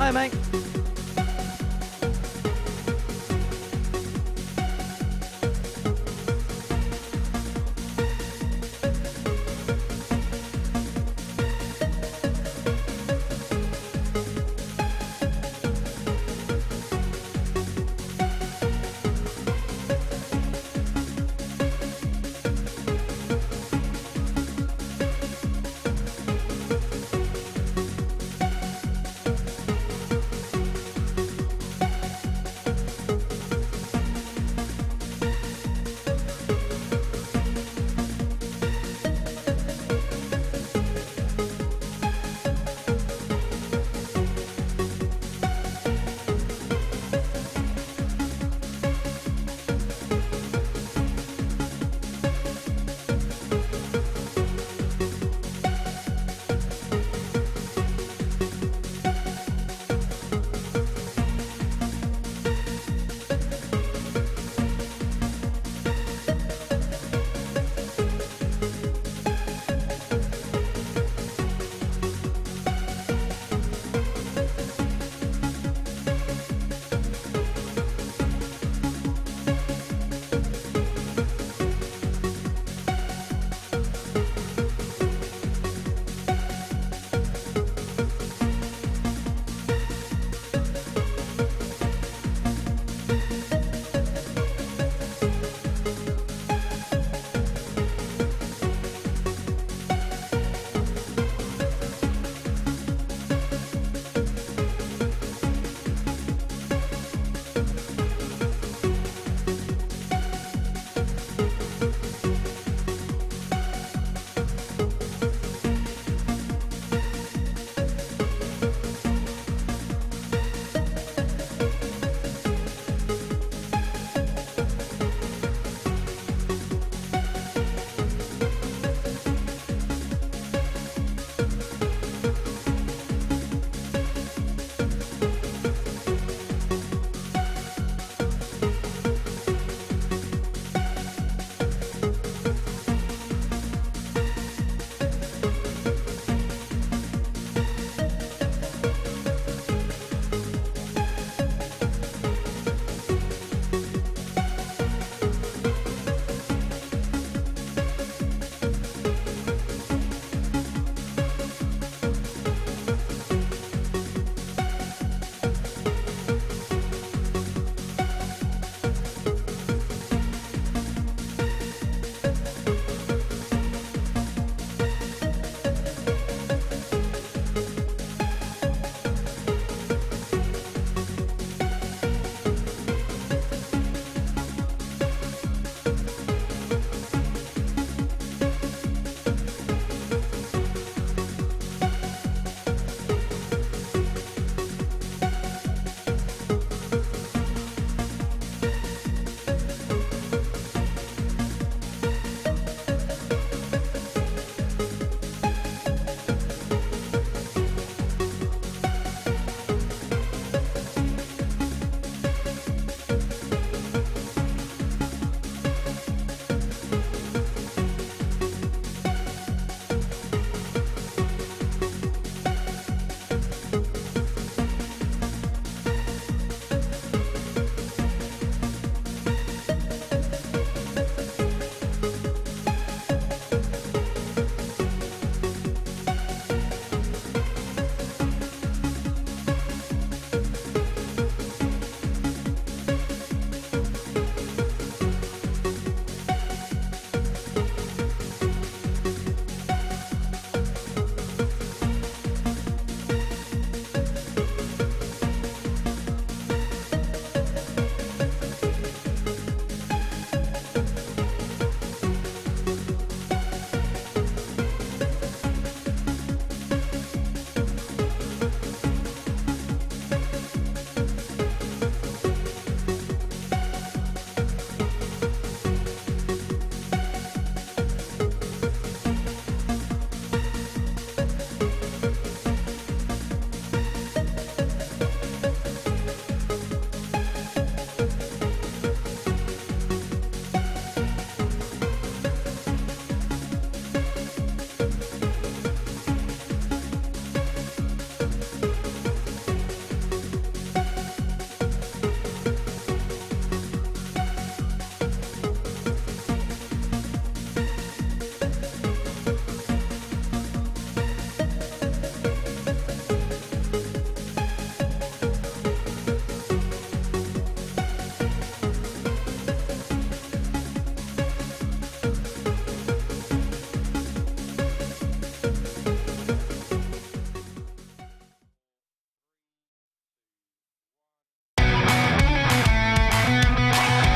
Hi, mate.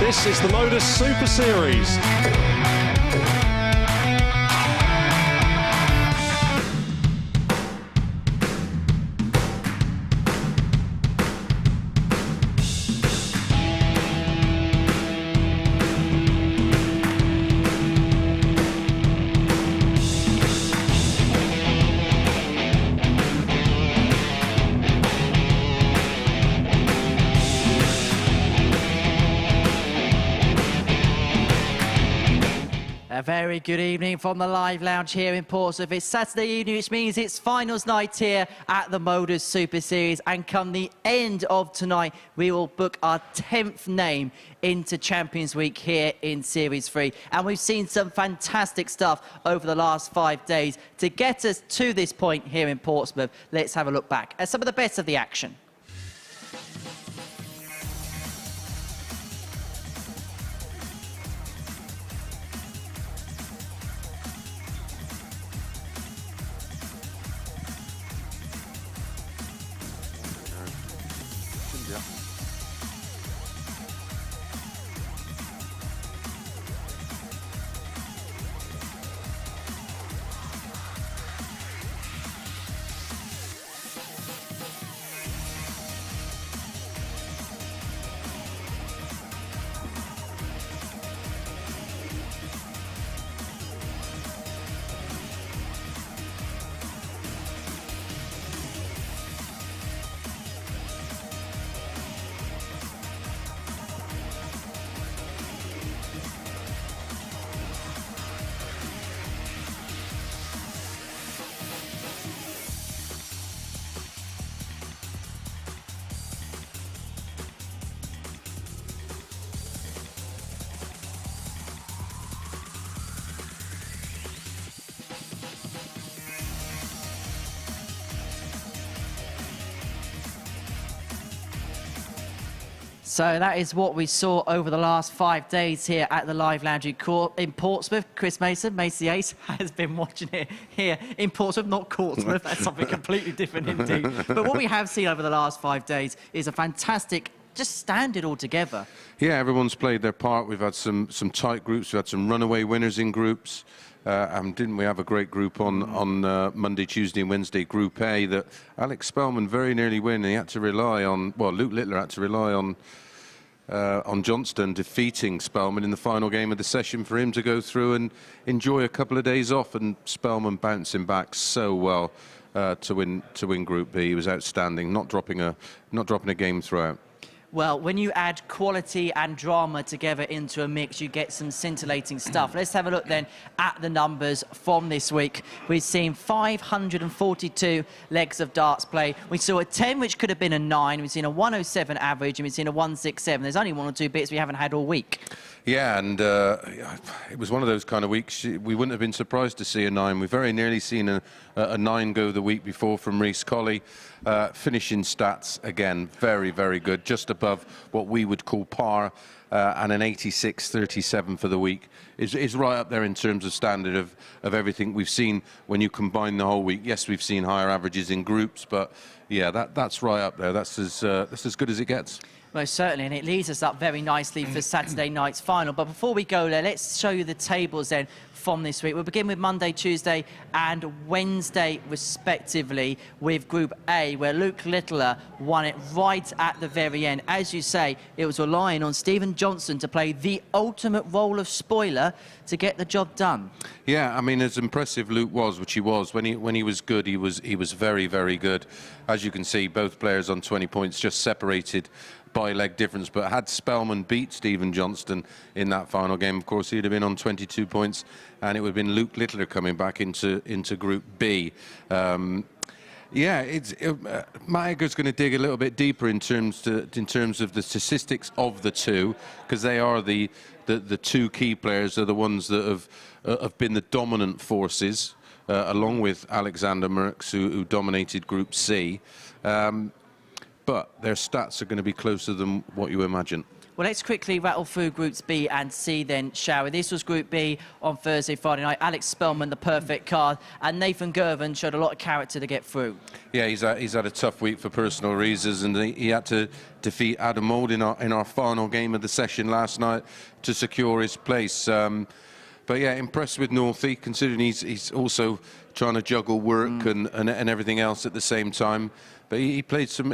This is the MODUS Super Series. A very good evening from the live lounge here in Portsmouth. It's Saturday evening, which means it's finals night here at the MODUS Super Series. And come the end of tonight, we will book our 10th name into Champions Week here in Series 3. And we've seen some fantastic stuff over the last 5 days. To get us to this point here in Portsmouth, let's have a look back at some of the best of the action. So that is what we saw over the last 5 days here at the Live Lounge in Portsmouth. Chris Mason, Mace the Ace, has been watching it here in Portsmouth, not Portsmouth. That's something completely different indeed. But what we have seen over the last 5 days is a fantastic just standard altogether. Yeah, everyone's played their part. We've had some tight groups. We've had some runaway winners in groups. Didn't we have a great group on Monday, Tuesday and Wednesday, Group A, that Alex Spellman very nearly win, and he had to rely on, well, Luke Littler had to rely on Johnston defeating Spellman in the final game of the session for him to go through and enjoy a couple of days off, and Spellman bouncing back so well to win Group B. He was outstanding, not dropping a game throughout. Well, when you add quality and drama together into a mix, you get some scintillating stuff. Let's have a look then at the numbers from this week. We've seen 542 legs of darts play. We saw a 10, which could have been a 9. We've seen a 107 average, and we've seen a 167. There's only 1 or 2 bits we haven't had all week. Yeah, and it was one of those kind of weeks. We wouldn't have been surprised to see a 9. We've very nearly seen a 9 go the week before from Reece Colley. Finishing stats, again, very, very good. Just above what we would call par, and an 86.37 for the week is right up there in terms of standard of everything we've seen when you combine the whole week. Yes, we've seen higher averages in groups, but yeah, that's right up there. That's as good as it gets. Most certainly, and it leads us up very nicely for Saturday night's final. But before we go there, let's show you the tables then from this week. We'll begin with Monday, Tuesday and Wednesday respectively with Group A, where Luke Littler won it right at the very end. As you say, it was relying on Stephen Johnston to play the ultimate role of spoiler to get the job done. Yeah, I mean, as impressive Luke was, which he was, when he was good, he was very, very good. As you can see, both players on 20 points, just separated by leg difference. But had Spellman beat Stephen Johnston in that final game, of course, he'd have been on 22 points, and it would have been Luke Littler coming back into Group B. Yeah, Matt Egger's going to dig a little bit deeper in terms of the statistics of the two, because they are the two key players, are the ones that have been the dominant forces, along with Alexander Merkx, who dominated Group C. But their stats are going to be closer than what you imagine. Well, let's quickly rattle through Groups B and C then, shall we? This was Group B on Thursday, Friday night. Alex Spellman, the perfect card, and Nathan Girvan showed a lot of character to get through. Yeah, he's had a tough week for personal reasons, and he had to defeat Adam Mould in our final game of the session last night to secure his place. But yeah, impressed with Northey, considering he's also trying to juggle work and everything else at the same time. But he played some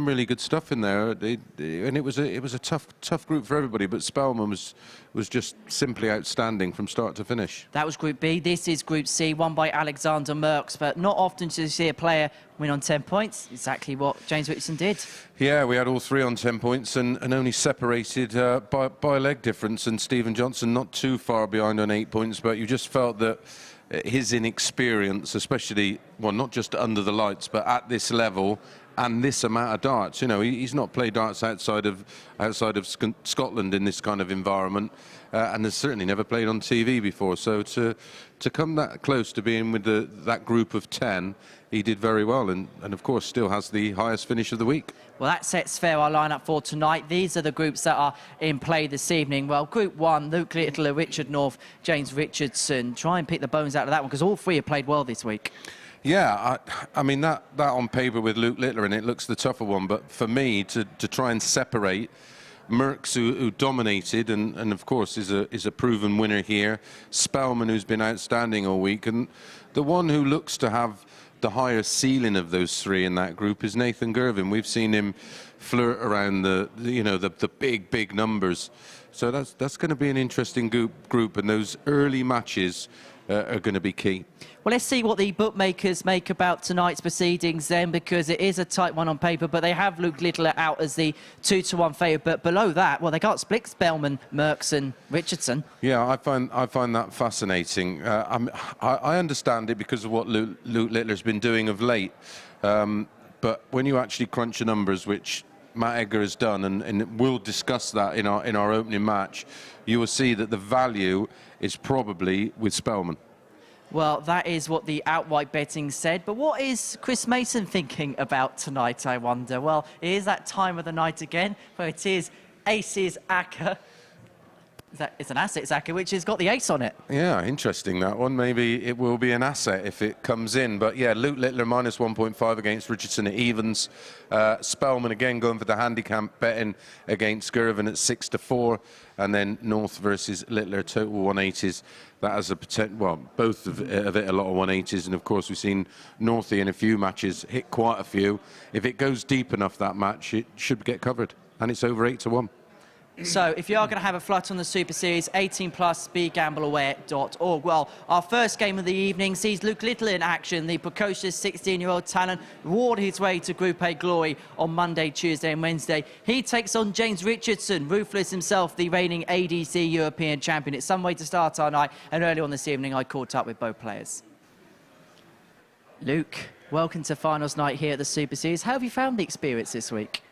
really good stuff in there, and it was a tough group for everybody. But Spellman was just simply outstanding from start to finish. That was Group B. This is Group C, won by Alexander Merkx. But not often do you see a player win on 10 points. Exactly what James Richardson did. Yeah, we had all three on 10 points and only separated by a leg difference. And Stephen Johnson not too far behind on 8 points, but you just felt that his inexperience, especially, well, not just under the lights, but at this level and this amount of darts. You know, he's not played darts outside of Scotland in this kind of environment, and has certainly never played on TV before. So to come that close to being with that group of 10, he did very well, and of course still has the highest finish of the week. Well, that sets fair our lineup for tonight. These are the groups that are in play this evening. Well, Group 1, Luke Littler, Richard North, James Richardson. Try and pick the bones out of that one, because all three have played well this week. Yeah, I mean, that on paper with Luke Littler, and it looks the tougher one, but for me, to try and separate Merkx, who dominated, and of course is a proven winner here, Spellman, who's been outstanding all week, and the one who looks to have the higher ceiling of those three in that group is Nathan Girvan. We've seen him flirt around the big numbers, so that's going to be an interesting group, and those early matches are going to be key. Well, let's see what the bookmakers make about tonight's proceedings then, because it is a tight one on paper, but they have Luke Littler out as the 2-1 favourite. But below that, well, they can't split Spellman, Merkx and Richardson. Yeah, I find that fascinating. I understand it because of what Luke Littler's been doing of late. But when you actually crunch the numbers, which Matt Edgar has done, and we'll discuss that in our opening match, you will see that the value is probably with Spellman. Well, that is what the outright betting said. But what is Chris Mason thinking about tonight, I wonder? Well, it is that time of the night again, where it is Aces Acker. It's an Assets Acker, which has got the ace on it. Yeah, interesting, that one. Maybe it will be an asset if it comes in. But yeah, Luke Littler minus 1.5 against Richardson at evens. Spellman again going for the handicap betting against Girvan at 6-4. And then North versus Littler, total 180s. That has a potential, well, both of it a lot of 180s. And of course, we've seen Northey in a few matches hit quite a few. If it goes deep enough, that match, it should get covered. And it's over 8-1. So if you are going to have a flutter on the Super Series, 18+, begambleaware.org. Well, our first game of the evening sees Luke Littler in action. The precocious 16-year-old talent reward his way to Group A glory on Monday, Tuesday and Wednesday. He takes on James Richardson, ruthless himself, the reigning ADC European champion. It's some way to start our night, and early on this evening I caught up with both players. Luke, welcome to finals night here at the Super Series. How have you found the experience this week?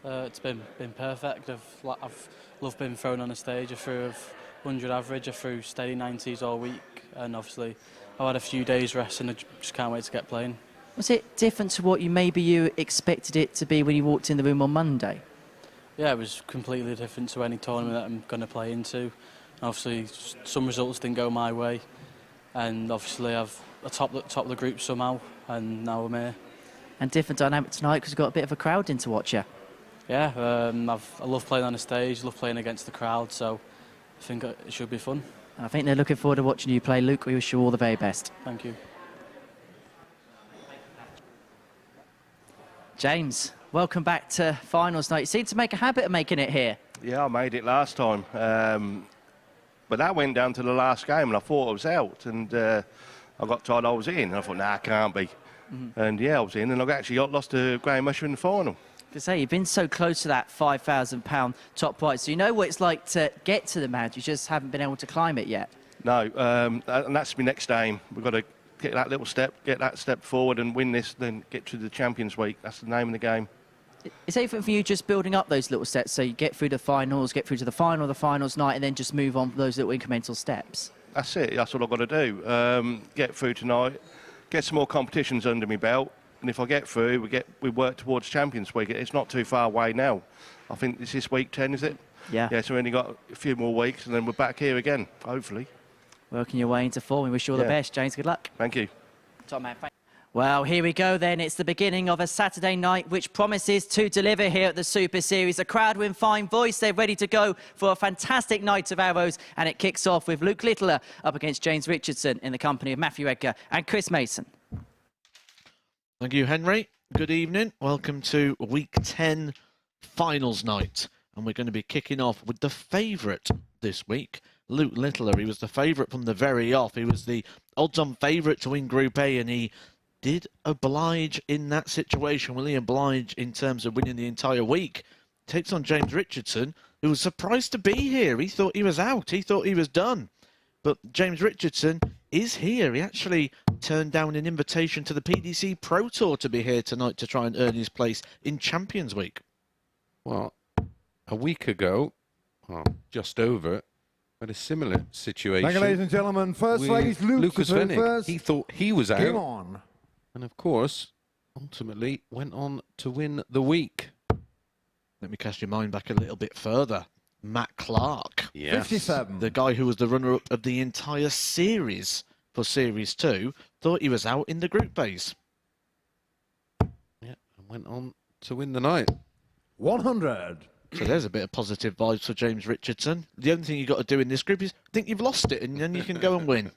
It's been perfect. I've loved being thrown on the stage. I threw 100 average. I threw steady 90s all week, and obviously I had a few days rest, and I just can't wait to get playing. Was it different to what you expected it to be when you walked in the room on Monday? Yeah, it was completely different to any tournament that I'm going to play into. Obviously, some results didn't go my way, and obviously I've top the group somehow, and now I'm here. And different dynamic tonight because you've got a bit of a crowd in to watch you. Yeah, I love playing on the stage, love playing against the crowd, so I think it should be fun. I think they're looking forward to watching you play. Luke, we wish you all the very best. Thank you. James, welcome back to finals night. You seem to make a habit of making it here. Yeah, I made it last time. But that went down to the last game, and I thought I was out, and I got told I was in. And I thought, nah, I can't be. And yeah, I was in, and I actually lost to Graham Usher in the final. To say, you've been so close to that £5,000 top prize, so you know what it's like to get to the mount. You just haven't been able to climb it yet. No, and that's my next aim. We've got to get that little step, get that step forward and win this, then get to the Champions Week. That's the name of the game. Is everything for you just building up those little steps, so you get through the finals, get through to the finals night, and then just move on for those little incremental steps? That's it. That's what I've got to do. Get through tonight, get some more competitions under my belt. And if I get through, we work towards Champions Week. It's not too far away now. I think it's this week 10, is it? Yeah. Yeah, so we only got a few more weeks, and then we're back here again, hopefully. Working your way into form. We wish you all the best, James. Good luck. Thank you. Top man, well, here we go then. It's the beginning of a Saturday night which promises to deliver here at the Super Series. The crowd were in fine voice. They're ready to go for a fantastic night of arrows. And it kicks off with Luke Littler up against James Richardson in the company of Matthew Edgar and Chris Mason. Thank you, Henry. Good evening. Welcome to Week 10 Finals Night. And we're going to be kicking off with the favourite this week, Luke Littler. He was the favourite from the very off. He was the odds-on favourite to win Group A, and he did oblige in that situation. Will he oblige in terms of winning the entire week? Takes on James Richardson, who was surprised to be here. He thought he was out. He thought he was done. But James Richardson is here. He actually turned down an invitation to the PDC Pro Tour to be here tonight to try and earn his place in Champions Week. Well, a week ago, well, just over, had a similar situation. Thank you, ladies and gentlemen. First ladies, Lucas Vennig. first. He thought he was out. Game on. And of course, ultimately went on to win the week. Let me cast your mind back a little bit further. Matt Clark. Yes. 57. The guy who was the runner-up of the entire series for Series 2 thought he was out in the group phase. Yeah, and went on to win the night. 100. So there's a bit of positive vibes for James Richardson. The only thing you've got to do in this group is think you've lost it, and then you can go and win.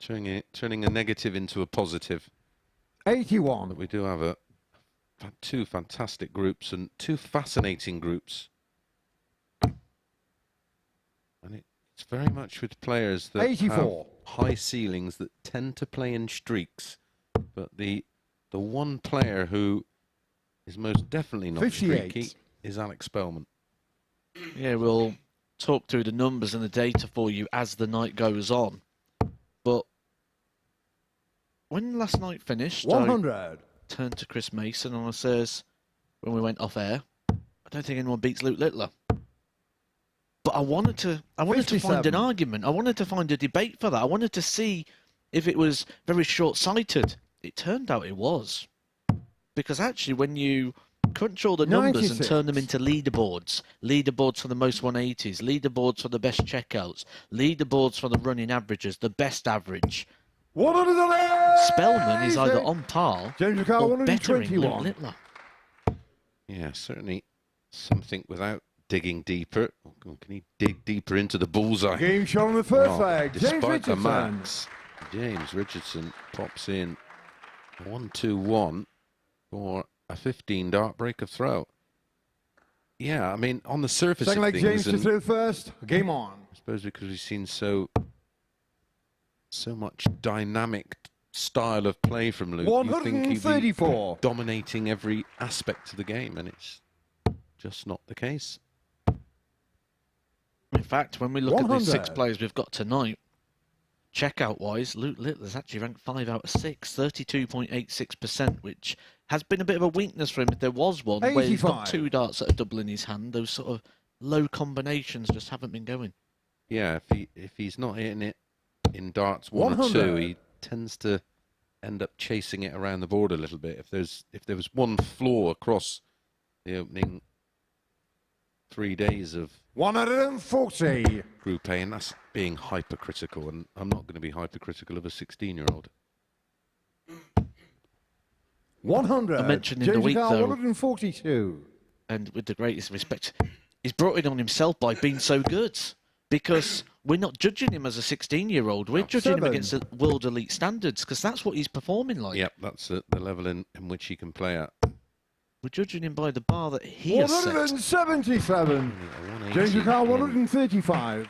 Turning a negative into a positive. 81. But we do have two fantastic groups and two fascinating groups. And it's very much with players that 84. have high ceilings that tend to play in streaks. But the one player who is most definitely not 58. streaky is Alex Spellman. Yeah, we'll talk through the numbers and the data for you as the night goes on. But when last night finished, 100. I turned to Chris Mason and I says, when we went off air, I don't think anyone beats Luke Littler. But I wanted to find 57. an argument. I wanted to find a debate for that. I wanted to see if it was very short-sighted. It turned out it was. Because actually, when you crunch all the numbers 96. and turn them into leaderboards for the most 180s, leaderboards for the best checkouts, leaderboards for the running averages, the best average, 100. Spellman is either on par James Ricardo, or bettering Luke 121. Littler. Yeah, certainly something without digging deeper. Can he dig deeper into the bullseye? Game shot on the first Oh, leg. James despite the Richardson. max, James Richardson pops in 1-2-1 for a 15-dart break of throw. Yeah, I mean, on the surface Second of leg, things, James to and throw first. Game on. I suppose because we've seen so much dynamic style of play from Luke, you think he'd be 134. dominating every aspect of the game, and it's just not the case. In fact, when we look at the 6 100. players we've got tonight, checkout-wise, Luke Littler's actually ranked 5 out of 6, 32.86%, which has been a bit of a weakness for him if there was one, where he's got 85. 2 darts that are double in his hand. Those sort of low combinations just haven't been going. Yeah, if he's not hitting it in darts 1 or 2, 100. he tends to end up chasing it around the board a little bit. If there was one flaw across the opening 3 days of 140. Group A, and that's being hypercritical, and I'm not going to be hypercritical of a 16-year-old. 100. I mentioned in James the week, Ricardo, though, 142. and with the greatest respect, he's brought it on himself by being so good. Because we're not judging him as a 16-year-old. We're judging him 7. against the world elite standards, because that's what he's performing like. Yep, that's the level in which he can play at. We're judging him by the bar that he has set. 177. Only a 180 James Ricardo, in 135.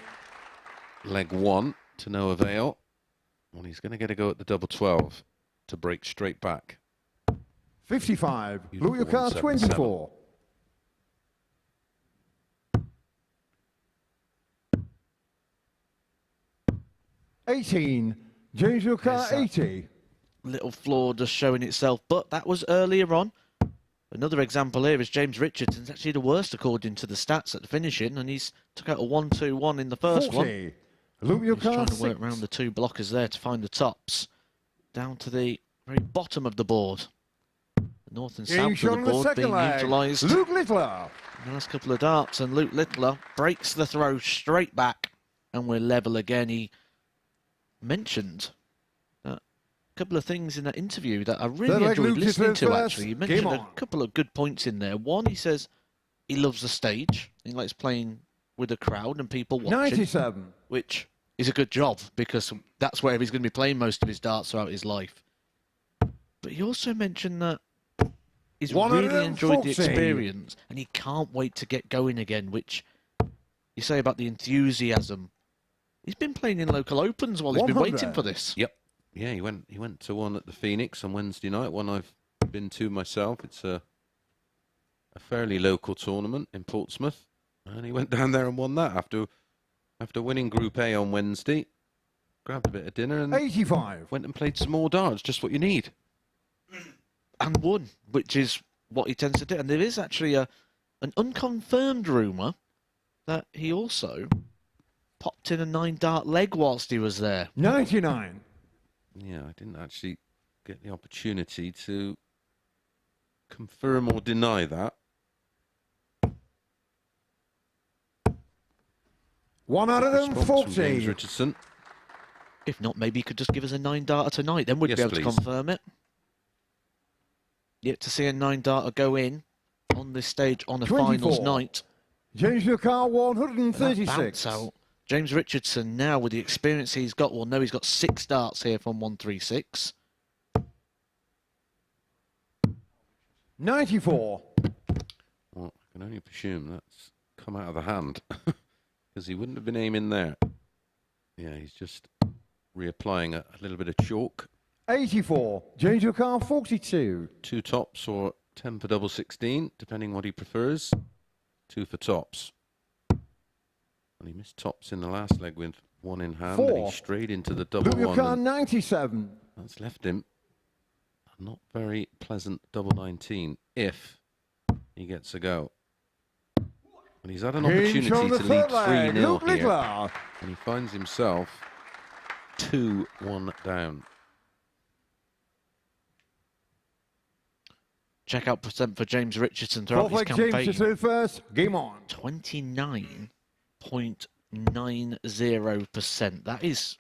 leg 1 to no avail. Well, he's going to get a go at the double 12 to break straight back. 55. Beautiful Luke Ricardo, 177. 24. $18. James Ricardo, 80. Little flaw just showing itself, but that was earlier on. Another example here is James Richardson's actually the worst according to the stats at the finishing, and he's took out a 1-2-1 in the first 40. one. Luke He's trying Ricardo, to work 6. around the 2 blockers there to find the tops. Down to the very bottom of the board. The north and Game south shot of on the the board second being leg. utilised. Luke Littler. The last couple of darts, and Luke Littler breaks the throw straight back, and we're level again. He mentioned a couple of things in that interview that I really enjoyed listening to, actually. He mentioned a couple of good points in there. One, he says he loves the stage. He likes playing with a crowd and people watching. 97. Which is a good job, because that's where he's going to be playing most of his darts throughout his life. But he also mentioned that he's really enjoyed the experience and he can't wait to get going again, which you say about the enthusiasm. He's been playing in local opens while he's been waiting for this. Yep. Yeah, he went to one at the Phoenix on Wednesday night, one I've been to myself. It's a fairly local tournament in Portsmouth, and he went down there and won that after winning Group A on Wednesday. Grabbed a bit of dinner and 85. went and played some more darts, just what you need. And won, which is what he tends to do. And there is actually an unconfirmed rumour that he also popped in a 9-dart leg whilst he was there. 99. Yeah, I didn't actually get the opportunity to confirm or deny that. 140. James Richardson. If not, maybe he could just give us a 9-darter tonight. Then we'd Yes, be able please. to confirm it. Yet to see a 9-darter go in on this stage on a 24. finals night. James Lucar, That 136. bounce out. James Richardson now, with the experience he's got, well, no, he's got 6 darts here from 136. 94. Well, I can only presume that's come out of the hand, because he wouldn't have been aiming there. Yeah, he's just reapplying a little bit of chalk. 84. James Lucar, 42. 2 tops or 10 for double 16, depending what he prefers. 2 for tops. And he missed tops in the last leg with 1 in hand. 4. And he strayed into the double Luke one. Lucar, And 97. that's left him a not very pleasant double 19 if he gets a go. And he's had an opportunity to lead 3-0 Luke here. Littler. And he finds himself 2-1 down. Check out percent for James Richardson throughout his James campaign. to first. Game on. 29.90%. That is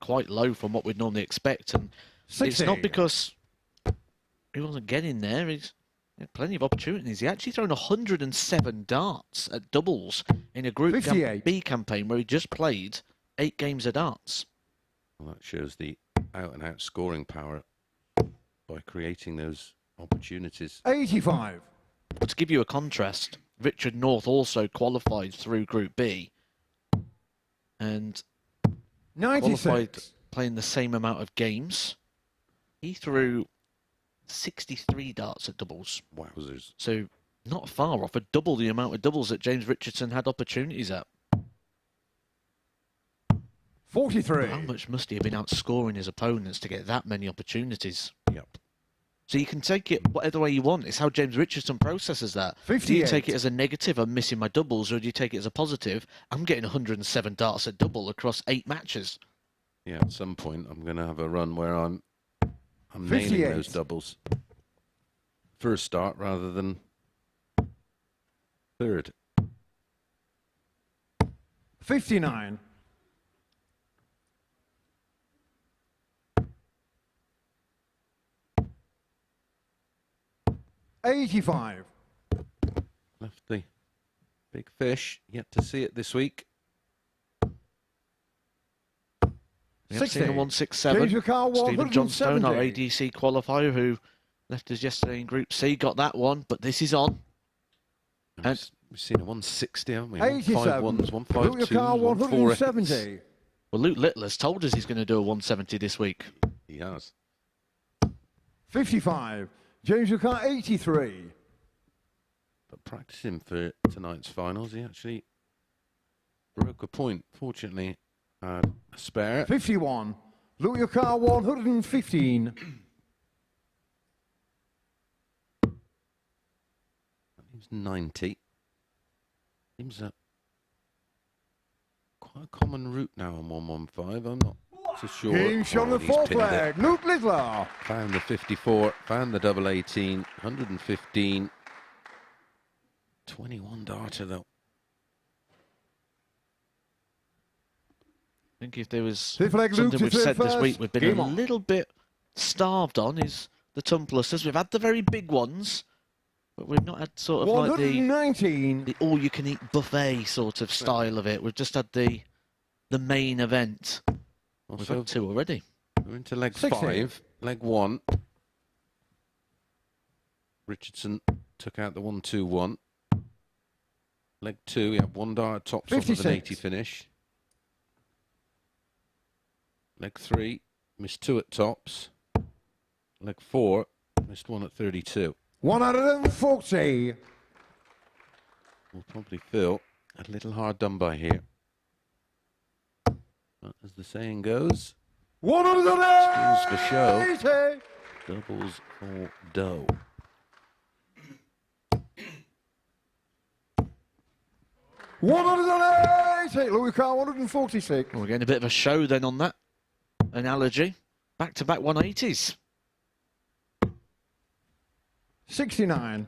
quite low from what we'd normally expect. And 60. it's not because he wasn't getting there. He had plenty of opportunities. He actually thrown 107 darts at doubles in a Group 58. B campaign where he just played 8 games of darts. Well, that shows the out-and-out scoring power by creating those opportunities. 85. But to give you a contrast, Richard North also qualified through Group B and qualified 96. playing the same amount of games. He threw 63 darts at doubles. Wowzers. So not far off, double the amount of doubles that James Richardson had opportunities at. 43. How much must he have been outscoring his opponents to get that many opportunities? Yep. So you can take it whatever way you want. It's how James Richardson processes that. Do you 58. take it as a negative, I'm missing my doubles, or do you take it as a positive, I'm getting 107 darts at double across 8 matches? Yeah, at some point I'm going to have a run where I'm nailing 58. those doubles. First start rather than third. 59. 85. Left the big fish. Yet to see it this week. We have seen a 60. 167. James Lucar, Stephen Johnstone, our 170. ADC qualifier, who left us yesterday in Group C, got that one, but this is on. And We've seen a 160, haven't we? 87. 151s, Luke 152s, Lucar, 148s. 170. well, Luke Littler's told us he's going to do a 170 this week. He has. 55. James Lucar, 83. But practicing for tonight's finals, he actually broke a point. Fortunately, had a spare. 51. Luke Lucar, 115. Seems 90. Seems quite a common route now on 115. I'm not so sure. Game shot Oh, the he's fourth pinned it. leg. Luke Littler. Found the 54, found the double 18, 115. 21 darter, though. I think if there was Fifth leg, Luke something to we've third said this first. week we've been Game a on. little bit starved on is the ton pluses. We've had the very big ones, but we've not had sort of like the 119. all-you-can-eat buffet sort of style of it. We've just had the main event. We've had 2 already. We're into leg 16. 5. Leg 1. Richardson took out the 1-2-1. Leg 2, he had 1 dart tops off with an 56. 80 finish. Leg 3, missed 2 at tops. Leg 4, missed 1 at 32. 140. We'll probably feel a little hard done by here. But as the saying goes, 180. skills for show, doubles for dough. Louis Carr, 146. Well, we're getting a bit of a show then on that analogy. Back-to-back 180s. 69.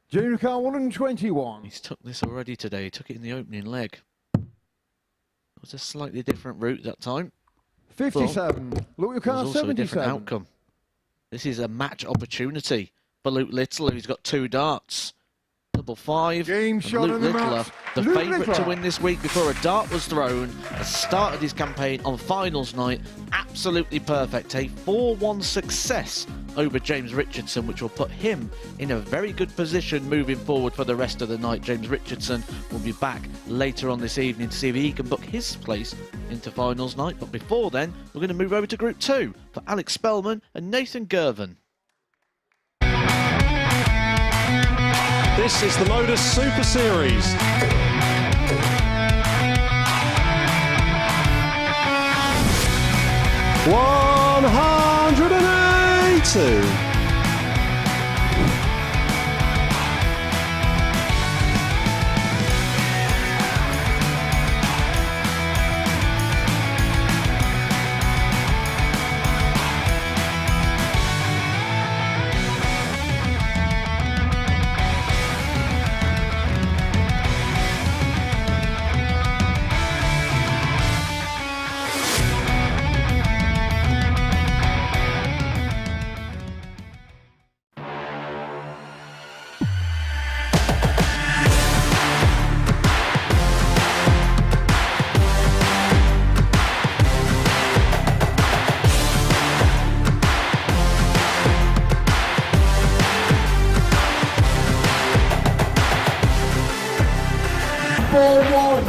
James Carr, 121. He's took this already today. He took it in the opening leg. It was a slightly different route that time. 57. Louis It Carr, was also a different 77. outcome. This is a match opportunity for Luke Littler, who's got 2 darts. Double 5. Game And shot Luke in the Littler, match. the Luke favourite to Littler. win this week before a dart was thrown, has started his campaign on finals night. Absolutely perfect. A 4-1 success over James Richardson, which will put him in a very good position moving forward for the rest of the night. James Richardson will be back later on this evening to see if he can book his place into finals night. But before then, we're going to move over to Group 2 for Alex Spellman and Nathan Girvan. This is the MODUS Super Series. $182.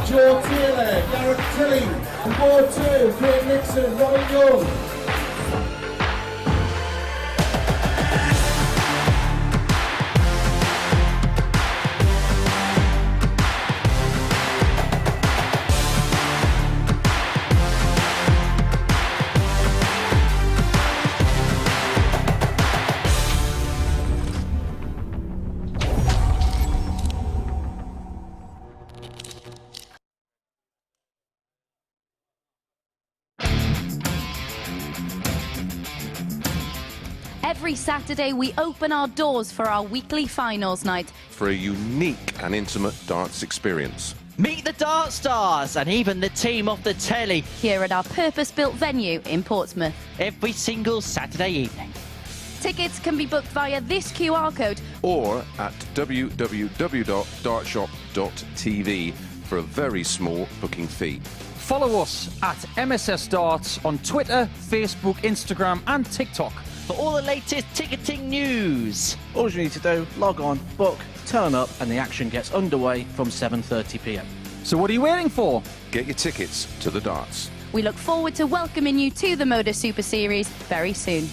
Joe Taylor, Garrett Tilly, and board 2, Craig Nixon, Robert Young. Every Saturday, we open our doors for our weekly finals night. For a unique and intimate darts experience. Meet the Dart Stars and even the team off the telly Here at our purpose-built venue in Portsmouth. every single Saturday evening. Tickets can be booked via this QR code Or at www.dartshop.tv for a very small booking fee. Follow us at MSS Darts on Twitter, Facebook, Instagram and TikTok. For all the latest ticketing news. All you need to do, log on, book, turn up, and the action gets underway from 7:30 p.m. So what are you waiting for? Get your tickets to the darts. We look forward to welcoming you to the MODUS Super Series very soon.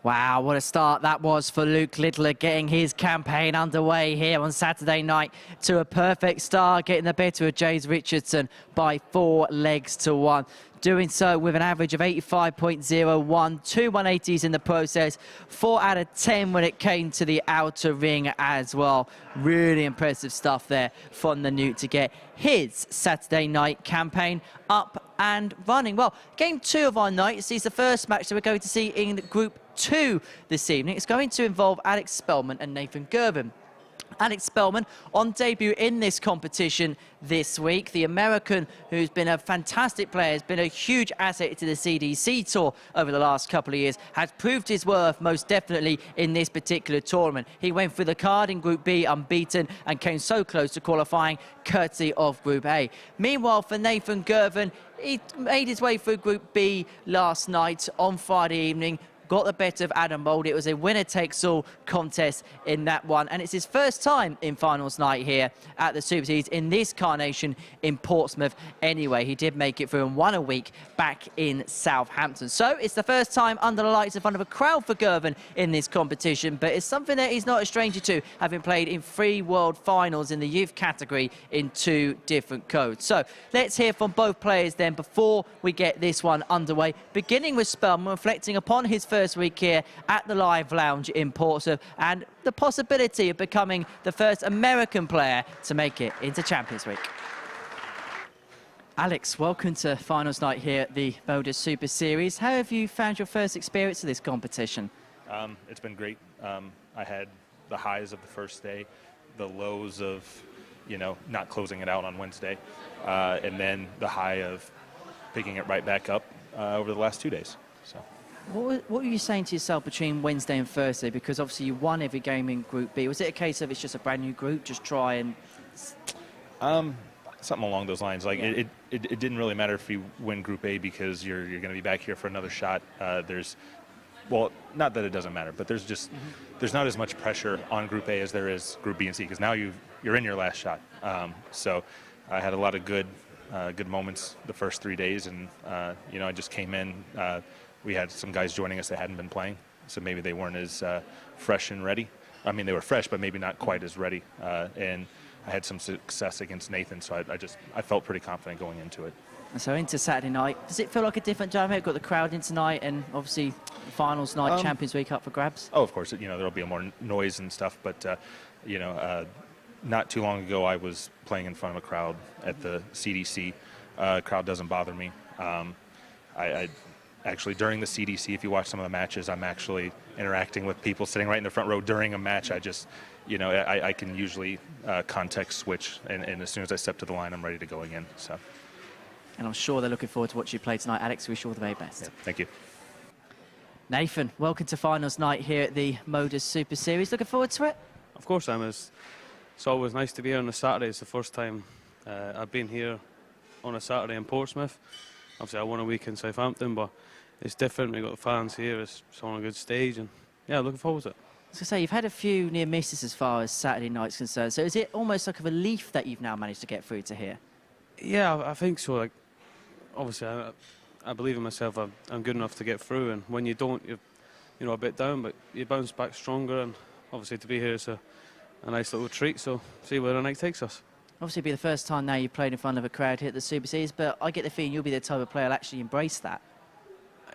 Wow, what a start that was for Luke Littler, getting his campaign underway here on Saturday night to a perfect start, getting the better of James Richardson by 4 legs to 1. Doing so with an average of 85.01, 2 180s in the process, 4 out of 10 when it came to the outer ring as well. Really impressive stuff there from the Newt to get his Saturday night campaign up and running. Well, game 2 of our night sees the first match that we're going to see in Group 2 this evening. It's going to involve Alex Spellman and Nathan Girvan. Alex Spellman on debut in this competition this week. The American, who's been a fantastic player, has been a huge asset to the CDC Tour over the last couple of years, has proved his worth most definitely in this particular tournament. He went through the card in Group B unbeaten and came so close to qualifying courtesy of Group A. Meanwhile, for Nathan Girvan, he made his way through Group B last night on Friday evening, got the better of Adam Mould. It was a winner-takes-all contest in that one. And it's his first time in finals night here at the Super Series in this carnation in Portsmouth anyway. He did make it through and won a week back in Southampton. So it's the first time under the lights in front of a crowd for Girvan in this competition, but it's something that he's not a stranger to, having played in 3 world finals in the youth category in 2 different codes. So let's hear from both players then before we get this one underway, beginning with Spellman, reflecting upon his first week here at the Live Lounge in Portsmouth and the possibility of becoming the first American player to make it into Champions Week. Alex, welcome to finals night here at the MODUS Super Series. How have you found your first experience of this competition? It's been great. I had the highs of the first day, the lows of, not closing it out on Wednesday, and then the high of picking it right back up over the last 2 days. So. What were you saying to yourself between Wednesday and Thursday? Because obviously you won every game in Group B. Was it a case of it's just a brand new group, just try and... Something along those lines. Like yeah. it didn't really matter if you win Group A because you're going to be back here for another shot. Well, not that it doesn't matter, but there's just there's not as much pressure on Group A as there is Group B and C because now you're in your last shot. So I had a lot of good moments the first 3 days, and I just came in. We had some guys joining us that hadn't been playing, so maybe they weren't as fresh and ready. I mean, they were fresh, but maybe not quite as ready. And I had some success against Nathan, so I felt pretty confident going into it. So into Saturday night, does it feel like a different dynamic? Got the crowd in tonight, and obviously finals night, Champions Week up for grabs. Oh, of course, there'll be more noise and stuff, but not too long ago I was playing in front of a crowd at the CDC. Crowd doesn't bother me. I actually, during the CDC, if you watch some of the matches, I'm actually interacting with people sitting right in the front row during a match. I just, I can usually context switch, and as soon as I step to the line, I'm ready to go again. So. And I'm sure they're looking forward to watching you play tonight. Alex, wish you all the very best. Yeah, thank you. Nathan, welcome to finals night here at the MODUS Super Series. Looking forward to it? Of course I am. It's always nice to be here on a Saturday. It's the first time I've been here on a Saturday in Portsmouth. Obviously, I won a week in Southampton, but it's different. We've got the fans here. It's on a good stage, and yeah, looking forward to it. I was going to say, you've had a few near misses as far as Saturday night's concerned. So is it almost like a relief that you've now managed to get through to here? Yeah, I think so. Like, obviously, I believe in myself. I'm good enough to get through, and when you don't, you're a bit down, but you bounce back stronger. And obviously, to be here is a nice little treat. So see where the night takes us. Obviously, it'll be the first time now you've played in front of a crowd here at the Super Series, but I get the feeling you'll be the type of player who'll actually embrace that.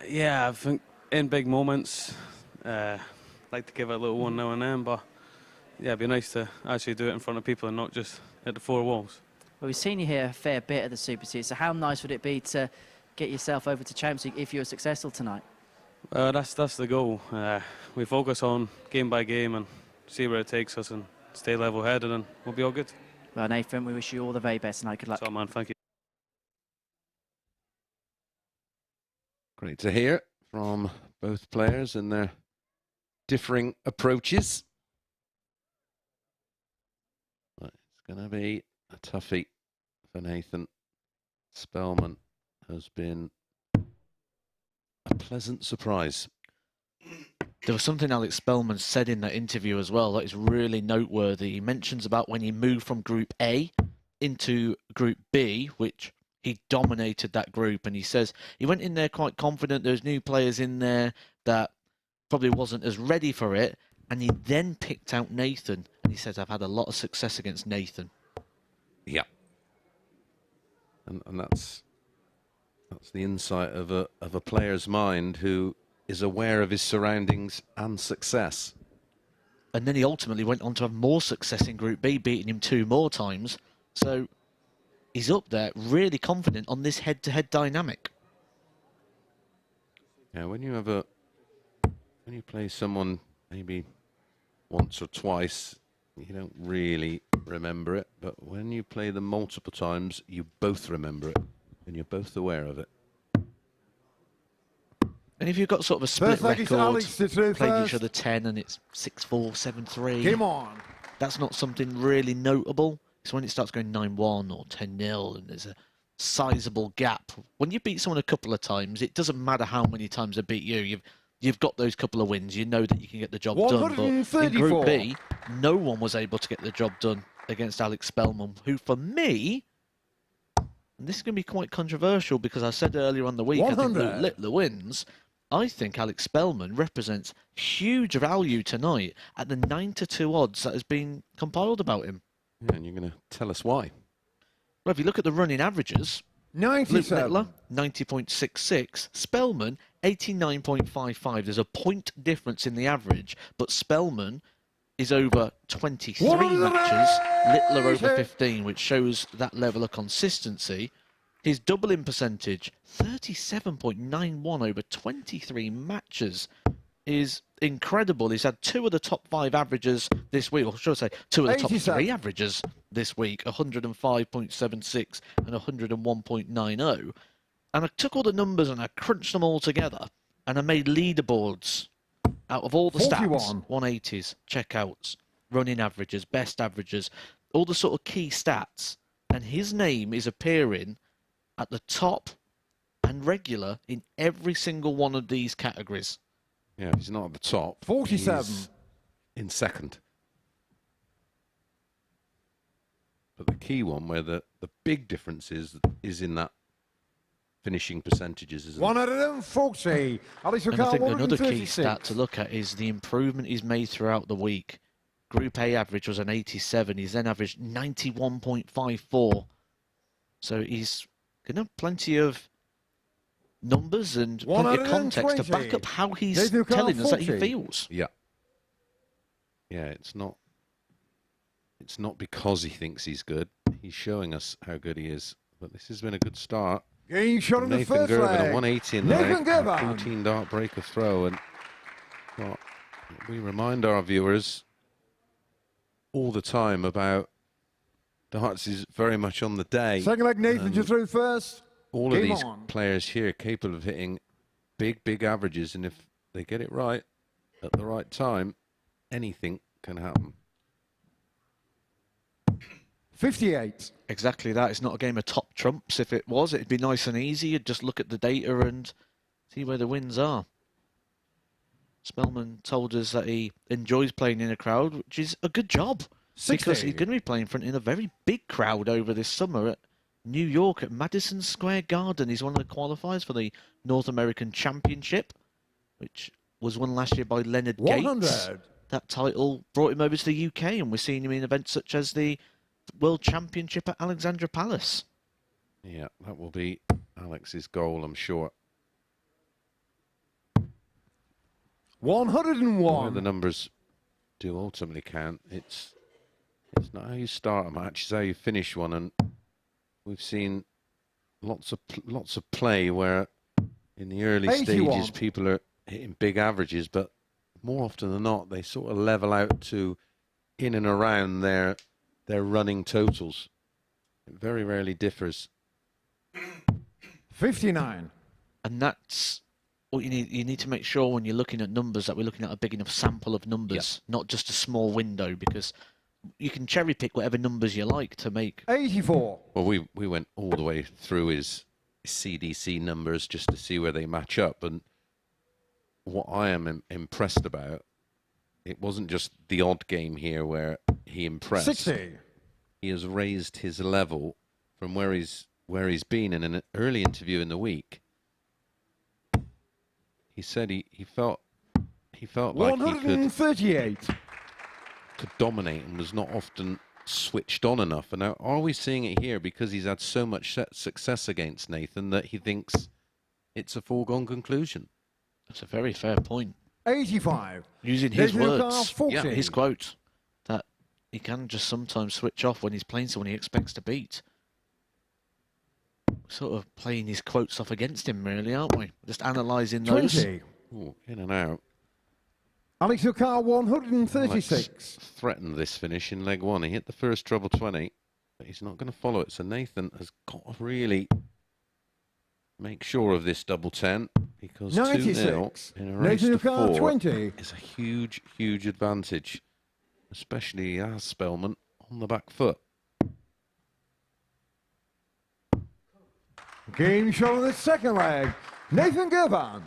Yeah, I think in big moments, like to give it a little one now and then, but yeah, it'd be nice to actually do it in front of people and not just at the 4 walls. Well, we've seen you here a fair bit at the Super Series, so how nice would it be to get yourself over to Champions League if you were successful tonight? That's the goal. We focus on game by game and see where it takes us and stay level-headed, and we'll be all good. Well, Nathan, we wish you all the very best tonight. Good luck. So, man, thank you. Great to hear from both players and their differing approaches. But it's going to be a toughie for Nathan. Spellman has been a pleasant surprise. There was something Alex Spellman said in that interview as well that is really noteworthy. He mentions about when he moved from Group A into Group B, which he dominated that group, and he says he went in there quite confident. There's new players in there that probably wasn't as ready for it, and he then picked out Nathan, and he says, I've had a lot of success against Nathan. Yeah. And that's the insight of a player's mind who is aware of his surroundings and success. And then he ultimately went on to have more success in Group B, beating him 2 more times. So he's up there, really confident on this head-to-head dynamic. Yeah, when you play someone maybe once or twice, you don't really remember it. But when you play them multiple times, you both remember it, and you're both aware of it. And if you've got sort of a split record, played first. each other 10 and it's 6-4, 7-3. Game on. That's not something really notable. It's when it starts going 9-1 or 10-0 and there's a sizable gap. When you beat someone a couple of times, it doesn't matter how many times they beat you. You've got those couple of wins. You know that you can get the job done. But in Group B, no one was able to get the job done against Alex Spellman, who for me, and this is going to be quite controversial because I said earlier on the week, I think Luke Littler wins. I think Alex Spellman represents huge value tonight at the 9-2 odds that has been compiled about him. Yeah, and you're going to tell us why. Well, if you look at the running averages, 97. Luke Littler, 90.66. Spellman, 89.55. There's a point difference in the average, but Spellman is over 23 matches, Littler over 15, which shows that level of consistency. His doubling percentage, 37.91 over 23 matches, is incredible. He's had 2 of the top 5 averages this week, or should I say 2 of the top 3 averages this week, 105.76 and 101.90. And I took all the numbers and I crunched them all together, and I made leaderboards out of all the 41. stats, 180s, checkouts, running averages, best averages, all the sort of key stats. And his name is appearing at the top and regular in every single one of these categories. Yeah, he's not at the top. 47. He's in second. But the key one where the big difference is in that finishing percentages, isn't it? 140. Alex And I think another key 136. stat to look at is the improvement he's made throughout the week. Group A average was an 87. He's then averaged 91.54. So he's going to have plenty of numbers and plenty of context to back up how he's telling us that he feels. Yeah. Yeah, it's not because he thinks he's good. He's showing us how good he is. But this has been a good start. Getting shot in the Nathan first Girvan, leg. a 180 in the Nathan leg, Girvan. 14 dart breaker throw. And well, we remind our viewers all the time about darts is very much on the day. Second leg, Nathan just through first. All of Game these on. players here are capable of hitting big averages, and if they get it right at the right time, anything can happen. 58. Exactly that. It's not a game of top trumps. If it was, it'd be nice and easy. You'd just look at the data and see where the wins are. Spellman told us that he enjoys playing in a crowd, which is a good job. 60. Because he's going to be playing in front in a very big crowd over this summer at New York at Madison Square Garden. He's one of the qualifiers for the North American Championship, which was won last year by Leonard 100. Gates. That title brought him over to the UK, and we're seeing him in events such as the World Championship at Alexandra Palace. Yeah, that will be Alex's goal, I'm sure. 101. Where the numbers do ultimately count. It's not how you start a match, it's how you finish one. And we've seen lots of play where in the early 81. stages people are hitting big averages, but more often than not they sort of level out to in and around their running totals. It very rarely differs. 59. And that's what you need. You need to make sure when you're looking at numbers that we're looking at a big enough sample of numbers, not just a small window, because you can cherry pick whatever numbers you like to make. 84. Well, we went all the way through his CDC numbers just to see where they match up. And what I am impressed about, it wasn't just the odd game here where he impressed. 60. He has raised his level from where he's been. In an early interview in the week, he said he felt he felt like he 138. could dominate and was not often switched on enough. And now, are we seeing it here because he's had so much success against Nathan that he thinks it's a foregone conclusion? That's a very fair point. 85. Using his Nathan words, Carr, yeah, 40. his quote, that he can just sometimes switch off when he's playing someone he expects to beat. Sort of playing his quotes off against him, really, aren't we? Just analysing those. 20. Ooh, in and out. Alex Carr, 136. Alex threatened this finish in leg one. He hit the first treble 20, but he's not going to follow it. So Nathan has got to really make sure of this double 10, because 2-0 in a race to 4 20. is a huge, huge advantage, especially as Spellman on the back foot. Game shot on the second leg. Nathan Girvan.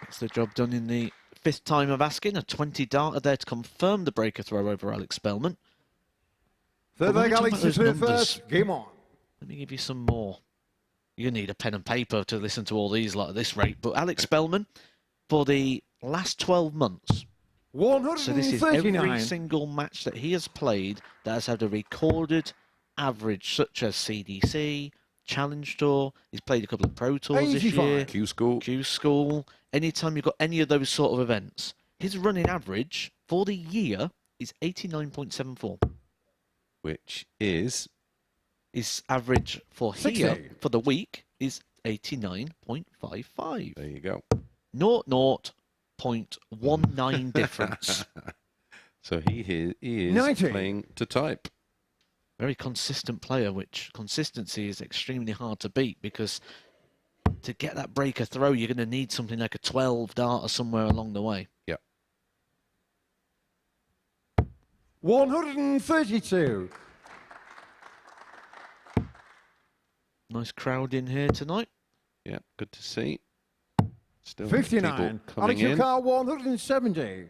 It's the job done in the 5th time of asking. A 20 darter there to confirm the breaker throw over Alex Spellman. Third leg, Alex is through first. Game on. Let me give you some more. You need a pen and paper to listen to all these like at this rate. But Alex Spellman, for the last 12 months, 139. so this is every single match that he has played that has had a recorded average, such as CDC, Challenge Tour. He's played a couple of Pro Tours this year. Q School. Q School. Anytime you've got any of those sort of events, his running average for the year is 89.74. Which is? His average for 60. here, for the week, is 89.55. There you go. 0.19 difference. So he is 90. playing to type. Very consistent player, which consistency is extremely hard to beat, because to get that breaker throw, you're going to need something like a 12 dart or somewhere along the way. Yep. 132. Nice crowd in here tonight. Yeah, good to see. Still 59. people coming Alex in. Carr, 170.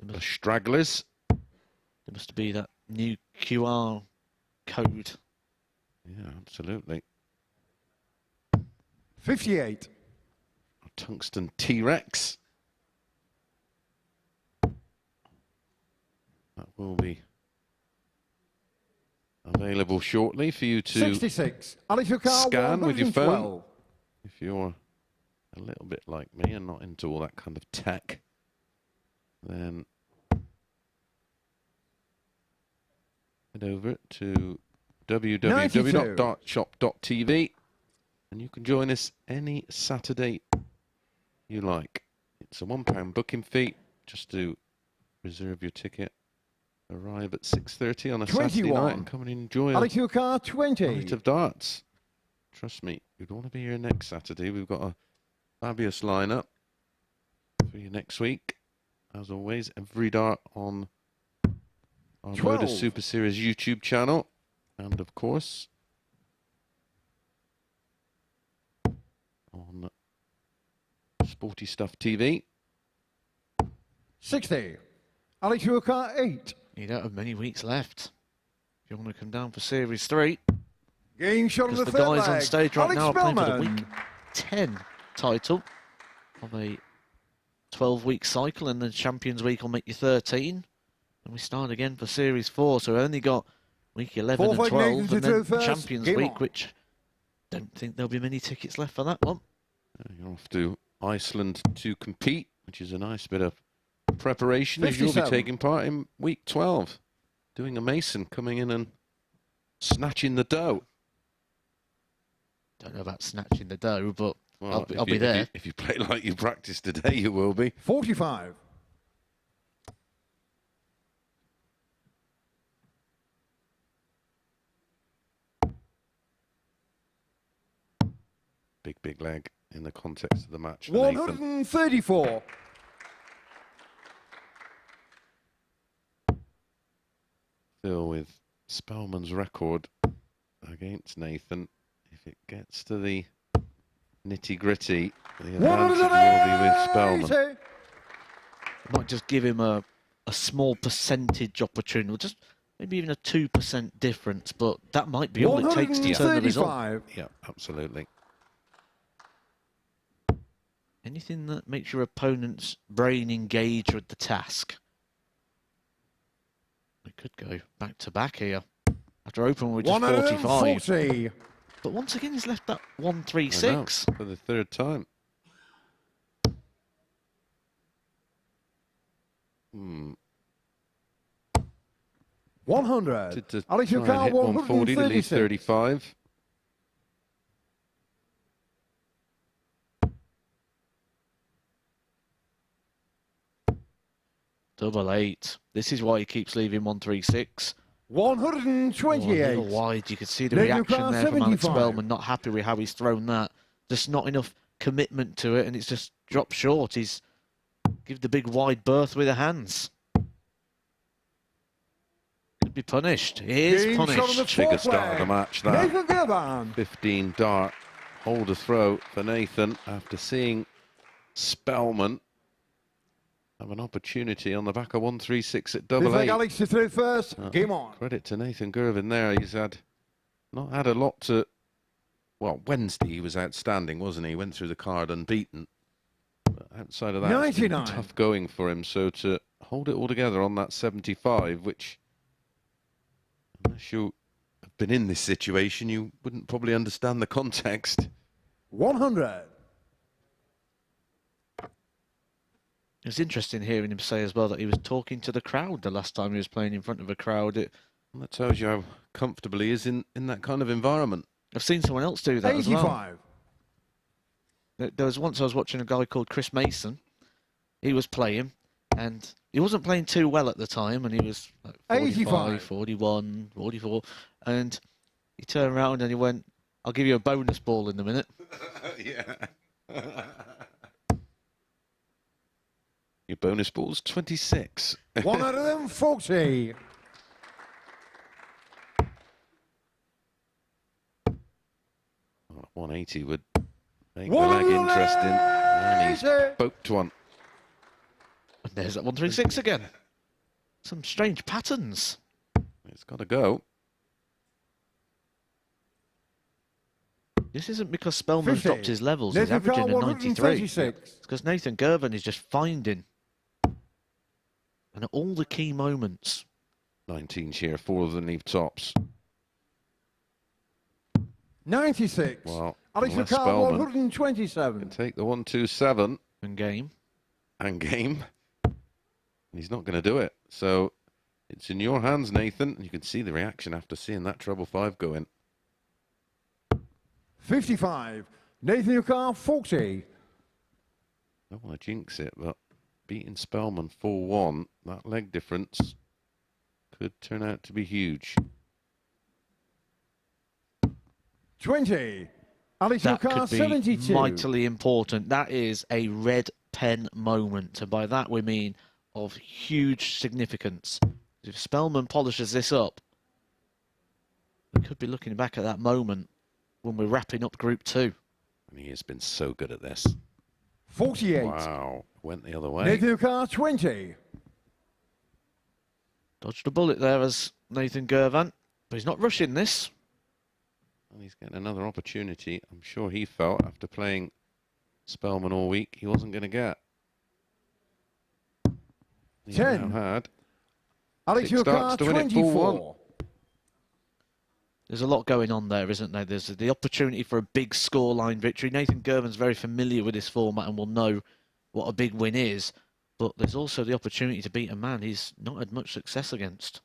The stragglers. There must be that new QR code. Yeah, absolutely. 58. A tungsten T-Rex. That will be available shortly for you to 66. Alex Carr, scan with your phone. 112. If you're a little bit like me and not into all that kind of tech, then head over to www.dartshop.tv and you can join us any Saturday you like. It's a £1 booking fee just to reserve your ticket. Arrive at 6:30 on a Saturday night and come and enjoy Alex Carr, 20. night of darts. Trust me, you'd want to be here next Saturday. We've got a fabulous lineup for you next week. As always, every dart on our 12. MODUS Super Series YouTube channel. And of course, on Sporty Stuff TV. 60. Alex Carr, 8. You don't have many weeks left. If you want to come down for Series 3. Game shot on Because the the third guys leg. on stage right Alex now are playing for the Spellman. week 10 title of a 12-week cycle, and then Champions Week will make you 13. And we start again for Series 4, so we've only got week 11 Fourth and leg 12, Nathan and to then first. Champions Game Week, on. which don't think there'll be many tickets left for that one. You're off to Iceland to compete, which is a nice bit of preparation as you'll be 57. taking part in week 12. Doing a Mason, coming in and snatching the dough. Don't know about snatching the dough, but Well, I'll be there. If you play like you practiced today, you will be. 45. Big leg in the context of the match for Nathan. 134. Still with Spellman's record against Nathan. If it gets to the nitty-gritty, the advantage will be with Spellman. Might just give him a small percentage opportunity, just maybe even a 2% difference, but that might be all it takes to turn the result. 135. Yeah, absolutely. Anything that makes your opponent's brain engage with the task. We could go back to back here. After opening with just 45. But once again, he's left that 136. For the third time. 100. Alex Yucal, hit 140 to leave 35. Double 8. This is why he keeps leaving 136. 128. A little wide. You could see the reaction there from Alex Spellman. Not happy with how he's thrown that. Just not enough commitment to it, and it's just dropped short. He's give the big wide berth with the hands. Could be punished. He is punished. Bigger start of the match, that. 15 dart. Hold a throw for Nathan after seeing Spellman have an opportunity on the back of 136 at double 8. Alex is through first. Game on. Credit to Nathan Girvan there. He's not had a lot to. Well, Wednesday he was outstanding, wasn't he? Went through the card unbeaten. But outside of that, 99. It's been tough going for him. So to hold it all together on that 75, which, unless you have been in this situation, you wouldn't probably understand the context. 100. It was interesting hearing him say as well that he was talking to the crowd the last time he was playing in front of a crowd. That tells you how comfortable he is in that kind of environment. I've seen someone else do that 85. as well. There was once I was watching a guy called Chris Mason. He was playing, and he wasn't playing too well at the time, and he was like 45, 85. 41, 44, and he turned around and he went, "I'll give you a bonus ball in a minute." Yeah. Your bonus ball's 26. 140. Oh, 180 would make the leg interesting. And he's poked one. And there's that 136 again. Some strange patterns. It's got to go. This isn't because Spellman's dropped his levels. He's averaging a 93. It's because Nathan Girvan is just finding. And at all the key moments. 19 sheer, 4 of them leave tops. 96. Well, Alex Spellman 127. can take the 127. And game. And game. He's not going to do it. So it's in your hands, Nathan. And you can see the reaction after seeing that treble 5 go in. 55. Nathan Yucal 40. Don't want to jinx it, but beating Spellman 4-1, that leg difference could turn out to be huge. 20. Alex That Yucal could be 72. mightily important. That is a red pen moment. And by that we mean of huge significance. If Spellman polishes this up, we could be looking back at that moment when we're wrapping up Group 2. And he has been so good at this. 48. Wow, went the other way. Nathan Yucal 20. Dodged a bullet there as Nathan Girvan, but he's not rushing this. And he's getting another opportunity. I'm sure he felt after playing Spellman all week he wasn't going to get. He 10. now had. Alex Starts Yucal to win it 24. There's a lot going on there, isn't there? There's the opportunity for a big scoreline victory. Nathan Girvan's very familiar with this format and will know what a big win is. But there's also the opportunity to beat a man he's not had much success against.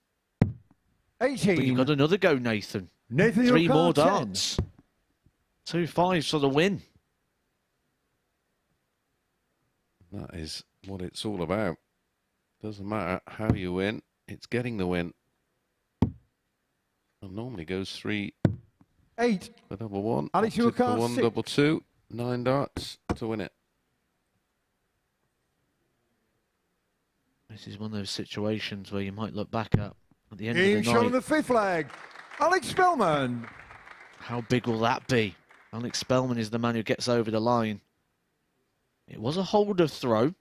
18. But you've got another go, Nathan. Nathan 3 Yucal more 10. darts. 2 5s for the win. That is what it's all about. Doesn't matter how you win, it's getting the win. And normally goes 3 8. for double 1. Alex opted for Yucal 1 6. double 2. 9 darts to win it. This is one of those situations where you might look back at the end In of the shot night. on the 5th leg. Alex Spellman. How big will that be? Alex Spellman is the man who gets over the line. It was a holder throw.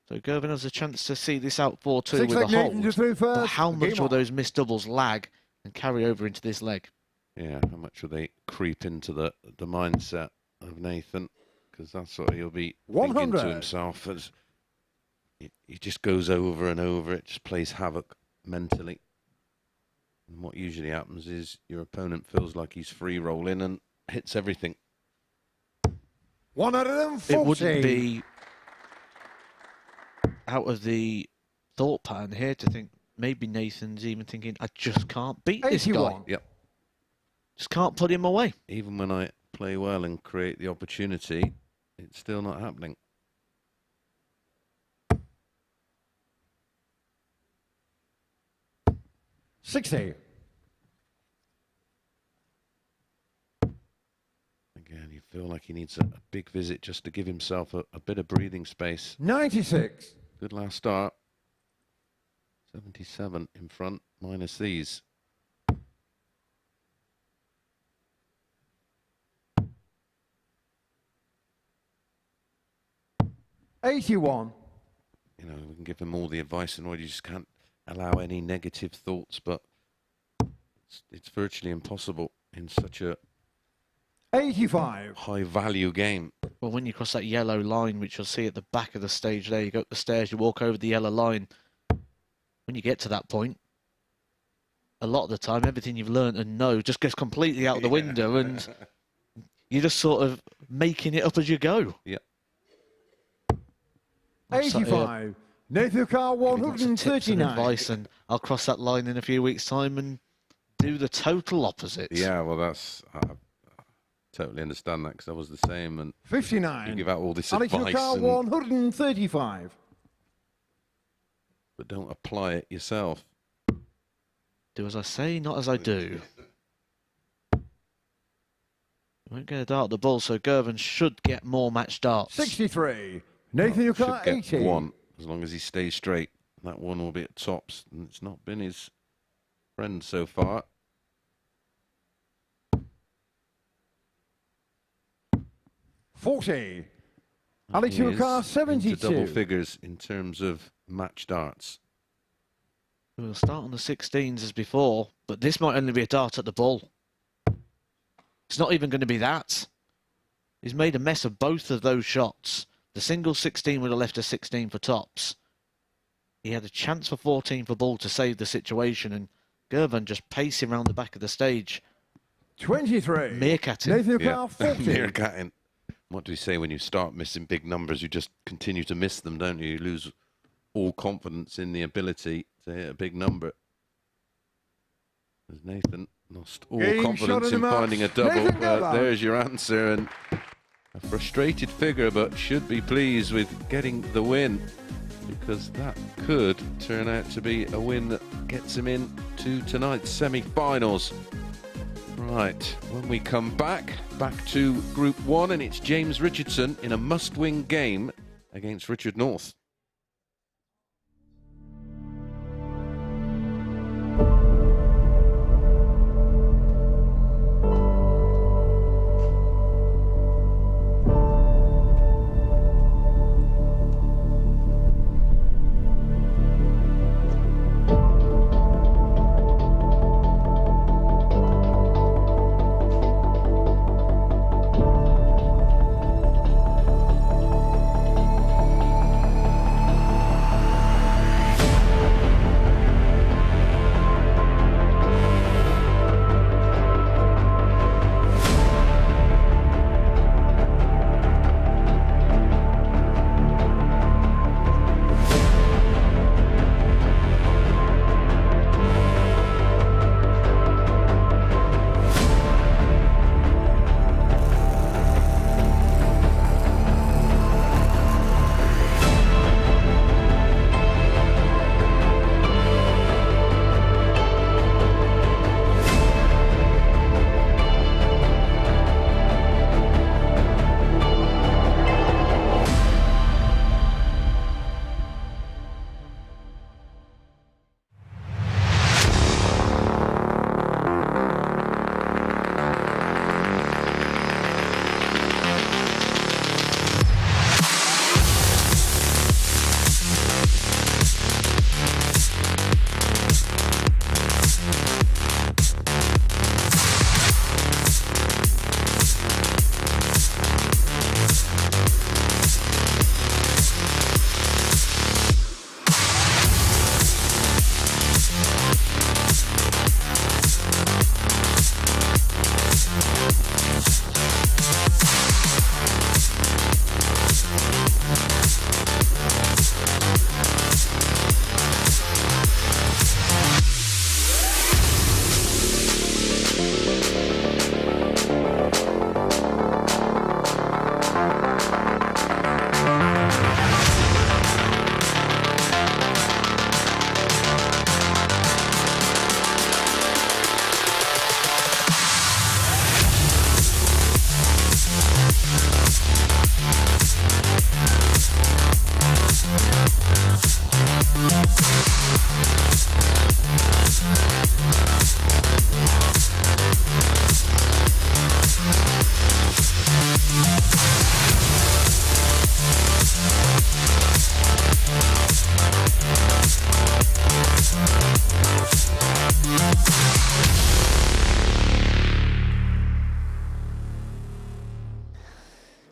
So Girvan has a chance to see this out 4-2 with a hold. But how much will those missed doubles lag and carry over into this leg? Yeah, how much will they creep into the mindset of Nathan? because that's what he'll be thinking 100. to himself as he just goes over and over. It just plays havoc mentally. And what usually happens is your opponent feels like he's free rolling and hits everything. 140. It wouldn't be out of the thought pattern here to think maybe Nathan's even thinking, I just can't beat this guy. Yep. Just can't put him away. Even when I play well and create the opportunity, it's still not happening. $60. Again, you feel like he needs a big visit just to give himself a bit of breathing space. 96. Good last start. 77 in front, minus these. $81. You know, we can give him all the advice and all. You just can't allow any negative thoughts, but it's virtually impossible in such a 85. high value game. Well, when you cross that yellow line, which you'll see at the back of the stage there, you go up the stairs, you walk over the yellow line. When you get to that point, a lot of the time, everything you've learned and know just goes completely out the window, and you're just sort of making it up as you go. Yeah. 85. Nathan Carr, Tips and 139. advice, and I'll cross that line in a few weeks' time and do the total opposite. Yeah, well, that's I totally understand that because I was the same, and 59. you give out all this Alex advice, Carr, and, 135. but don't apply it yourself. Do as I say, not as I do. Won't get a dart at the ball, so Girvan should get more match darts. 63. Nathan Should Carr, get 80. one as long as he stays straight. That one will be at tops, and it's not been his friend so far. 40. Alex He is Carr, into 72. double figures in terms of match darts. We'll start on the 16s as before, but this might only be a dart at the ball. It's not even going to be that. He's made a mess of both of those shots. The single 16 would have left a 16 for tops. He had a chance for 14 for ball to save the situation, and Girvan just pacing around the back of the stage. 23. Meerkatting. Nathan Carr, 40. Meerkatting. What do you say when you start missing big numbers? You just continue to miss them, don't you? You lose all confidence in the ability to hit a big number. As Nathan lost all confidence in finding a double, but there's your answer. And a frustrated figure, but should be pleased with getting the win, because that could turn out to be a win that gets him in to tonight's semi-finals. Right, when we come back to Group 1, and it's James Richardson in a must-win game against Richard North.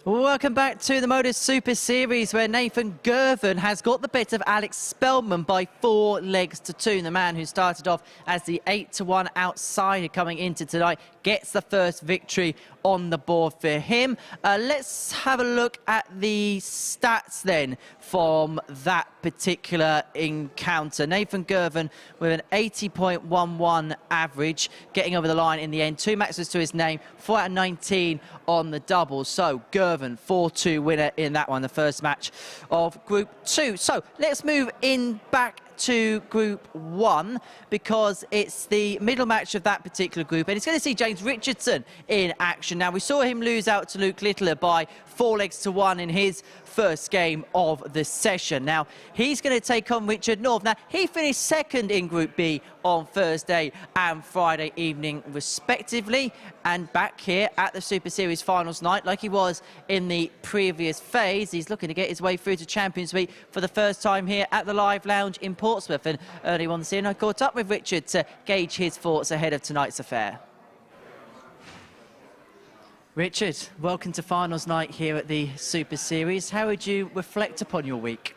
Welcome back to the MODUS Super Series, where Nathan Girvan has got the better of Alex Spellman by 4 legs to 2. The man who started off as the 8-1 outsider coming into tonight gets the first victory on the board for him. Let's have a look at the stats then from that particular encounter. Nathan Girvan with an 80.11 average, getting over the line in the end. 2 maxes to his name, 4 out of 19 on the doubles. So Girvan, 4-2 winner in that one, the first match of Group 2. So let's move in back to Group 1, because it's the middle match of that particular group, and it's going to see James Richardson in action. Now, we saw him lose out to Luke Littler by 4 legs to 1 in his first game of the session. Now, he's going to take on Richard North. Now, he finished second in Group B on Thursday and Friday evening, respectively, and back here at the Super Series finals night, like he was in the previous phase, he's looking to get his way through to Champions Week for the first time here at the Live Lounge in Portsmouth. And early on this evening, I caught up with Richard to gauge his thoughts ahead of tonight's affair. Richard, welcome to finals night here at the Super Series. How would you reflect upon your week?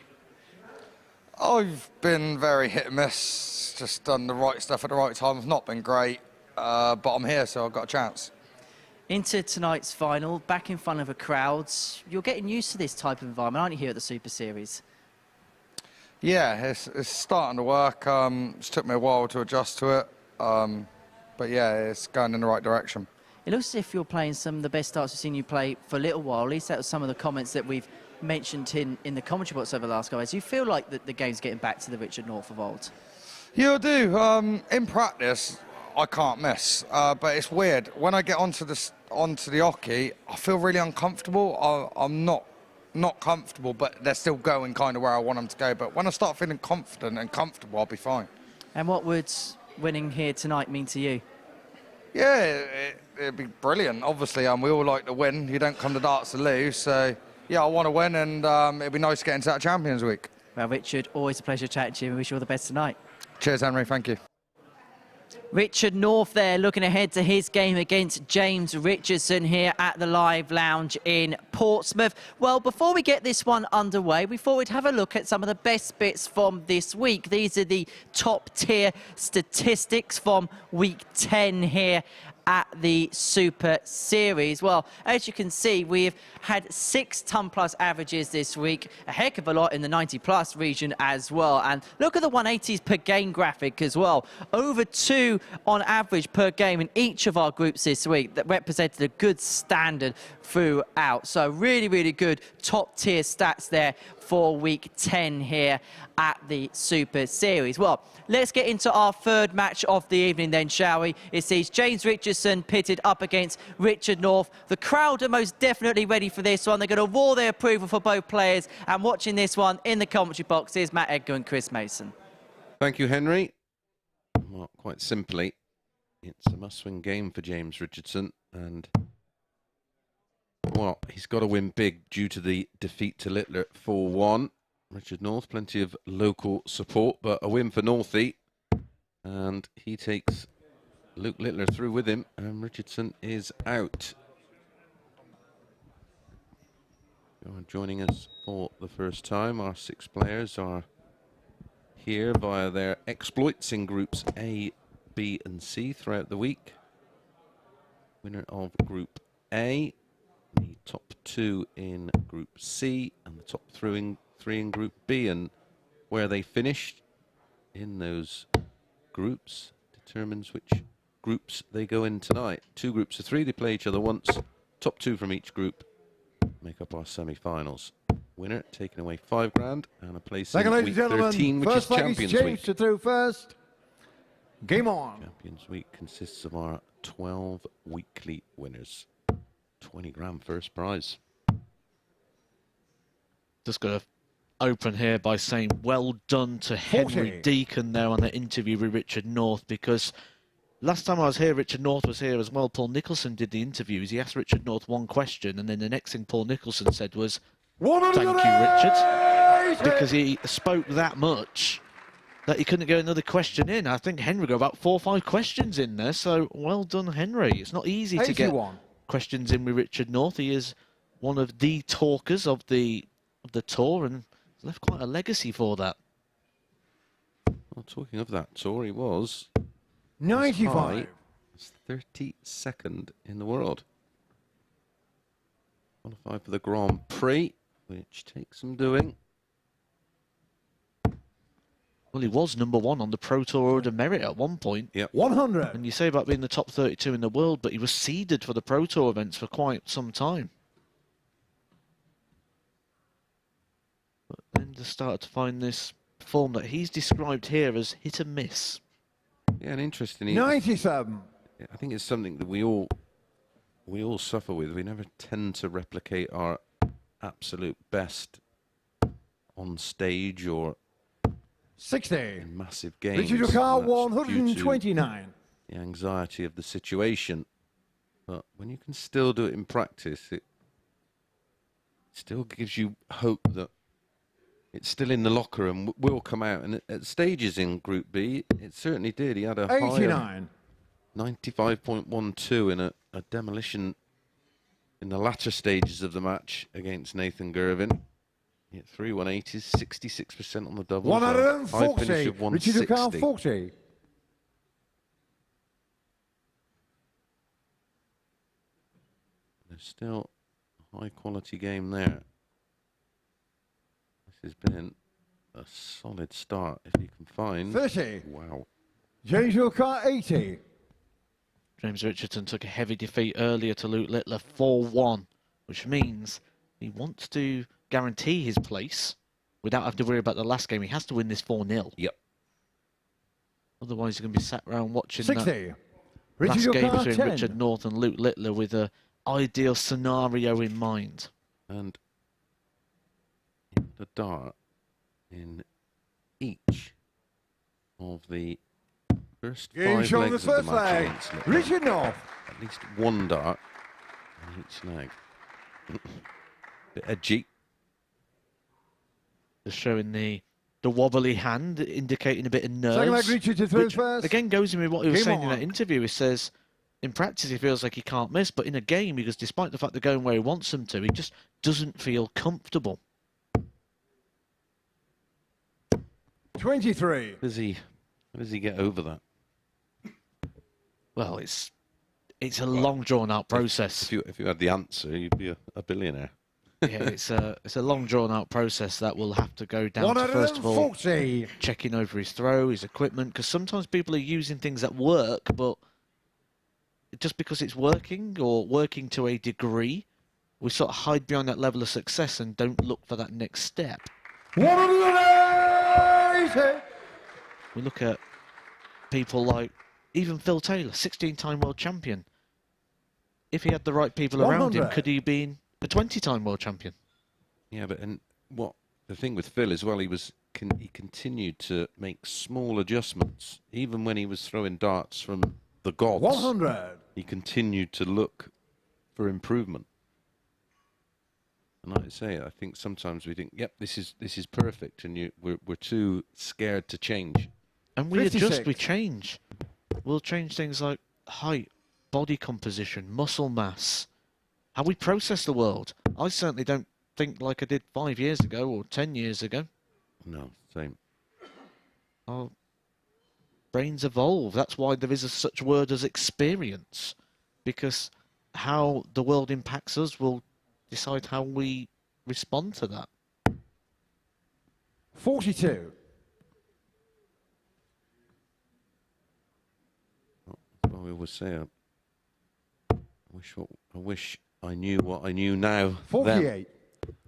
I've been very hit and miss, just done the right stuff at the right time. It's not been great, but I'm here, so I've got a chance. Into tonight's final, back in front of a crowd. You're getting used to this type of environment, aren't you, here at the Super Series? Yeah, it's starting to work. It's took me a while to adjust to it, but yeah, it's going in the right direction. It looks as if you're playing some of the best starts we've seen you play for a little while. At least that was some of the comments that we've mentioned in the commentary box over the last couple of days. Do you feel like the game's getting back to the Richard North of old? Yeah, I do. In practice, I can't miss, but it's weird. When I get onto the hockey, I feel really uncomfortable. I'm not comfortable, but they're still going kind of where I want them to go. But when I start feeling confident and comfortable, I'll be fine. And what would winning here tonight mean to you? Yeah, it'd be brilliant. Obviously, we all like to win. You don't come to darts to lose. So, yeah, I want to win, and it'd be nice to get into that Champions Week. Well, Richard, always a pleasure chatting to you. We wish you all the best tonight. Cheers, Henry. Thank you. Richard North there, looking ahead to his game against James Richardson here at the Live Lounge in Portsmouth. Well, before we get this one underway, we thought we'd have a look at some of the best bits from this week. These are the top-tier statistics from Week 10 here at the Super Series. Well, as you can see, we've had 6 ton-plus averages this week, a heck of a lot in the 90-plus region as well. And look at the 180s per game graphic as well. Over 2 on average per game in each of our groups this week. That represented a good standard throughout. So really, really good top-tier stats there for Week 10 here at the Super Series. Well, let's get into our third match of the evening then, shall we? It sees James Richardson pitted up against Richard North. The crowd are most definitely ready for this one. They're going to roar their approval for both players. And watching this one in the commentary box is Matt Edgar and Chris Mason. Thank you, Henry. Well, quite simply, it's a must-win game for James Richardson, and well, he's got to win big due to the defeat to Littler 4-1. Richard North, plenty of local support, but a win for Northie. And he takes Luke Littler through with him, and Richardson is out. Joining us for the first time, our 6 players are here via their exploits in Groups A, B and C throughout the week. Winner of Group A, the top 2 in Group C, and the top 3 in Group B, and where they finished in those groups determines which groups they go in tonight. 2 groups of 3, they play each other once. Top 2 from each group make up our semi-finals. Winner taking away £5 and a place in Week 13, which is Champions Week. To throw first. Game on. Champions Week consists of our 12 weekly winners. £20 first prize. Just going to open here by saying well done to Henry Deacon there on the interview with Richard North, because last time I was here, Richard North was here as well. Paul Nicholson did the interviews. He asked Richard North one question, and then the next thing Paul Nicholson said was, "Thank you, Richard," because he spoke that much that he couldn't get another question in. I think Henry got about 4 or 5 questions in there, so well done, Henry. It's not easy to get questions in with Richard North. He is one of the talkers of the tour, and left quite a legacy for that. Well, talking of that tour, he was 95. 32nd in the world. Qualified for the Grand Prix, which takes some doing. Well, he was #1 on the Pro Tour Order Merit at one point. Yep. 100. And you say about being the top 32 in the world, but he was seeded for the Pro Tour events for quite some time. But then just started to find this form that he's described here as hit and miss. Yeah, and interesting. 97. I think it's something that we all suffer with. We never tend to replicate our absolute best on stage or 60. in massive games. Richard Car, And that's due to 129. the anxiety of the situation. But when you can still do it in practice, it still gives you hope that it's still in the locker and will come out. And at stages in Group B, it certainly did. He had a 89. 95.12 in a demolition in the latter stages of the match against Nathan Girvan. He hit 3 180s, 66% on the double. 140. High finish of Richard Car, 160. 40. There's still a high quality game there. This has been a solid start if you can find. 30. Wow. James Car, 80. James Richardson took a heavy defeat earlier to Luke Littler, 4-1, which means he wants to guarantee his place without having to worry about the last game. He has to win this 4-0. Yep. Otherwise, he's going to be sat around watching 60. that Richard last game Car, between 10. Richard North and Luke Littler with an ideal scenario in mind. And the dart in each of the first Game 5 shown the legs of the first match leg. against Littler. Richard North. At least one dart on each leg. Bit edgy. Just showing the wobbly hand, indicating a bit of nerves. Second leg, Richard to throw Which, first. again, goes in with what he was Game saying in on. that interview. He says, in practice, he feels like he can't miss, but in a game, because despite the fact they're going where he wants them to, he just doesn't feel comfortable. 23. How does he get over that? Well, it's a long, drawn-out process. If you had the answer, you'd be a billionaire. Yeah, it's a long, drawn-out process that will have to go down to, first of all, 140. checking over his throw, his equipment, because sometimes people are using things that work, but just because it's working or working to a degree, we sort of hide behind that level of success and don't look for that next step. 180. We look at people like even Phil Taylor, 16-time world champion. If he had the right people around him, 100. could he have been a 20-time world champion? Yeah, but the thing with Phil as well, he continued to make small adjustments, even when he was throwing darts from the gods. 100. He continued to look for improvement. And like I say, I think sometimes we think, yep, this is perfect, and we're too scared to change. And we 56. adjust, we change. We'll change things like height, body composition, muscle mass, how we process the world. I certainly don't think like I did 5 years ago or 10 years ago. No, same. Our brains evolve. That's why there is such word as experience, because how the world impacts us will decide how we respond to that. 42. That's what we always say. I wish I knew what I knew now. 48.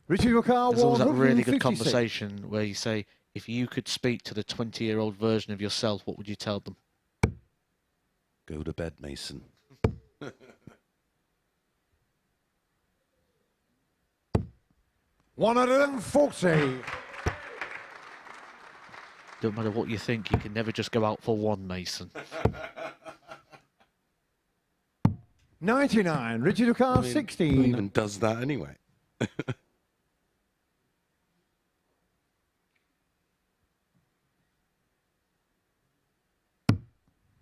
Richard Car, There's always that really good 156. conversation where you say, if you could speak to the 20-year-old version of yourself, what would you tell them? Go to bed, Mason. 140. Don't matter what you think, you can never just go out for one, Mason. 99. Richard Car, Who 16. even does that anyway?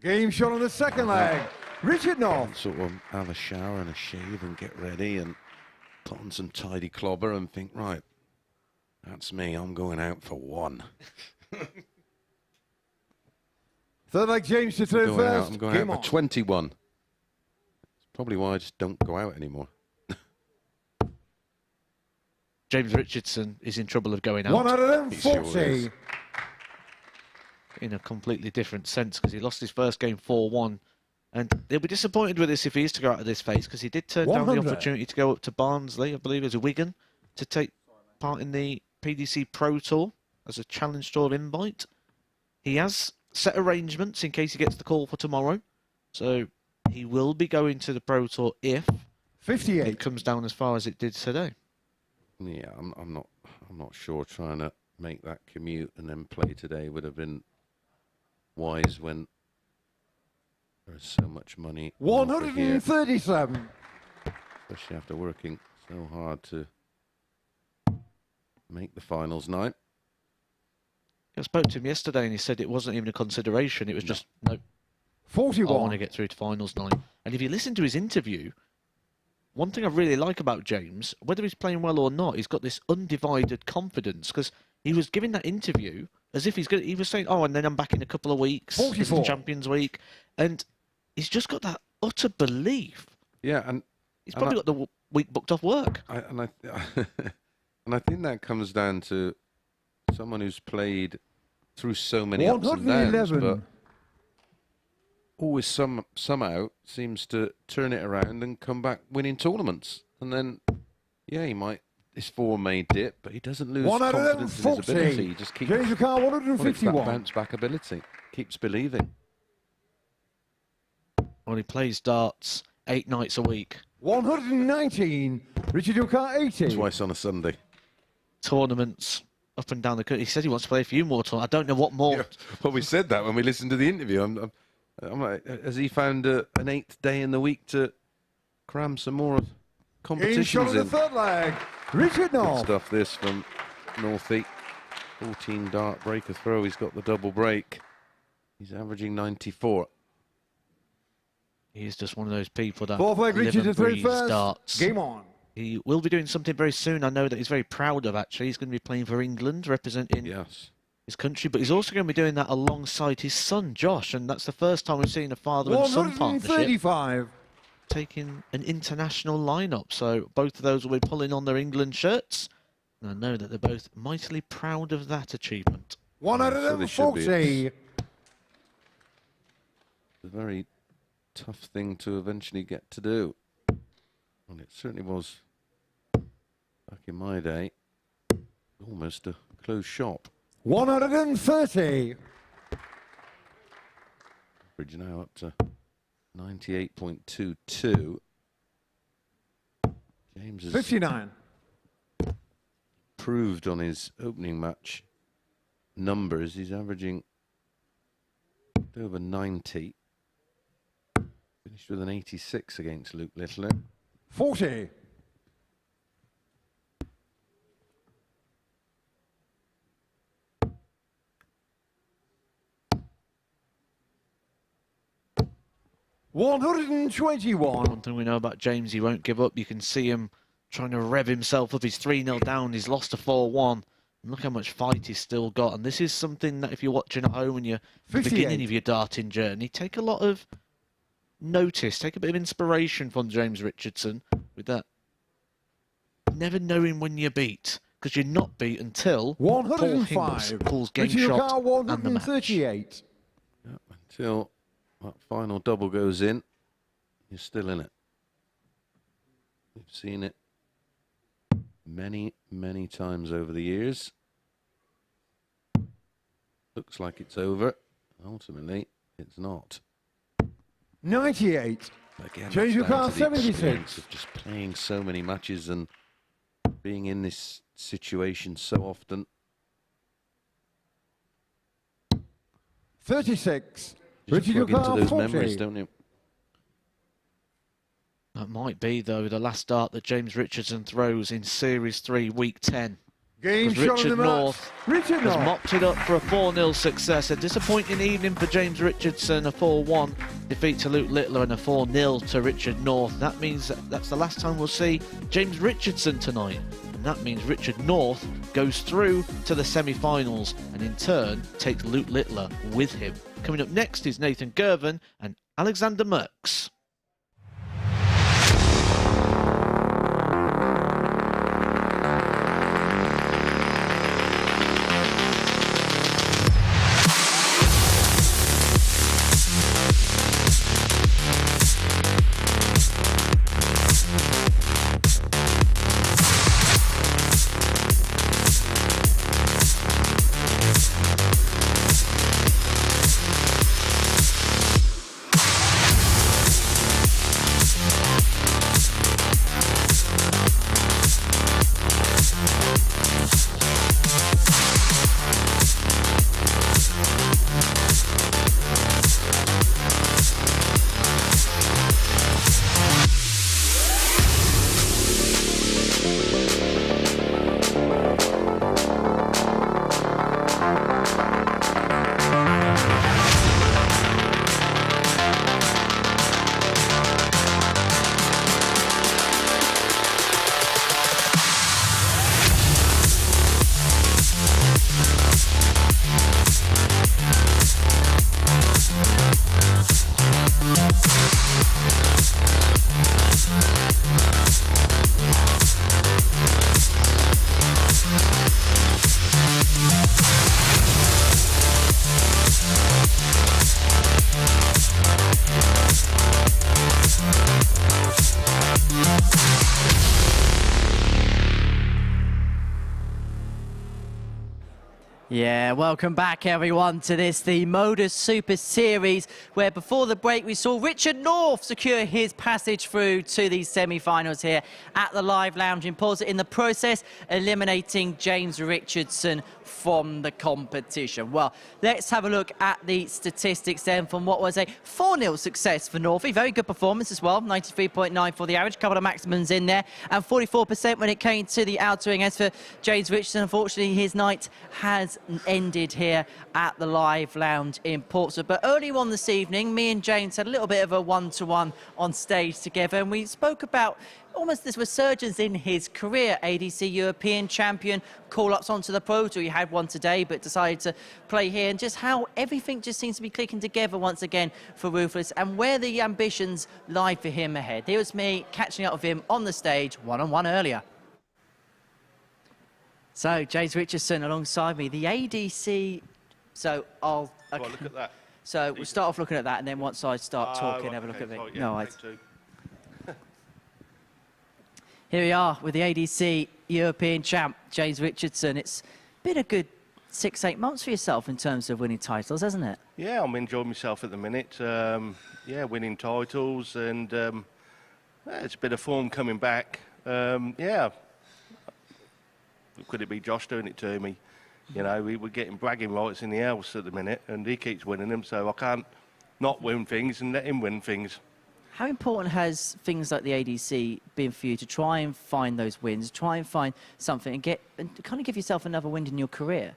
Game shot on the second leg. Richard North. Sort of have a shower and a shave and get ready, and put on some tidy clobber and think, right, that's me. I'm going out for 1. Third leg, James to third first. I'm going out for 21. It's probably why I just don't go out anymore. James Richardson is in trouble of going out. 140. Sure in a completely different sense, because he lost his first game 4-1. And he'll be disappointed with this if he is to go out of this phase, because he did turn down the opportunity to go up to Barnsley, I believe, as a Wigan, to take part in the PDC Pro Tour as a Challenge Tour invite. He has set arrangements in case he gets the call for tomorrow. So he will be going to the Pro Tour if 58. It comes down as far as it did today. Yeah, I'm not sure trying to make that commute and then play today would have been wise when there's so much money. 137. Especially after working so hard to make the finals night. I spoke to him yesterday and he said it wasn't even a consideration. It was just, no. 41. I want to get through to finals night. And if you listen to his interview, one thing I really like about James, whether he's playing well or not, he's got this undivided confidence, because he was giving that interview as if he was saying, oh, and then I'm back in a couple of weeks. 44. This is Champions Week. And he's just got that utter belief. Yeah, and he's probably got the week booked off work. And I think that comes down to someone who's played through so many ups and downs, but always somehow seems to turn it around and come back winning tournaments. And then, yeah, his form may dip, but he doesn't lose confidence in his ability. He just keeps that bounce back ability. Keeps believing. Well, he plays darts 8 nights a week. 119. Richard Ducar 80. Twice on a Sunday. Tournaments up and down the country. He said he wants to play a few more tournaments. I don't know what more. Yeah, well, we said that when we listened to the interview. I'm like, has he found an 8th day in the week to cram some more competitions in? The third leg, Richard North. Good stuff this from Northie. 14 dart breaker throw. He's got the double break. He's averaging 94. He's just one of those people that Fourth leg, live Richard and to breathe first. darts. Game on. He will be doing something very soon. I know that he's very proud of, actually. He's going to be playing for England, representing his country, but he's also going to be doing that alongside his son, Josh, and that's the first time we've seen a father and son partnership taking an international lineup. So both of those will be pulling on their England shirts, and I know that they're both mightily proud of that achievement. 140. It's a very tough thing to eventually get to do. And it certainly was, back in my day, almost a closed shop. 130. Average now up to 98.22. James has 59. Improved on his opening match numbers. He's averaging over 90. Finished with an 86 against Luke Littler. 40. $121. One thing we know about James, he won't give up. You can see him trying to rev himself up. He's 3-0 down. He's lost to 4-1. And look how much fight he's still got. And this is something that if you're watching at home and you're at the beginning of your darting journey, take a lot of notice, take a bit of inspiration from James Richardson with that. Never knowing when you're beat, because you're not beat until 105. Paul Hingles pulls game Richard shot Ducar, and the match. 138. Yep, until that final double goes in, you're still in it. We've seen it many, many times over the years. Looks like it's over. Ultimately, it's not. 98. Again, James that's down Ducar, to the experience 76. of just playing so many matches and being in this situation so often. 36. You just Richard plug into Ducar, those 40. memories, don't you? That might be, though, the last dart that James Richardson throws in Series 3, Week 10. Game shot Richard of the match. North Richard has North. mopped it up for a 4-0 success. A disappointing evening for James Richardson, a 4-1 defeat to Luke Littler and a 4-0 to Richard North. That means that's the last time we'll see James Richardson tonight. And that means Richard North goes through to the semi-finals and in turn takes Luke Littler with him. Coming up next is Nathan Girvan and Alexander Merkx. Yeah, welcome back everyone to the MODUS Super Series, where before the break we saw Richard North secure his passage through to the semi-finals here at the Live Lounge in Portsmouth, in the process eliminating James Richardson from the competition. Well, let's have a look at the statistics then from what was a 4-0 success for Northie. Very good performance as well, 93.9 for the average, couple of maximums in there, and 44% when it came to the outer ring. As for James Richardson, unfortunately his night has ended here at the Live Lounge in Portsmouth. But earlier on this evening, me and James had a little bit of a one-to-one on stage together, and we spoke about almost this resurgence in his career. ADC European champion, call-ups onto the Pro Tour. He had one today, but decided to play here, and just how everything just seems to be clicking together once again for Ruthless, and where the ambitions lie for him ahead. Here was me catching up with him on the stage, one-on-one earlier. So, James Richardson alongside me, the ADC. So, I'll... Okay. Look at that. So, we'll start off looking at that, and then once I start talking, right, have a look at it. sorry, yeah, No, take two. Here we are with the ADC European champ, James Richardson. It's been a good 6-8 months for yourself in terms of winning titles, hasn't it? Yeah, I'm enjoying myself at the minute. Yeah, winning titles, and it's a bit of form coming back. Yeah. Could it be Josh doing it to me? You know, we're getting bragging rights in the house at the minute, and he keeps winning them, so I can't not win things and let him win things. How important has things like the ADC been for you to try and find those wins, try and find something and kind of give yourself another win in your career?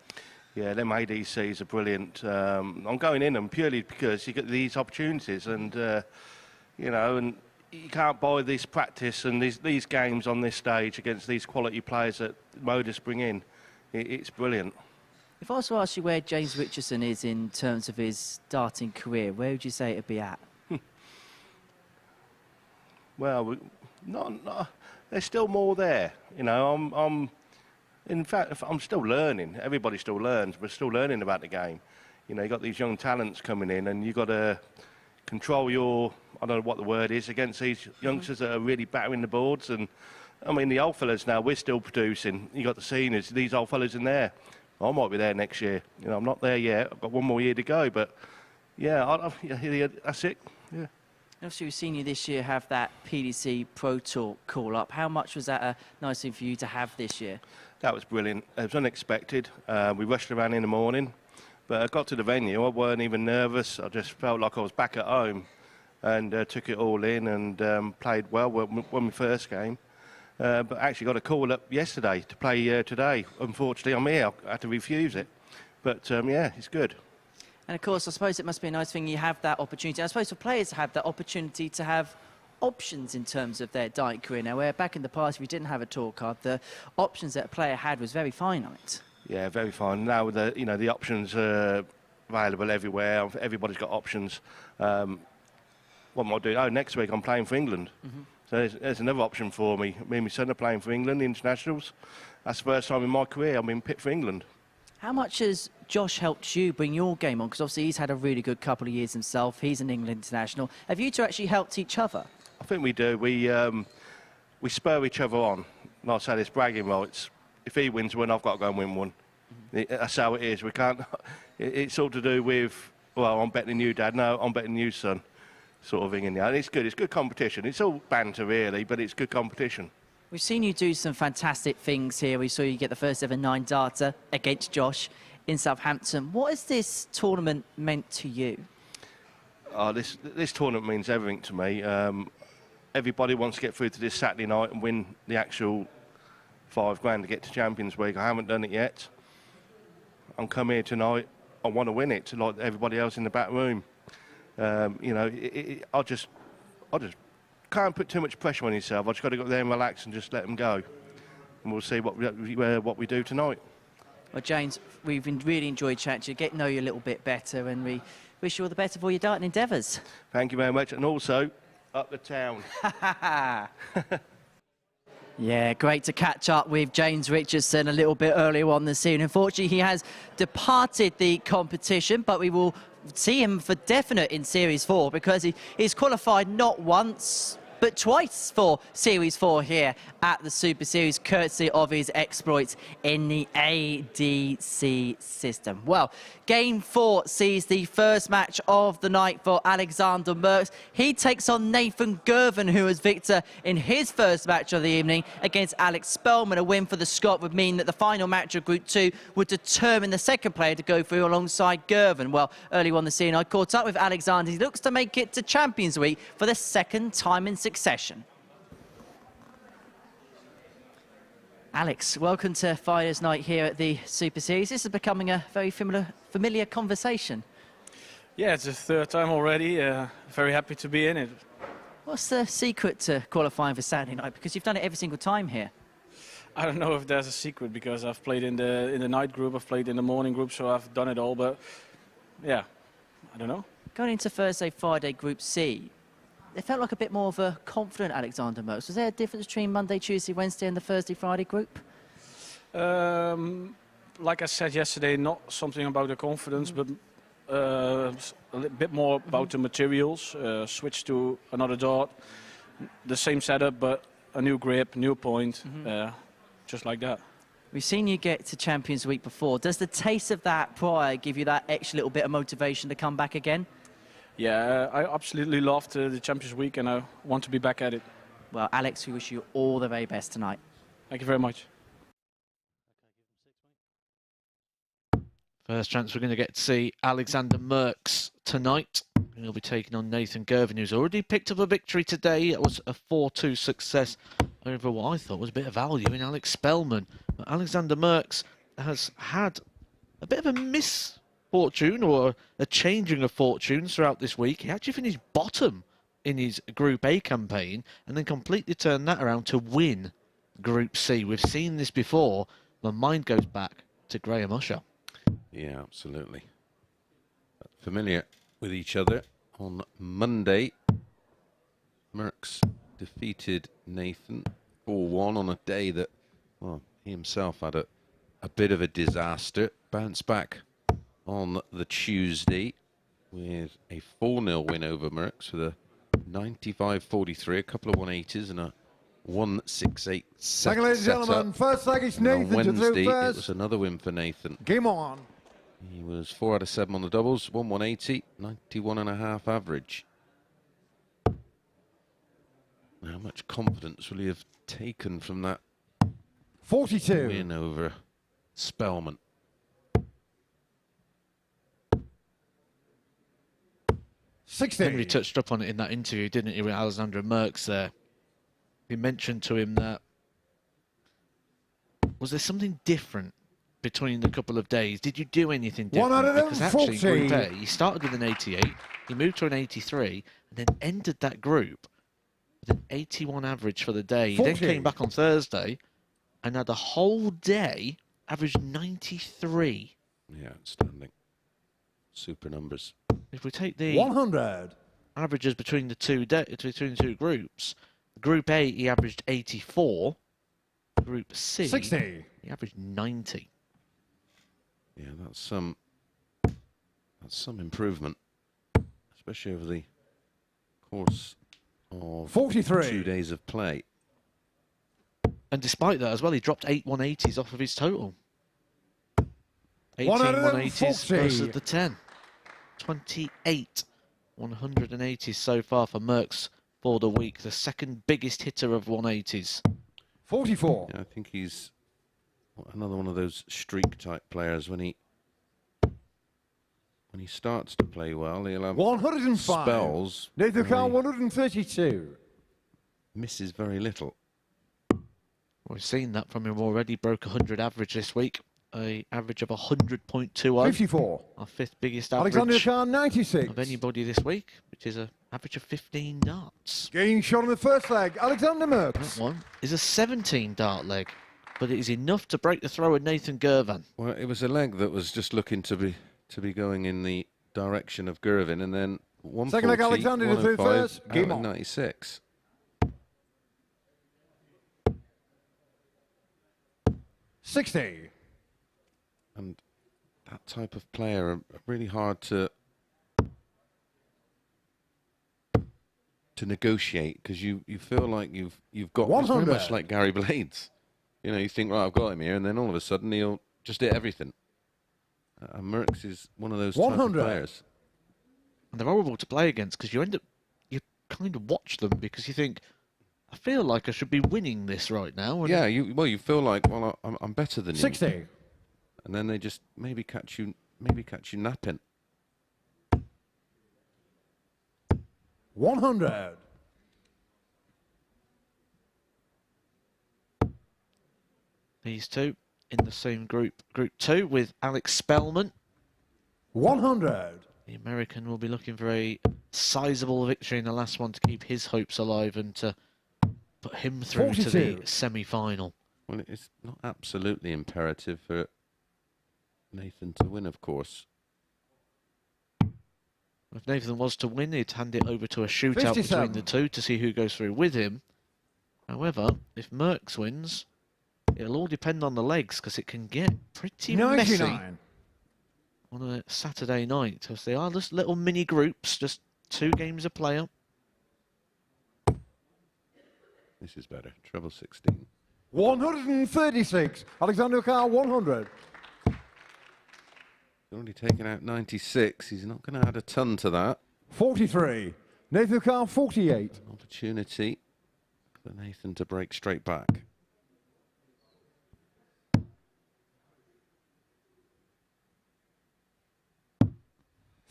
Yeah, them ADCs are brilliant. I'm going in them purely because you get these opportunities, and you know, and you can't buy this practice and these games on this stage against these quality players that MODUS bring in. It's brilliant. If I was to ask you where James Richardson is in terms of his starting career, where would you say it'd be at? Well, there's still more there. You know, in fact, I'm still learning. Everybody still learns. We're still learning about the game. You know, you got these young talents coming in, and you got to control your, I don't know what the word is, against these youngsters that are really battering the boards. And I mean, the old fellas now, we're still producing. You got the seniors, these old fellas in there. I might be there next year. You know, I'm not there yet. I've got one more year to go, but yeah, that's it. Yeah. Obviously, we've seen you this year have that PDC Pro Tour call-up. How much was that a nice thing for you to have this year? That was brilliant. It was unexpected. We rushed around in the morning, but I got to the venue. I weren't even nervous. I just felt like I was back at home, and took it all in and played well. Won my first game, but I actually got a call up yesterday to play today. Unfortunately, I'm here. I had to refuse it. But, yeah, it's good. And, of course, I suppose it must be a nice thing you have that opportunity. I suppose for players to have that opportunity to have options in terms of their diet career now, where back in the past, if you didn't have a tour card, the options that a player had was very finite. Yeah, very fine. Now, the options are available everywhere. Everybody's got options. What am I doing? Oh, next week I'm playing for England. So there's another option for me. Me and my son are playing for England, internationals. That's the first time in my career I'm in pit for England. How much has Josh helped you bring your game on? Because obviously he's had a really good couple of years himself. He's an England international. Have you two actually helped each other? I think we do. We spur each other on. Like I said, it's bragging rights. If he wins one, I've got to go and win one. That's how it is. We can't. It's all to do with, well, I'm betting you, Dad. No, I'm betting you, son. Sort of thing in there. And it's good. It's good competition. It's all banter, really, but it's good competition. We've seen you do some fantastic things here. We saw you get the first ever 9-darter against Josh in Southampton. What has this tournament meant to you? This tournament means everything to me. Everybody wants to get through to this Saturday night and win the actual $5 grand to get to Champions League. I haven't done it yet. I'm come here tonight. I want to win it, like everybody else in the back room. You know, I just can't put too much pressure on yourself. I just got to go there and relax and just let them go, and we'll see what we do tonight. Well, James, we've really enjoyed chatting to you, get to know you a little bit better, and we wish you all the best of all your darting endeavours. Thank you very much, and also up the town. Yeah, great to catch up with James Richardson a little bit earlier on this evening. Unfortunately, he has departed the competition, but we will see him for definite in Series 4 because he's qualified not once but twice for Series 4 here at the Super Series, courtesy of his exploits in the ADC system. Well, Game 4 sees the first match of the night for Alexander Merkx. He takes on Nathan Girvan, who was victor in his first match of the evening against Alex Spellman. A win for the Scot would mean that the final match of Group 2 would determine the second player to go through alongside Girvan. Well, early on the scene, I caught up with Alexander. He looks to make it to Champions Week for the second time in succession. Alex, welcome to Finals Night here at the Super Series. This is becoming a very familiar conversation. Yeah, it's the third time already. Very happy to be in it. What's the secret to qualifying for Saturday night? Because you've done it every single time here. I don't know if there's a secret because I've played in the night group, I've played in the morning group, so I've done it all. But yeah, I don't know. Going into Thursday, Friday Group C, it felt like a bit more of a confident Alexander Merkx. Was there a difference between Monday, Tuesday, Wednesday and the Thursday, Friday group? Like I said yesterday, not something about the confidence, but a little bit more about the materials. Switch to another dart, the same setup, but a new grip, new point, just like that. We've seen you get to Champions Week before. Does the taste of that prior give you that extra little bit of motivation to come back again? Yeah, I absolutely loved the Champions Week and I want to be back at it. Well, Alex, we wish you all the very best tonight. Thank you very much. First chance we're going to get to see Alexander Merkx tonight. And he'll be taking on Nathan Girvan, who's already picked up a victory today. It was a 4-2 success over what I thought was a bit of value in Alex Spellman. But Alexander Merkx has had a bit of a misfortune or a changing of fortunes throughout this week. He actually finished bottom in his Group A campaign and then completely turned that around to win Group C. We've seen this before. My mind goes back to Graham Usher. Yeah, absolutely. Familiar with each other. On Monday, Merkx defeated Nathan 4-1 on a day that, well, he himself had a bit of a disaster. Bounced back on the Tuesday with a 4-0 win over Merkx with a 95-43, a couple of 180s and a 168 Second, ladies and gentlemen, first leg is Nathan. On Wednesday, it was another win for Nathan. Game on. He was 4 out of 7 on the doubles, 180, 91.5 average. How much confidence will he have taken from that 42 win over Spellman? Henry touched up on it in that interview, didn't he, with Alexander Merkx there. He mentioned to him that Was there something different between the couple of days? Did you do anything different? Because actually, Group A, he started with an 88, he moved to an 83, and then ended that group with an 81 average for the day. He then came back on Thursday and had a whole day, averaged 93. Yeah, outstanding. Super numbers. If we take the 100 averages between the two groups, Group A he averaged 84, Group C 60. He averaged 90. Yeah, that's some improvement, especially over the course of 43. 2 days of play. And despite that as well, he dropped 8 180s off of his total. 18 140. 180s versus the 10. 28 180s so far for Merkx for the week. The second biggest hitter of 180s. 44. Yeah, I think he's another one of those streak type players. When he starts to play well, he'll have 105. spells. Nathan where Carr, he 132. misses very little. We've seen that from him already. Broke 100 average this week. A average of 100.20. 54. Our fifth biggest average Alexander Carr, 96. of anybody this week, which is an average of 15 darts. Getting shot on the first leg, Alexander That Merkx. one is a 17 dart leg, but it is enough to break the throw of Nathan Girvan. Well, it was a leg that was just looking to be going in the direction of Girvan, and then 140, Second leg, Alexander to third 105, first. out Game at on. 96. 60. And that type of player are really hard to negotiate, because you feel like you've got, it's very 100. much like Gary Blades. You know, you think, right, I've got him here, and then all of a sudden he'll just hit everything. And Merkx is one of those type of 100. players. And they're horrible to play against because you kind of watch them because you think, I feel like I should be winning this right now. And Yeah, you feel like, well, I'm better than you. 60. And then they just maybe catch you napping. 100. These two in the same group, Group 2, with Alex Spellman. 100. The American will be looking for a sizable victory in the last one to keep his hopes alive and to put him through to 42. the semi-final. Well, it's not absolutely imperative for Nathan to win, of course. If Nathan was to win, he'd hand it over to a shootout 57. between the two to see who goes through with him. However, if Merkx wins, it'll all depend on the legs because it can get pretty messy 99. on a Saturday night, because they are just little mini groups, just 2 games a player. This is better. Treble 16. 136. Alexander Carr, 100. He's already taken out 96. He's not going to add a ton to that. 43. Nathan Carr, 48. Opportunity for Nathan to break straight back.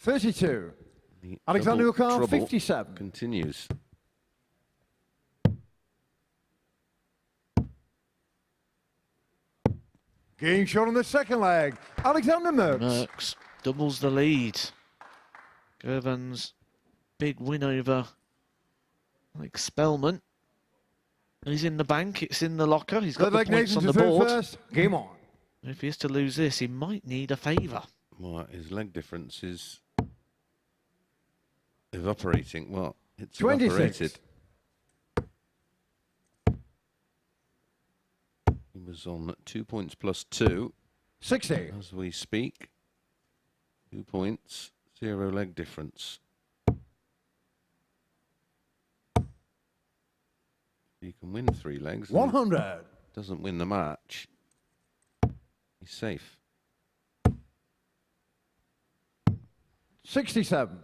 $32. The Alexander double Carr, trouble 57. continues. Getting shot on the second leg, Alexander Merkx. Merkx doubles the lead. Girvan's big win over Alex Spellman. He's in the bank, it's in the locker, he's got Third the leg, points Nathan on to the third board. first. Game on. If he is to lose this, he might need a favour. Well, his leg difference is evaporating. Well, it's 26. evaporated. He was on 2 points plus 2. 60. As we speak. 2 points, 0 leg difference. You can win 3 legs. 100. Doesn't win the match. He's safe. 67.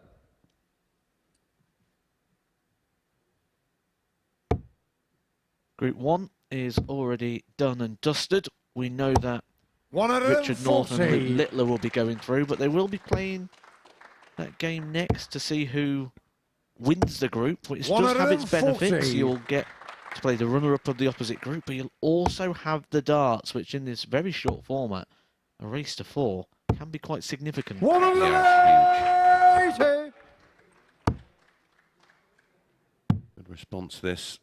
Group 1 is already done and dusted. We know that Richard North and 140. Luke Littler will be going through, but they will be playing that game next to see who wins the group, which does have its benefits. 140. You'll get to play the runner-up of the opposite group, but you'll also have the darts, which in this very short format, a race to 4, can be quite significant. Yeah, good response this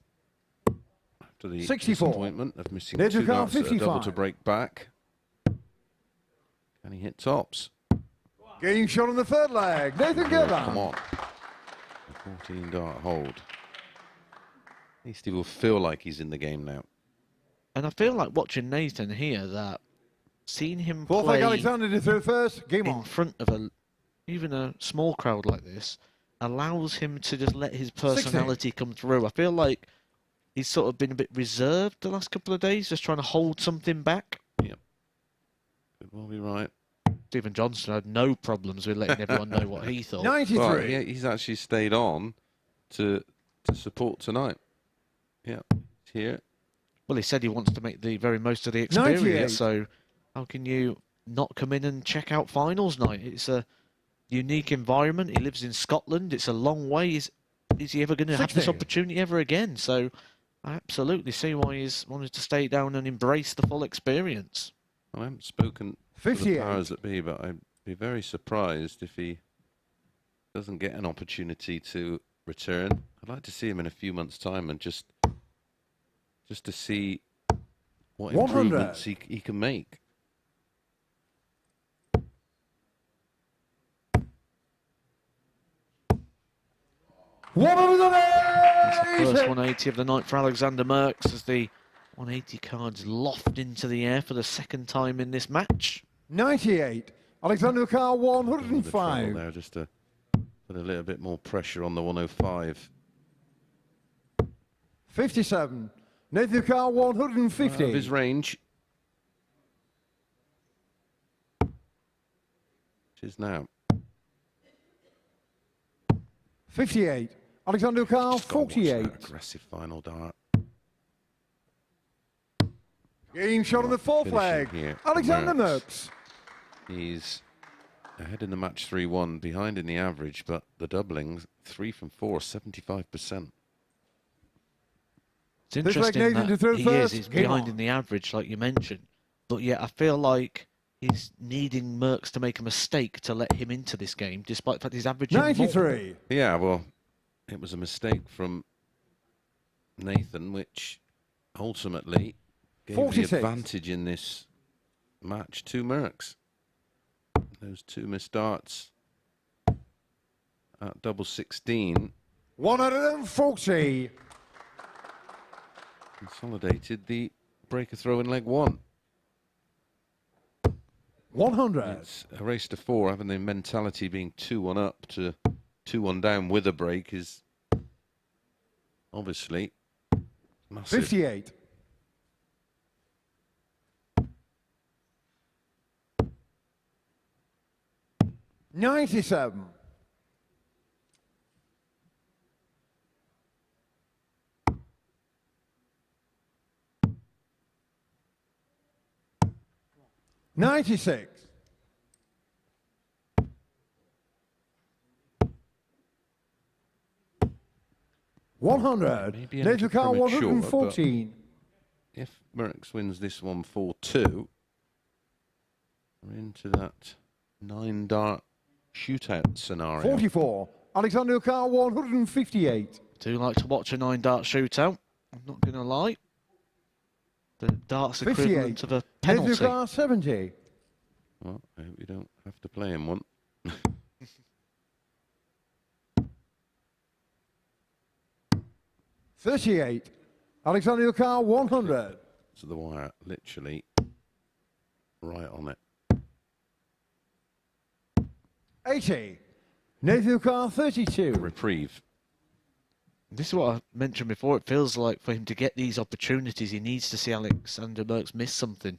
after the 64. disappointment of missing Nathan 2 darts at a 55. double to break back. Can he hit tops? Getting shot on the third leg. Nathan Girvan. Come on. A 14 dart hold. At least he will feel like he's in the game now. And I feel like watching Nathan here that seeing him Fourth play leg Alexander to throw first. Game in on. front of even a small crowd like this allows him to just let his personality come through. I feel like he's sort of been a bit reserved the last couple of days, just trying to hold something back. Yep. Could well be right. Stephen Johnson had no problems with letting everyone know what he thought. 93. Well, yeah, he's actually stayed on to support tonight. Yeah, here. Well, he said he wants to make the very most of the experience, 98. so how can you not come in and check out finals night? It's a unique environment. He lives in Scotland. It's a long way. Is he ever going to have this 60. opportunity ever again? So I absolutely see why he's wanted to stay down and embrace the full experience. I haven't spoken to 58. the powers that be, but I'd be very surprised if he doesn't get an opportunity to return. I'd like to see him in a few months' time and just to see what 100. improvements he can make. That's the first 180 of the night for Alexander Merkx as the 180 cards loft into the air for the second time in this match. 98. Alexander Carr, The treble 105. there just to put a little bit more pressure on the 105. 57. Nathan Carr, 150. Of his range. Which is now. 58. Alexander Carr, Just gotta watch that 48. aggressive final dart. Getting shot on the fourth Finishing leg. here. Alexander Merkx. Merkx. He's ahead in the match 3-1, behind in the average, but the doublings 3 from 4, 75%. It's interesting Nathan to that throw he first. is. He's Game behind on. in the average, like you mentioned. But yet I feel like he's needing Merkx to make a mistake to let him into this game, despite the fact he's averaging 93. Yeah, well, it was a mistake from Nathan, which ultimately gave 46. the advantage in this match to Merkx. Those 2 missed darts at double 16 140. consolidated the breaker throw in leg 1. 100. It's a race to 4, having the mentality being 2-1 up to 2-1 down with a break is obviously massive. 58. $97. $96. 100. Maybe a Nathan little Carr, premature, 114. If Merkx wins this one 4-2, we're into that 9-dart shootout scenario. 44. Alexander Carr, 158. Do like to watch a 9-dart shootout. I'm not going to lie. The dart's equivalent 58. of a Nathan penalty. Carr, 70. Well, I hope you don't have to play him one. 38. Alexander Carr, 100. To the wire, literally right on it. 80. Nathan Carr, 32. Reprieve. This is what I mentioned before. It feels like for him to get these opportunities, he needs to see Alexander Merkx miss something.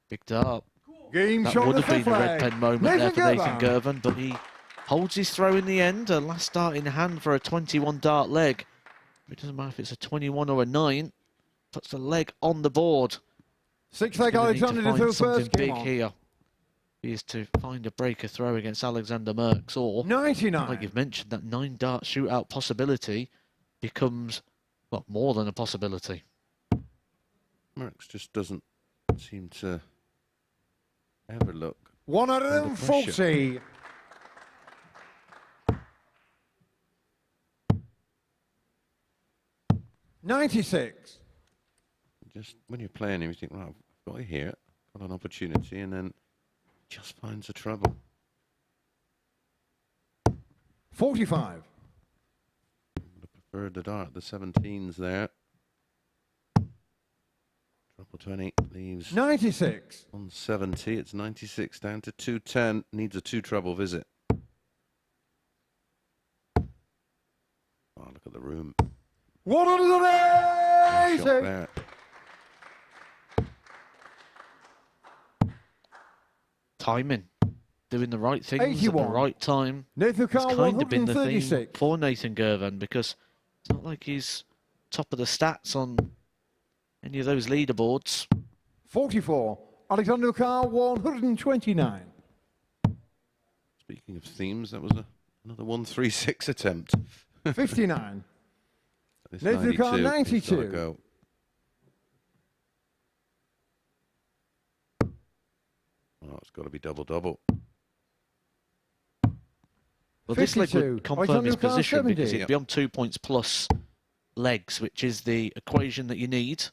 Big dart. Game That shot would on have the been fifth a red leg. pen moment there for Nathan Girvan. Girvan, but he holds his throw in the end. A last dart in hand for a 21 dart leg. It doesn't matter if it's a 21 or a 9. Puts the leg on the board. Sixth leg, Gonna need Alexander to to throw find something first. Game big on. here. he is to find a breaker throw against Alexander Merkx, or 99. like you've mentioned, that 9-dart shootout possibility becomes, well, more than a possibility. Merkx just doesn't seem to ever look 140. $96. Just when you're playing him, you think, well, I've got it here, got an opportunity, and then just finds the trouble. 45. Preferred the dart, the 17s there. Triple 20 leaves 96. 170. It's 96 down to 210. Needs a 2-treble visit. Oh, look at the room. 180. Shot there. Timing. Doing the right things at the 81. right time. Nathan It's Carr, kind of been the theme 136. for Nathan Girvan, because it's not like he's top of the stats on any of those leaderboards. 44. Alexander Carr, 129. Speaking of themes, that was another 136 attempt. 59. This Nathan Carr, 92. He's gotta 92. go. Oh, it's got to be double-double. Well, this leg 52. would confirm his Alexander Carr, position, 70. because he'd be on 2 points plus legs, which is the equation that you need.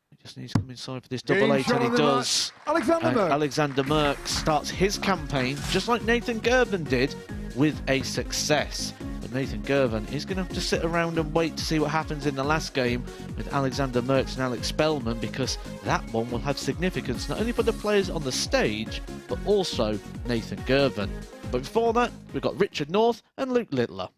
He just needs to come inside for this double Game eight, shot and he of the does. match. Alexander And Merkx. Alexander Merkx starts his campaign, just like Nathan Girvan did, with a success. But Nathan Girvan is going to have to sit around and wait to see what happens in the last game with Alexander Merkx and Alex Spellman, because that one will have significance not only for the players on the stage, but also Nathan Girvan. But before that, we've got Richard North and Luke Littler.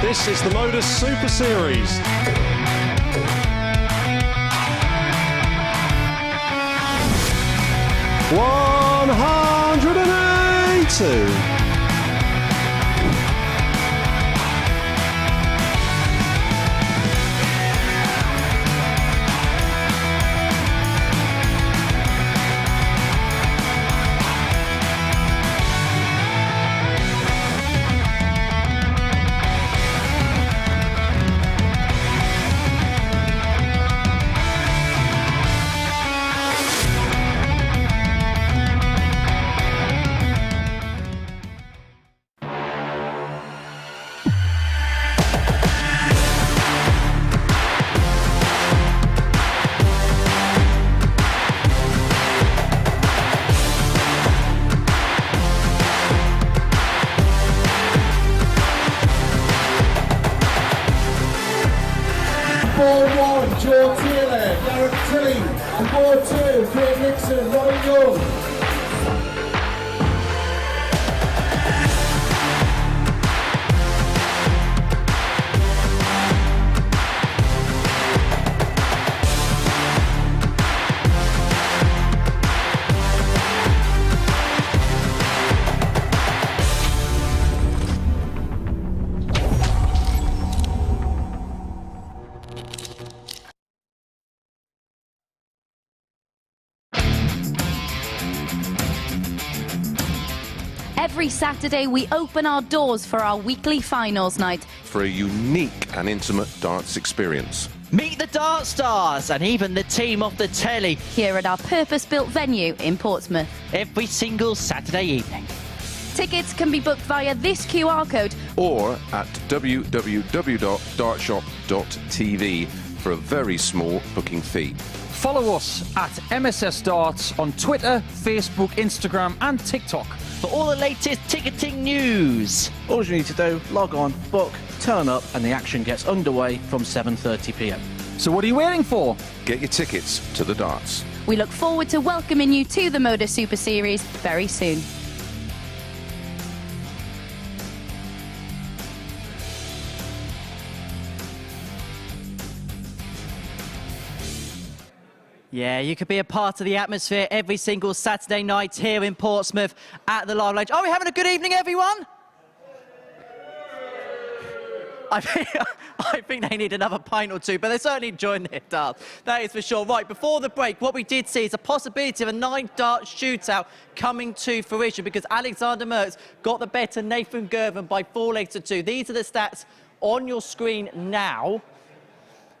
This is the MODUS Super Series. $182. Joe Taylor, Garrett Tilly, and board 2, Craig Nixon, Robin Young. Every Saturday, we open our doors for our weekly finals night. For a unique and intimate darts experience. Meet the Dart Stars and even the team off the telly Here at our purpose-built venue in Portsmouth. every single Saturday evening. Tickets can be booked via this QR code Or at www.dartshop.tv for a very small booking fee. Follow us at MSS Darts on Twitter, Facebook, Instagram and TikTok. For all the latest ticketing news. All you need to do, log on, book, turn up and the action gets underway from 7:30 p.m. So what are you waiting for? Get your tickets to the darts. We look forward to welcoming you to the MODUS Super Series very soon. Yeah, you could be a part of the atmosphere every single Saturday night here in Portsmouth at the Live Lounge. Are we having a good evening, everyone? I think they need another pint or two, but they're certainly enjoying their darts. That is for sure. Right, before the break, what we did see is a possibility of a 9-dart shootout coming to fruition because Alexander Merkx got the better Nathan Girvan by 4 legs to 2. These are the stats on your screen now.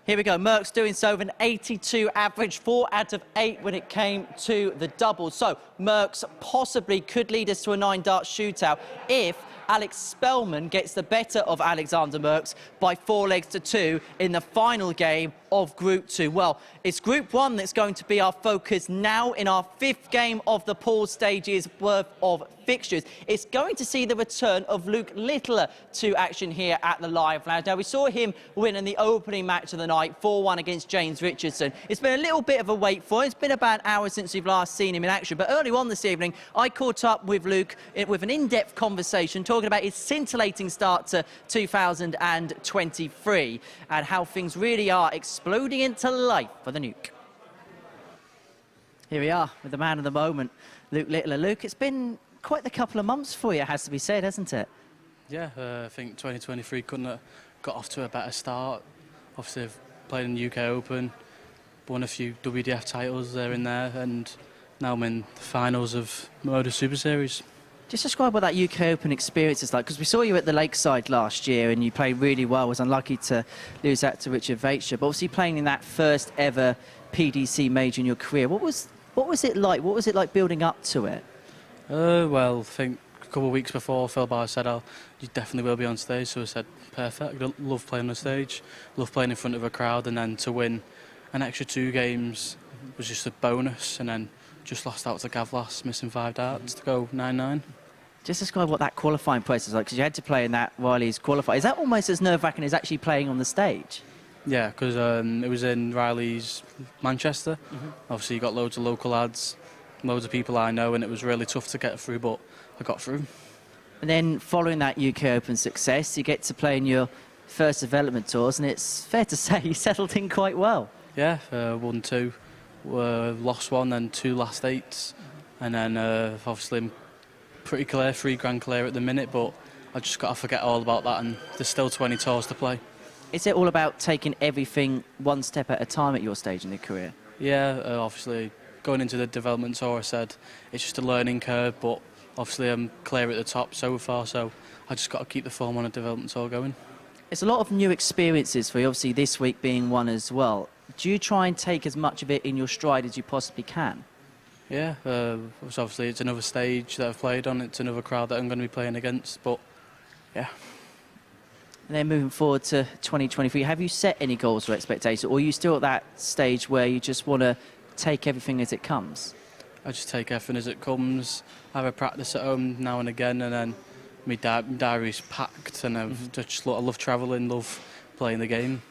Here we go, Merkx doing so with an 82 average, 4 out of 8 when it came to the doubles. So Merkx possibly could lead us to a 9-dart shootout if Alex Spellman gets the better of Alexander Merkx by 4 legs to 2 in the final game of Group 2. Well, it's Group 1 that's going to be our focus now in our 5th game of the pool stages worth of fixtures. It's going to see the return of Luke Littler to action here at the Live Lounge. Now, we saw him win in the opening match of the night, 4-1 against James Richardson. It's been a little bit of a wait for him. It's been about an hour since we've last seen him in action. But early on this evening, I caught up with Luke with an in-depth conversation talking about his scintillating start to 2023 and how things really are exploding into life for the Nuke. Here we are with the man of the moment, Luke Littler. Luke, it's been quite the couple of months for you, it has to be said, hasn't it? Yeah, I think 2023 couldn't have got off to a better start. Obviously, I've played in the UK Open, won a few WDF titles there and there, and now I'm in the finals of MODUS Super Series. Just describe what that UK Open experience is like, because we saw you at the Lakeside last year and you played really well, was unlucky to lose that to Richard Vacher, but obviously playing in that first ever PDC major in your career, what was it like? What was it like building up to it? Well, I think a couple of weeks before, Phil Barr said, you definitely will be on stage, so I said, perfect, I love playing on the stage, love playing in front of a crowd, and then to win an extra 2 games was just a bonus, and then just lost out to Gavlas, missing 5 darts to go 9-9. Just describe what that qualifying process is like, because you had to play in that Riley's qualifier. Is that almost as nerve-wracking as actually playing on the stage? Yeah, because it was in Riley's Manchester. Obviously, you got loads of local lads, loads of people I know, and it was really tough to get through, but I got through. And then following that UK Open success, you get to play in your first development tours, and it's fair to say you settled in quite well. Yeah, won 2, lost 1, then 2 last 8s, and then obviously I'm pretty clear, 3 grand clear at the minute, but I just got to forget all about that, and there's still 20 tours to play. Is it all about taking everything one step at a time at your stage in your career? Yeah, obviously going into the development tour, I said it's just a learning curve, but obviously I'm clear at the top so far, so I just got to keep the form on a development tour going. It's a lot of new experiences for you, obviously this week being one as well. Do you try and take as much of it in your stride as you possibly can? Yeah, obviously it's another stage that I've played on, it's another crowd that I'm going to be playing against, but yeah. And then moving forward to 2023, have you set any goals or expectations, or are you still at that stage where you just want to take everything as it comes? I just take everything as it comes, have a practice at home now and again, and then my diary's packed, and I love travelling, love playing the game.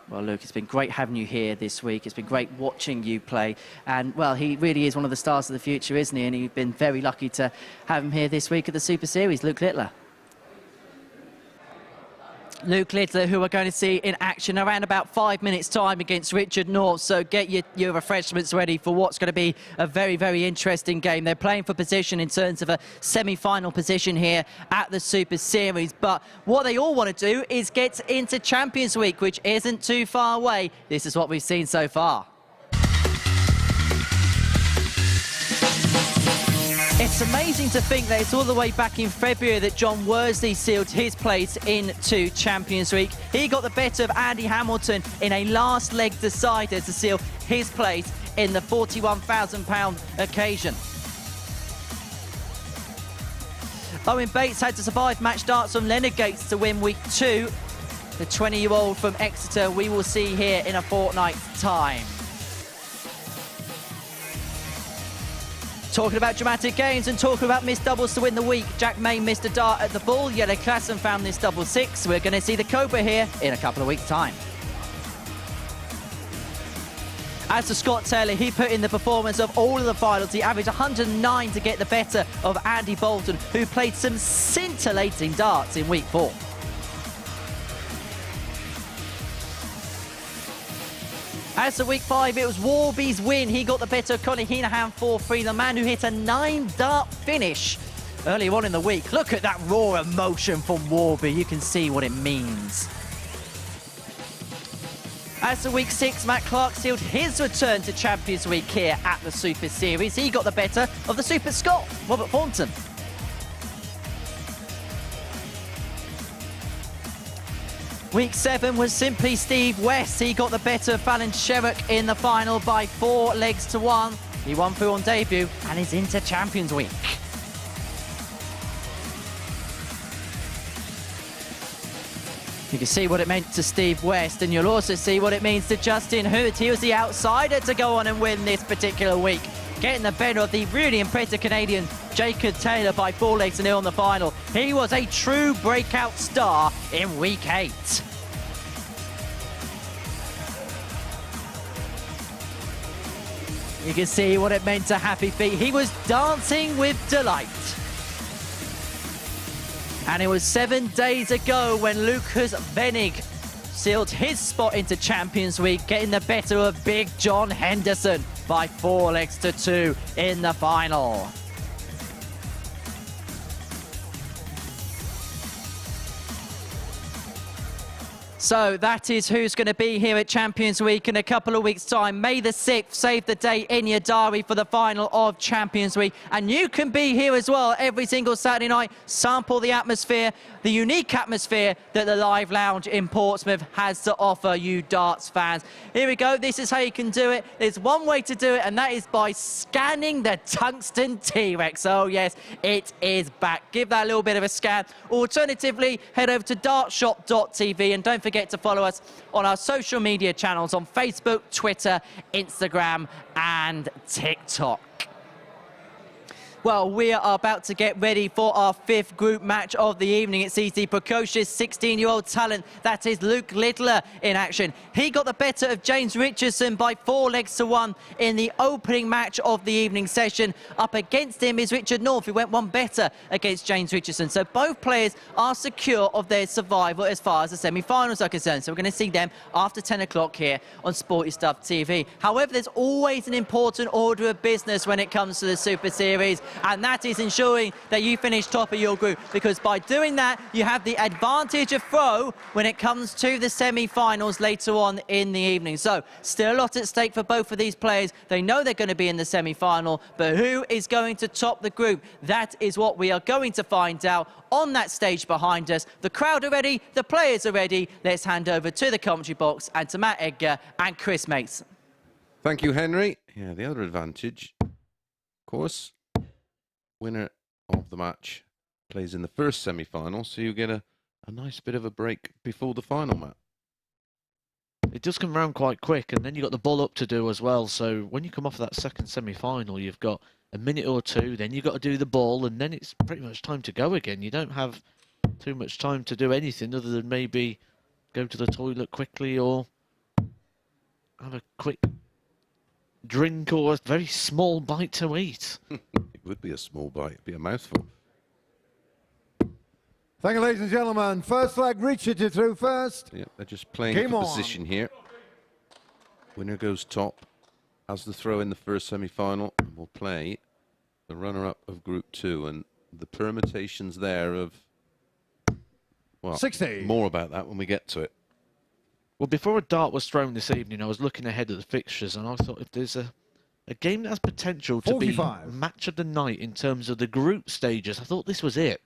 Well, Luke, it's been great having you here this week. It's been great watching you play. And, well, he really is one of the stars of the future, isn't he? And you've been very lucky to have him here this week at the Super Series, Luke Littler. Luke Littler, who we're going to see in action around about 5 minutes' time against Richard North. So get your refreshments ready for what's going to be a very, very interesting game. They're playing for position in terms of a semi-final position here at the Super Series. But what they all want to do is get into Champions Week, which isn't too far away. This is what we've seen so far. It's amazing to think that it's all the way back in February that John Worsley sealed his place into Champions Week. He got the better of Andy Hamilton in a last leg decider to seal his place in the £41,000 occasion. Owen Bates had to survive match darts from Leonard Gates to win week 2. The 20-year-old from Exeter we will see here in a fortnight's time. Talking about dramatic games and talking about missed doubles to win the week. Jack May missed a dart at the ball. Yellow Klassen found this double 6. We're going to see the Cobra here in a couple of weeks' time. As for Scott Taylor, he put in the performance of all of the finals. He averaged 109 to get the better of Andy Bolton, who played some scintillating darts in week 4. As for week 5, it was Warby's win. He got the better of Connie Heenahan 4-3, the man who hit a 9-dart finish earlier on in the week. Look at that raw emotion from Warby. You can see what it means. As for week 6, Matt Clark sealed his return to Champions Week here at the Super Series. He got the better of the Super Scot, Robert Thornton. Week 7 was simply Steve West. He got the better of Fallon Sherrock in the final by 4 legs to 1. He won through on debut and is into Champions Week. You can see what it meant to Steve West, and you'll also see what it means to Justin Hood. He was the outsider to go on and win this particular week, getting the better of the really impressive Canadian Jacob Taylor by 4 legs to 0 in the final. He was a true breakout star in week 8. You can see what it meant to Happy Feet. He was dancing with delight. And it was 7 days ago when Lucas Venig sealed his spot into Champions Week, getting the better of Big John Henderson by 4 legs to 2 in the final. So that is who's going to be here at Champions Week in a couple of weeks' time. May the 6th, save the date in your diary for the final of Champions Week. And you can be here as well every single Saturday night, sample the atmosphere, the unique atmosphere that the Live Lounge in Portsmouth has to offer you darts fans. Here we go. This is how you can do it. There's one way to do it, and that is by scanning the Tungsten T-Rex. Oh, yes, it is back. Give that a little bit of a scan. Alternatively, head over to dartshop.tv and don't forget to follow us on our social media channels on Facebook, Twitter, Instagram, and TikTok. Well, we are about to get ready for our 5th group match of the evening. It sees the precocious 16-year-old talent, that is Luke Littler, in action. He got the better of James Richardson by 4 legs to 1 in the opening match of the evening session. Up against him is Richard North, who went 1 better against James Richardson. So both players are secure of their survival as far as the semi-finals are concerned. So we're going to see them after 10 o'clock here on Sporty Stuff TV. However, there's always an important order of business when it comes to the Super Series, and that is ensuring that you finish top of your group, because by doing that you have the advantage of throw when it comes to the semi-finals later on in the evening. So still a lot at stake for both of these players. They know they're going to be in the semi-final, but who is going to top the group? That is what we are going to find out on that stage behind us. The crowd are ready, the players are ready. Let's hand over to the commentary box and to Matt Edgar and Chris Mason. Thank you, Henry. Yeah, the other advantage, of course, winner of the match plays in the first semi-final, so you get a nice bit of a break before the final, Matt. It does come around quite quick, and then you've got the ball up to do as well. So when you come off that second semi-final, you've got a minute or two, then you've got to do the ball, and then it's pretty much time to go again. You don't have too much time to do anything other than maybe go to the toilet quickly or have a quick drink or a very small bite to eat. It would be a small bite, it'd be a mouthful. Thank you, ladies and gentlemen. First leg, Richard is through first. Yeah, they're just playing for position here. Winner goes top, has the throw in the first semi-final, and will play the runner-up of Group 2. And the permutations there of, well, 60. More about that when we get to it. Well, before a dart was thrown this evening, I was looking ahead at the fixtures, and I thought if there's a game that has potential to 45. be match of the night in terms of the group stages, I thought this was it.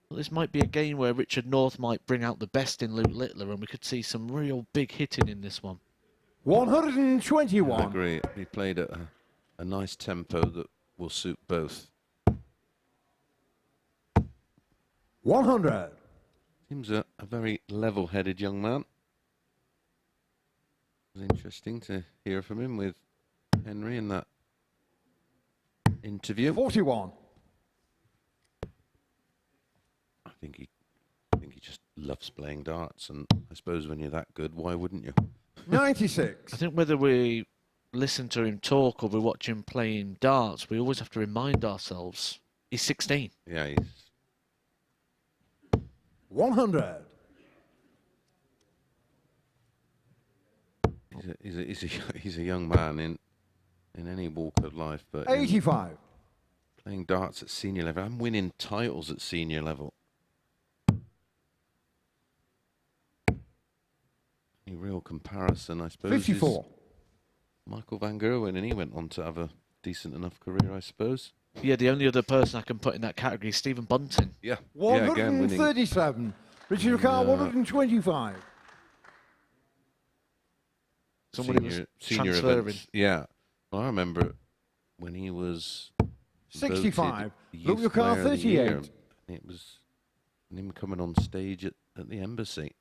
Well, this might be a game where Richard North might bring out the best in Luke Littler, and we could see some real big hitting in this one. 121. I agree. He played at a nice tempo that will suit both. 100. Seems a very level-headed young man. It was interesting to hear from him with Henry in that interview. 41. I think he just loves playing darts, and I suppose when you're that good, why wouldn't you? 96. I think whether we listen to him talk or we watch him playing darts, we always have to remind ourselves he's 16. Yeah, he's 100. He's a young man in any walk of life, but 85. Playing darts at senior level, I'm winning titles at senior level. Any real comparison, I suppose, 54. is Michael van Gerwen, and he went on to have a decent enough career, I suppose. Yeah, the only other person I can put in that category is Stephen Bunting. Yeah. 137. Richard Ricard, 125. Somebody was senior transferring. events. Yeah. Well, I remember when he was 65. voted Luke Youth Ricard, Player of the Year, 38. and it was him coming on stage at the embassy.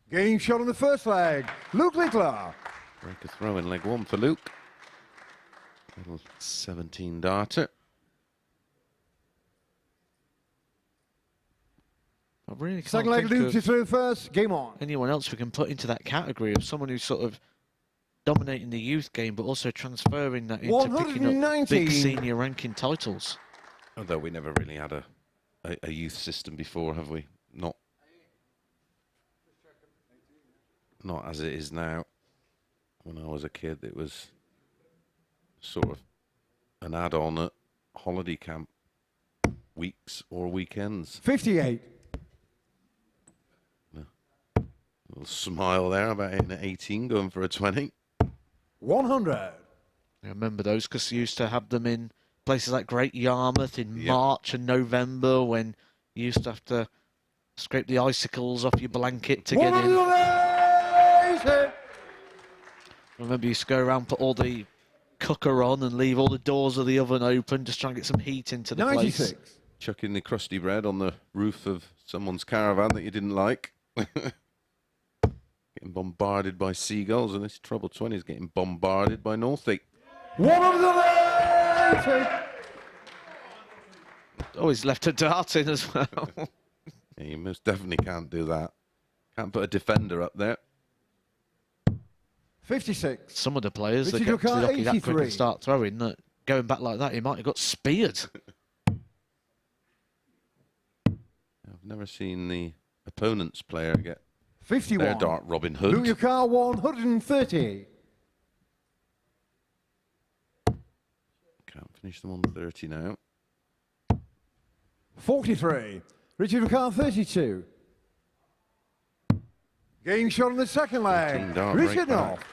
Game shot on the first leg. Luke Littler. Break a throw in leg one for Luke. Little 17 darter. I really can't Second leg, think Luke of to throw first. Game on. anyone else we can put into that category of someone who's sort of dominating the youth game, but also transferring that into picking up 119. big senior ranking titles. Although we never really had a youth system before, have we? Not as it is now. When I was a kid, it was sort of an add-on at holiday camp weeks or weekends. 58. A little smile there about hitting at 18, going for a 20. 100. I remember those because you used to have them in places like Great Yarmouth in March and November, when you used to have to scrape the icicles off your blanket to get in. I remember you used to go around, put all the cooker on and leave all the doors of the oven open, just try and get some heat into the 96. place. Chucking the crusty bread on the roof of someone's caravan that you didn't like. Getting bombarded by seagulls, and this treble 20 is getting bombarded by Northie. 180. Always left a dart in as well. Yeah, you most definitely can't do that. Can't put a defender up there. 56. Some of the players that Richard get to the Ricard, hockey that quick 83. and start throwing, that going back like that, he might have got speared. I've never seen the opponent's player get 51. their dart Robin Hood. Luke Ricard, 130. Can't finish them on 30 now. 43. Richard Ricard, 32. Game shot on the second leg. dart Richard break North. back.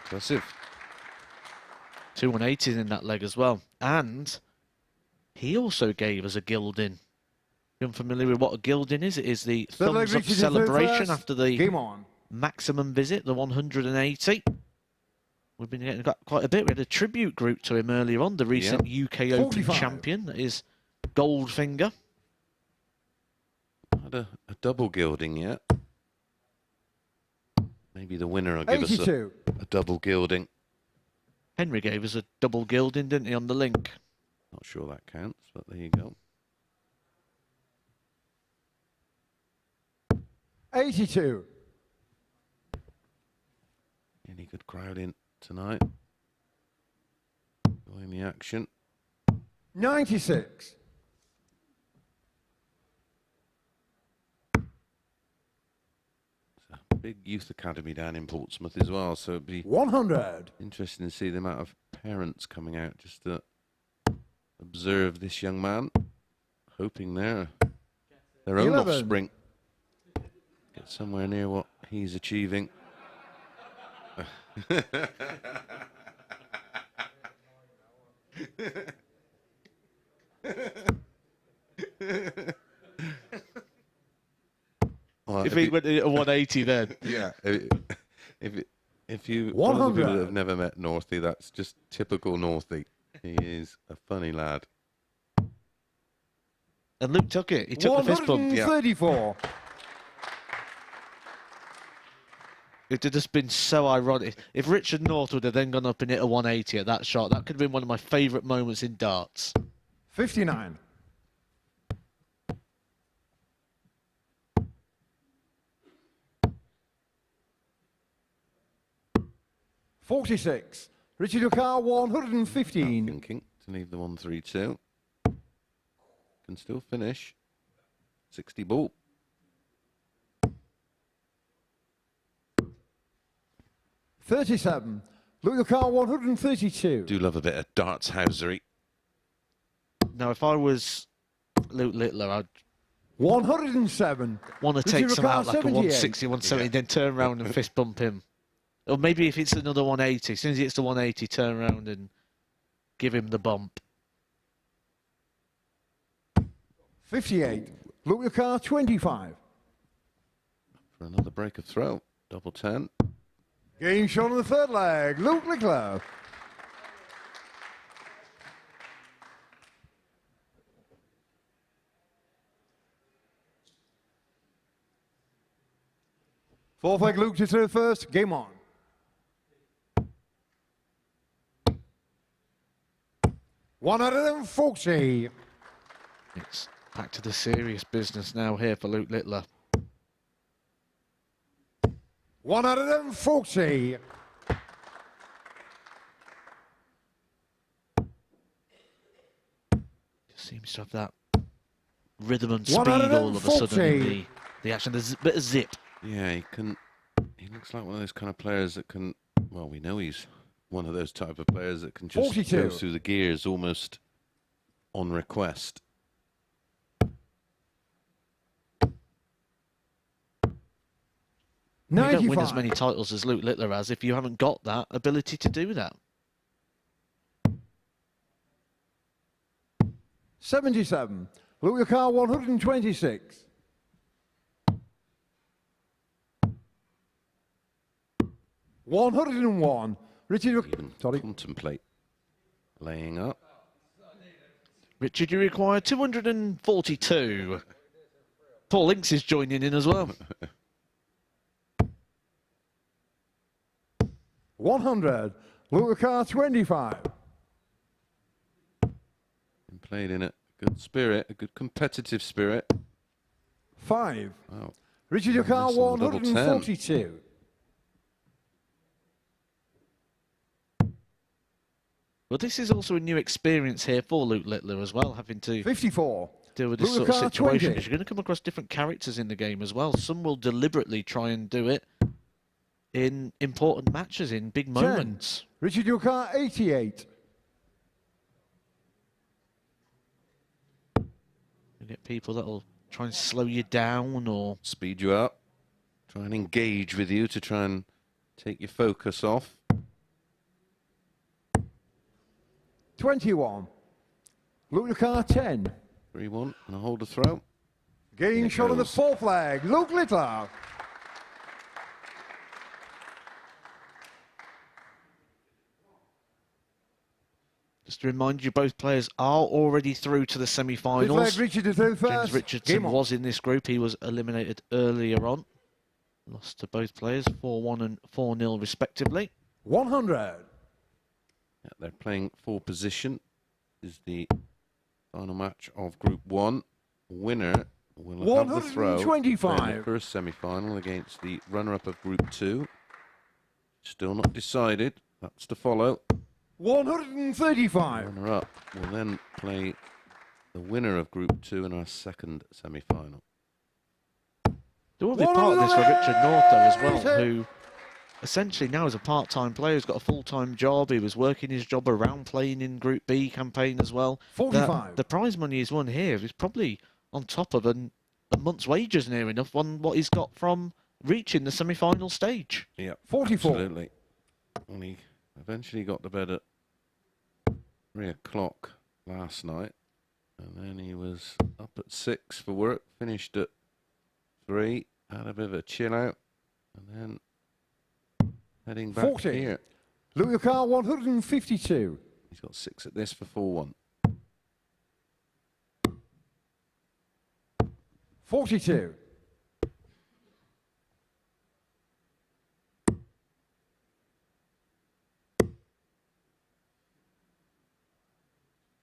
Impressive. 2 180s in that leg as well. And he also gave us a gilding. You're unfamiliar with what a gilding is? It is the Third leg, thumbs up Richard in celebration first. after the Game on. maximum visit, the 180. We've been getting quite a bit. We had a tribute group to him earlier on, the recent UK Open 45. champion. That is Goldfinger. Had a double gilding yet. Maybe the winner will give us 82. a double gilding. Henry gave us a double gilding, didn't he, on the link? Not sure that counts, but there you go. 82. Any good crowd in tonight? Enjoying the action. 96. Big youth academy down in Portsmouth as well, so it'd be 100. interesting to see the amount of parents coming out just to observe this young man, hoping their own 11. offspring get somewhere near what he's achieving. Well, If he went at a 180 then. Yeah. If you 100. people that have never met Northie, that's just typical Northie. He is a funny lad. And Luke took it. He took the fist bump. 134. It would have just been so ironic. If Richard North would have then gone up and hit a 180 at that shot, that could have been one of my favourite moments in darts. 59. $46. Richard O'Carr, 115. Thinking to leave the 132. Can still finish. 60 ball. $37. Luke O'Carr, 132. Do love a bit of darts housery. Now, if I was Luke Littler, I'd 107. want to take some out like a 160, 170, Yeah. then turn around and fist bump him. Or maybe if it's another 180, as soon as he hits the 180, turn around and give him the bump. 58. Luke O'Carr, 25. For another break of throw. Double 10. Game shot on the third leg. Luke Littler. Fourth leg, Luke to throw first. Game on. $140. It's back to the serious business now here for Luke Littler. $140. Seems to have that rhythm and speed all of a sudden in the action. There's a bit of zip. Yeah, he looks like one of those kind of players that can, well, we know he's one of those type of players that can just 42. go through the gears almost on request. You don't win as many titles as Luke Littler has if you haven't got that ability to do that. 77. Luke O'Carr, 126. $101. Richard, Even contemplate laying up. Richard, you require 242. Paul Links is joining in as well. 100. Luke O'Carr, 25. And played in a good spirit, a good competitive spirit. 5. Wow. Richard O'Carr, Nice on the double 10. 142. Well, this is also a new experience here for Luke Littler as well, having to 54. deal with this Luke sort of O'Carr, situation. 20. Because you're going to come across different characters in the game as well. Some will deliberately try and do it in important matches, in big 10. moments. Richard O'Carr, 88. You get people that'll try and slow you down or speed you up, try and engage with you to try and take your focus off. 21. Luke O'Carr, 10. 3-1 and a hold a throw. Game shot on the fourth leg. Luke Littler. just to remind you, both players are already through to the semi-finals. Richard is through first. James Richardson was in this group. He was eliminated earlier on. Lost to both players, 4-1 and 4-0 respectively. 100. Yeah, they're playing for position. This is the final match of Group 1. Winner will have the throw in the first semi-final against the runner-up of Group 2. Still not decided. That's to follow. 135. Runner-up will then play the winner of Group 2 in our second semi-final. There will be part of this for Richard North, though, as well, who essentially now is a part-time player. He's got a full-time job. He was working his job around playing in Group B campaign as well. 45. The prize money he's won here is probably on top of a month's wages, near enough, on what he's got from reaching the semi-final stage. Yeah, 44. Absolutely. And he eventually got to bed at 3 o'clock last night. And then he was up at 6 for work, finished at 3, had a bit of a chill out, and then heading back 40. here. Luke Carr, 152. He's got 6 at this for 4-1. 42.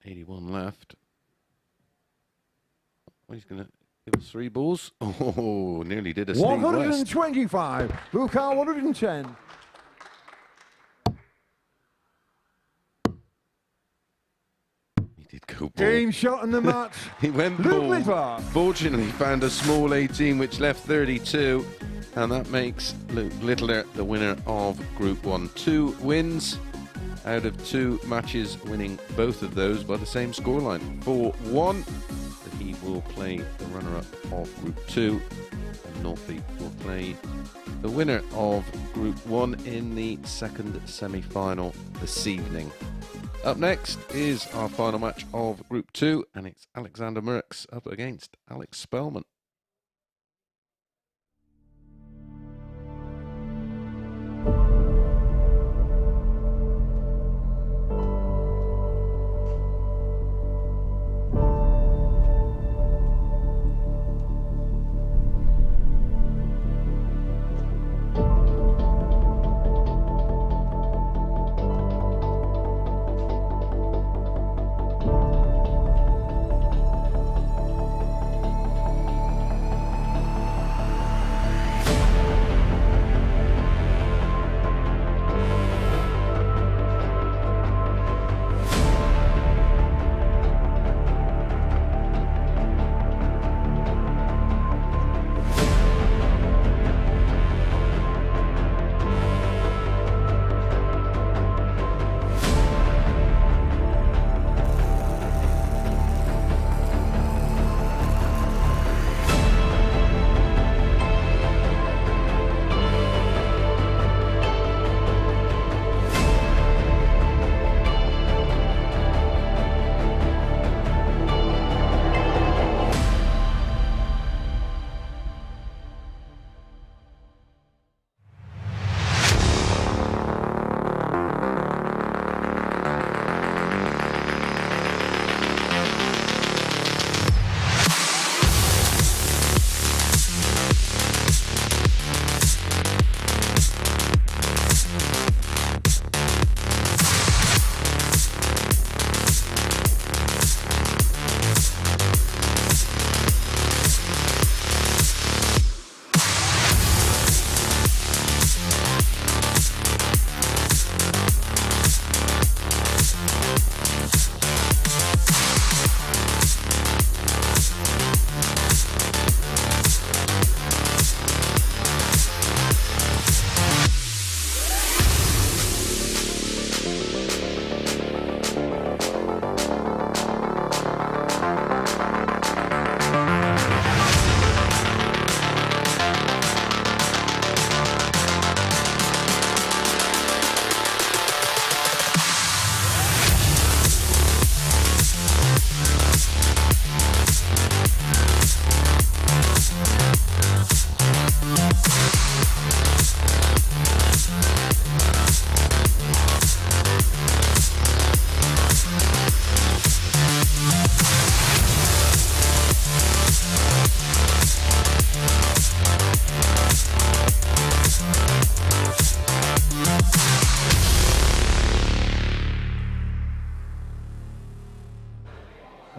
81 left. Oh, he's going to give us 3 balls. Oh, nearly did a Steve West. 125. Bukar 110. He did go ball. Game shot in the match. He went Luke ball. Littler. Fortunately, found a small 18, which left 32. And that makes Luke Littler the winner of Group 1. 2 wins out of 2 matches, winning both of those by the same scoreline, 4-1. But he will play the runner-up of Group 2. And Northie will play the winner of Group 1 in the second semi-final this evening. Up next is our final match of Group 2, and it's Alexander Merkx up against Alex Spellman.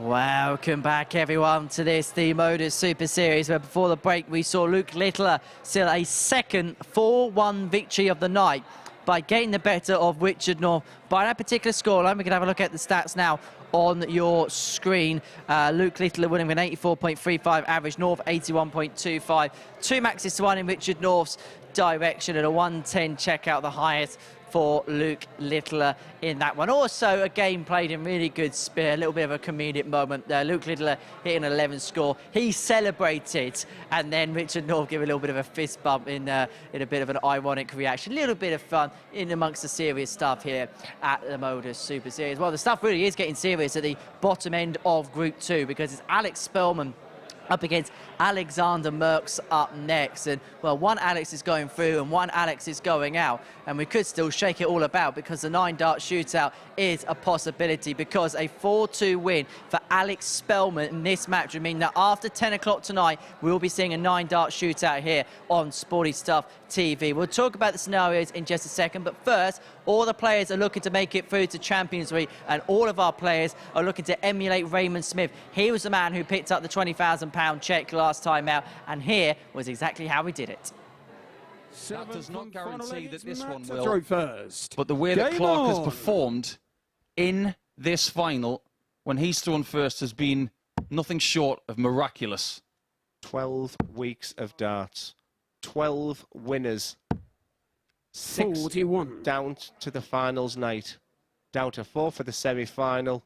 Welcome back, everyone, to this, the MODUS Super Series, where before the break we saw Luke Littler seal a second 4-1 victory of the night by getting the better of Richard North by that particular scoreline. We can have a look at the stats now on your screen. Luke Littler winning with an 84.35 average, North 81.25. 2 maxes to 1 in Richard North's direction, and a 110 checkout, the highest for Luke Littler in that one. Also, a game played in really good spirit, a little bit of a comedic moment there. Luke Littler hitting an 11 score. He celebrated, and then Richard North gave a little bit of a fist bump in a bit of an ironic reaction. A little bit of fun in amongst the serious stuff here at the MODUS Super Series. Well, the stuff really is getting serious at the bottom end of Group 2, because it's Alex Spellman up against Alexander Merkx up next. And, well, one Alex is going through and one Alex is going out. And we could still shake it all about, because the 9-dart shootout is a possibility, because a 4-2 win for Alex Spellman in this match would mean that after 10 o'clock tonight, we'll be seeing a 9-dart shootout here on Sporty Stuff TV. We'll talk about the scenarios in just a second, but first, All the players are looking to make it through to Champions League, and all of our players are looking to emulate Raymond Smith. He was the man who picked up the £20,000 cheque last time out, and here was exactly how he did it. That does not guarantee that this one Throw will. first. But the way that Game Clark has on. performed in this final, when he's thrown first, has been nothing short of miraculous. 12 weeks of darts, 12 winners, 6 41 down to the finals night, down to 4 for the semi-final,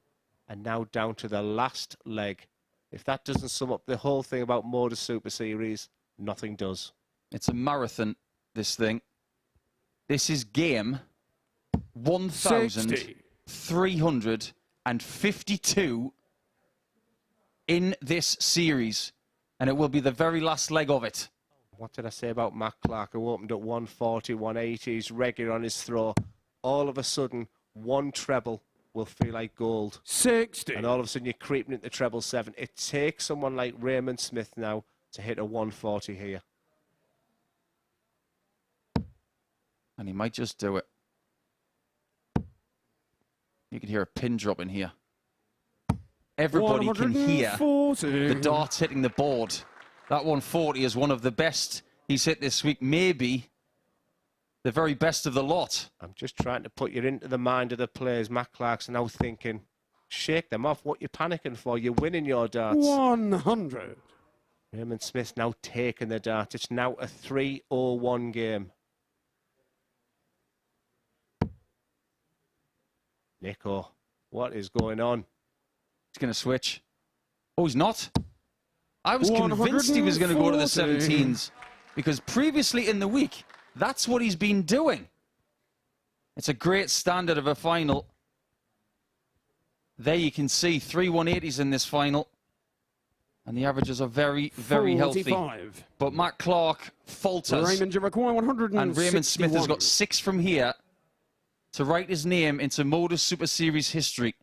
and now down to the last leg. If that doesn't sum up the whole thing about MODUS Super Series, nothing does. It's a marathon, this thing. This is game 1,352 in this series, and it will be the very last leg of it. What did I say about Matt Clark, who opened at 140, 180, he's regular on his throw. All of a sudden, one treble will feel like gold. 60. And all of a sudden, you're creeping into treble 7. It takes someone like Raymond Smith now to hit a 140 here. And he might just do it. You can hear a pin drop in here. Everybody can hear the darts hitting the board. That 140 is one of the best he's hit this week, maybe the very best of the lot. I'm just trying to put you into the mind of the players. Matt Clark's now thinking, shake them off. What you panicking for? You're winning your darts. 100. Raymond Smith's now taking the dart. It's now a 3-0-1 game. Nico, what is going on? He's going to switch. Oh, he's not. I was convinced he was going to go to the 17s because previously in the week, that's what he's been doing. It's a great standard of a final. There you can see 3 180s in this final. And the averages are very, very healthy. 45. But Matt Clark falters. Raymond, you require 161. And Raymond Smith has got 6 from here to write his name into MODUS Super Series history.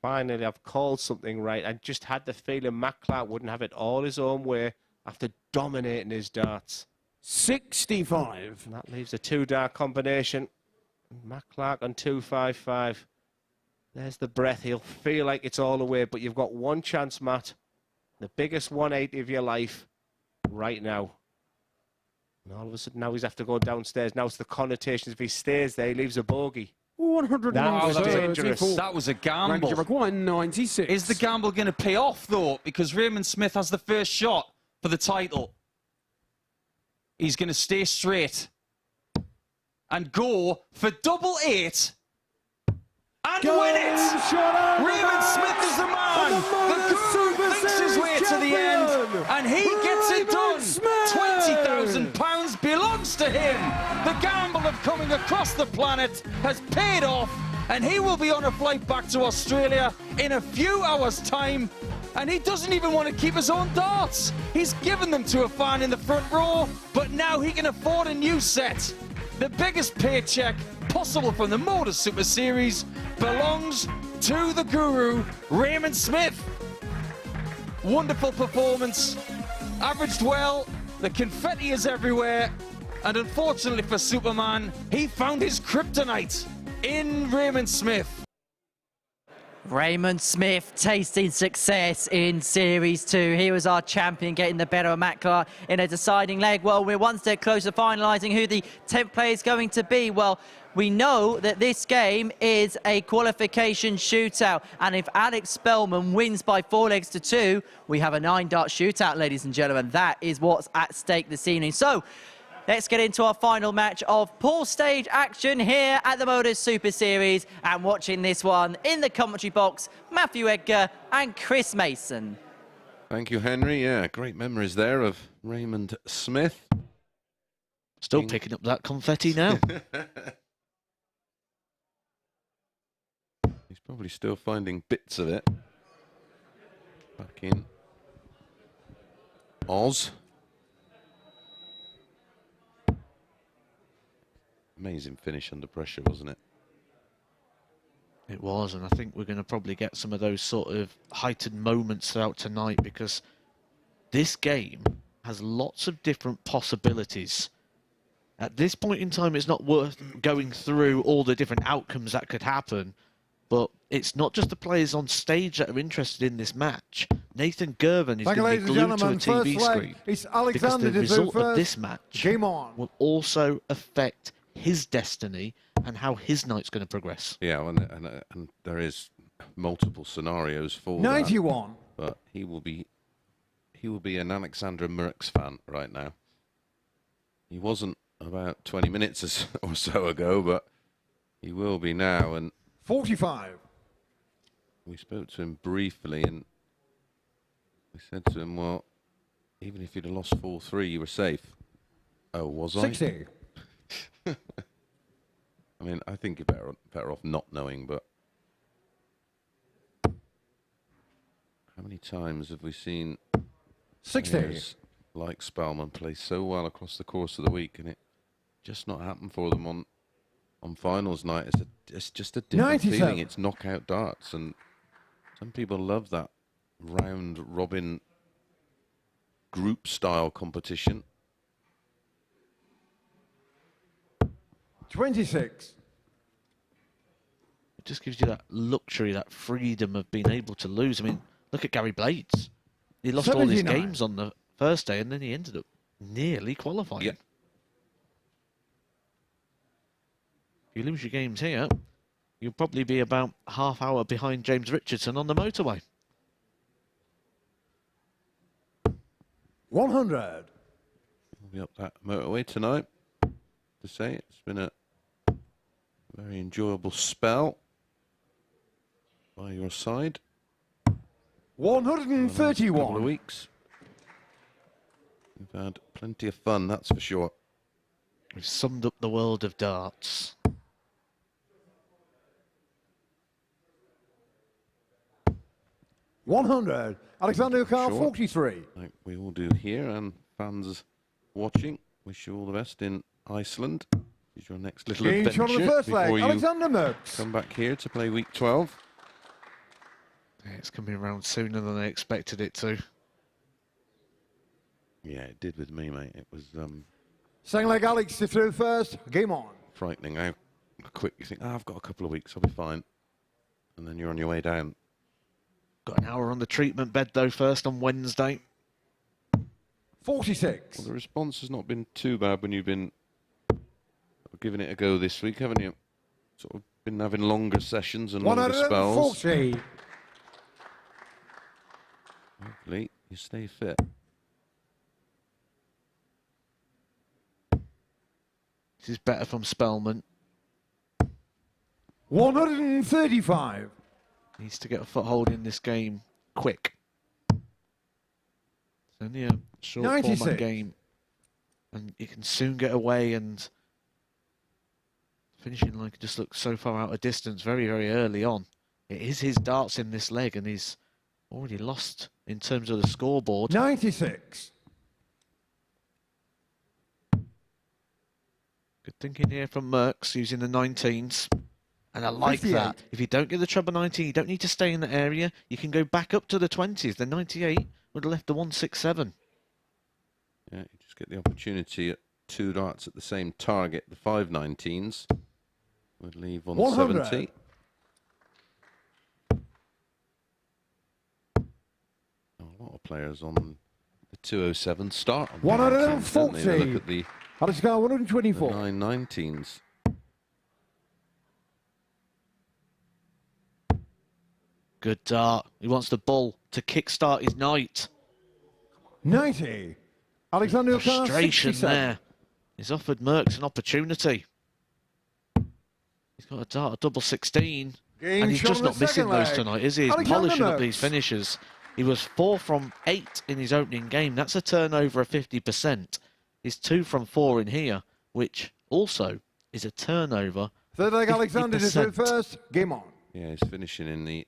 Finally, I've called something right. I just had the feeling Matt Clark wouldn't have it all his own way after dominating his darts. 65. And that leaves a 2-dart combination. Matt Clark on 255. There's the breath. He'll feel like it's all away, but you've got one chance, Matt. The biggest 180 of your life right now. And all of a sudden now he's have to go downstairs. Now it's the connotations. If he stays there, he leaves a bogey. 134. That was a gamble. Require 96. Is the gamble going to pay off, though? Because Raymond Smith has the first shot for the title. He's going to stay straight and go for double 8 and win it! Raymond Smith is the man! The guru thinks his way to the end, and he gets it done! £20,000 belongs to him! The gamble of coming across the planet has paid off, and he will be on a flight back to Australia in a few hours' time, and he doesn't even want to keep his own darts. He's given them to a fan in the front row, but now he can afford a new set. The biggest paycheck possible from the MODUS Super Series belongs to the guru, Raymond Smith. Wonderful performance, averaged well, the confetti is everywhere, and unfortunately for Superman, he found his kryptonite in Raymond Smith. Raymond Smith tasting success in Series 2. Here was our champion getting the better of Matt Clark in a deciding leg. Well, we're one step closer to finalising who the 10th player is going to be. Well, we know that this game is a qualification shootout. And if Alex Spellman wins by 4 legs to 2, we have a 9-dart shootout, ladies and gentlemen. That is what's at stake this evening. So, let's get into our final match of pool stage action here at the MODUS Super Series. And watching this one in the commentary box, Matthew Edgar and Chris Mason. Thank you, Henry. Yeah, great memories there of Raymond Smith. Still picking up that confetti now. He's probably still finding bits of it back in Oz. Amazing finish under pressure, wasn't it? It was, and I think we're going to probably get some of those sort of heightened moments throughout tonight, because this game has lots of different possibilities At this point in time, it's not worth going through all the different outcomes that could happen. But it's not just the players on stage that are interested in this match. Nathan Girvan is going to be glued to a TV screen. Because the result of this match will also affect his destiny and how his night's going to progress. Yeah, and there is multiple scenarios for 91. that, but he will be an Alexander Merkx fan right now. He wasn't about 20 minutes or so ago, but he will be now. And 45. we spoke to him briefly, and we said to him, well, even if you'd have lost 4-3, you were safe. Oh, was 60. I? I mean, I think you're better off not knowing, but how many times have we seen 60 like Spellman play so well across the course of the week, and it just not happened for them on finals night? It's just a different feeling. It's knockout darts, and some people love that round robin group style competition. 26. It just gives you that luxury, that freedom of being able to lose. I mean, look at Gary Blades. He lost 79. All his games on the first day, and then he ended up nearly qualifying. Yeah. If you lose your games here, you'll probably be about half hour behind James Richardson on the motorway. 100. We'll be up that motorway tonight. To say it's been a very enjoyable spell by your side. 131. Couple of weeks. We've had plenty of fun, that's for sure. We've summed up the world of darts. $100. Alexander Ukar, 43. Like we all do here, and fans watching, wish you all the best in Iceland. Is your next little adventure before you come back here to play week 12. Yeah, it's coming around sooner than I expected it to. Yeah, it did with me, mate. It was Second leg, Alex through first. Game on. frightening how quick you think, I've got a couple of weeks, I'll be fine. And then you're on your way down. Got an hour on the treatment bed, though, first on Wednesday. 46. Well, the response has not been too bad when you've been giving it a go this week, haven't you? Sort of been having longer sessions and longer spells. 140. Hopefully you stay fit. This is better from Spellman. 135. Needs to get a foothold in this game quick. It's only a short 96. format game, and you can soon get away, and finishing like just looks so far out of distance very, very early on. It is his darts in this leg, and he's already lost in terms of the scoreboard. 96. Good thinking here from Merkx, using the 19s. And I like 58. that. If you don't get the treble 19, you don't need to stay in the area. You can go back up to the 20s. The 98 would have left the 167. Yeah, you just get the opportunity at 2 darts at the same target. The 519s would leave 170. 100. A lot of players on the 207 start. On 140. Look at the Alex Gar, 124. 919s. Good dart. He wants the bull to kickstart his night. 90. Alexander Ukar, Frustration 67. there. He's offered Merkx an opportunity. He's got a dart, a double 16. And he's just not missing those tonight, is he? He's polishing up these finishes. He was 4 from 8 in his opening game. That's a turnover of 50%. He's 2 from 4 in here, which also is a turnover. Third leg, Alexander is through first. Game on. Yeah, he's finishing in the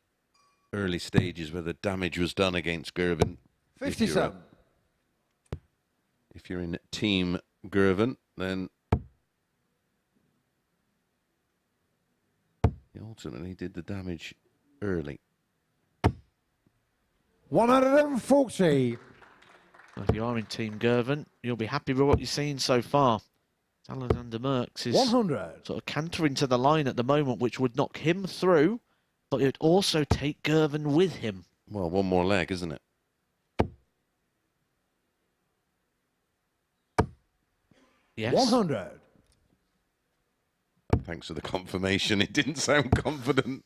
early stages where the damage was done against Girvan. 57. If you're in Team Girvan, then he ultimately did the damage early. 140. If you are in Team Girvan, you'll be happy with what you've seen so far. Alexander Merkx is 100. sort of cantering to the line at the moment, which would knock him through, but it would also take Girvan with him. Well, one more leg, isn't it? Yes. 100. Thanks for the confirmation. It didn't sound confident.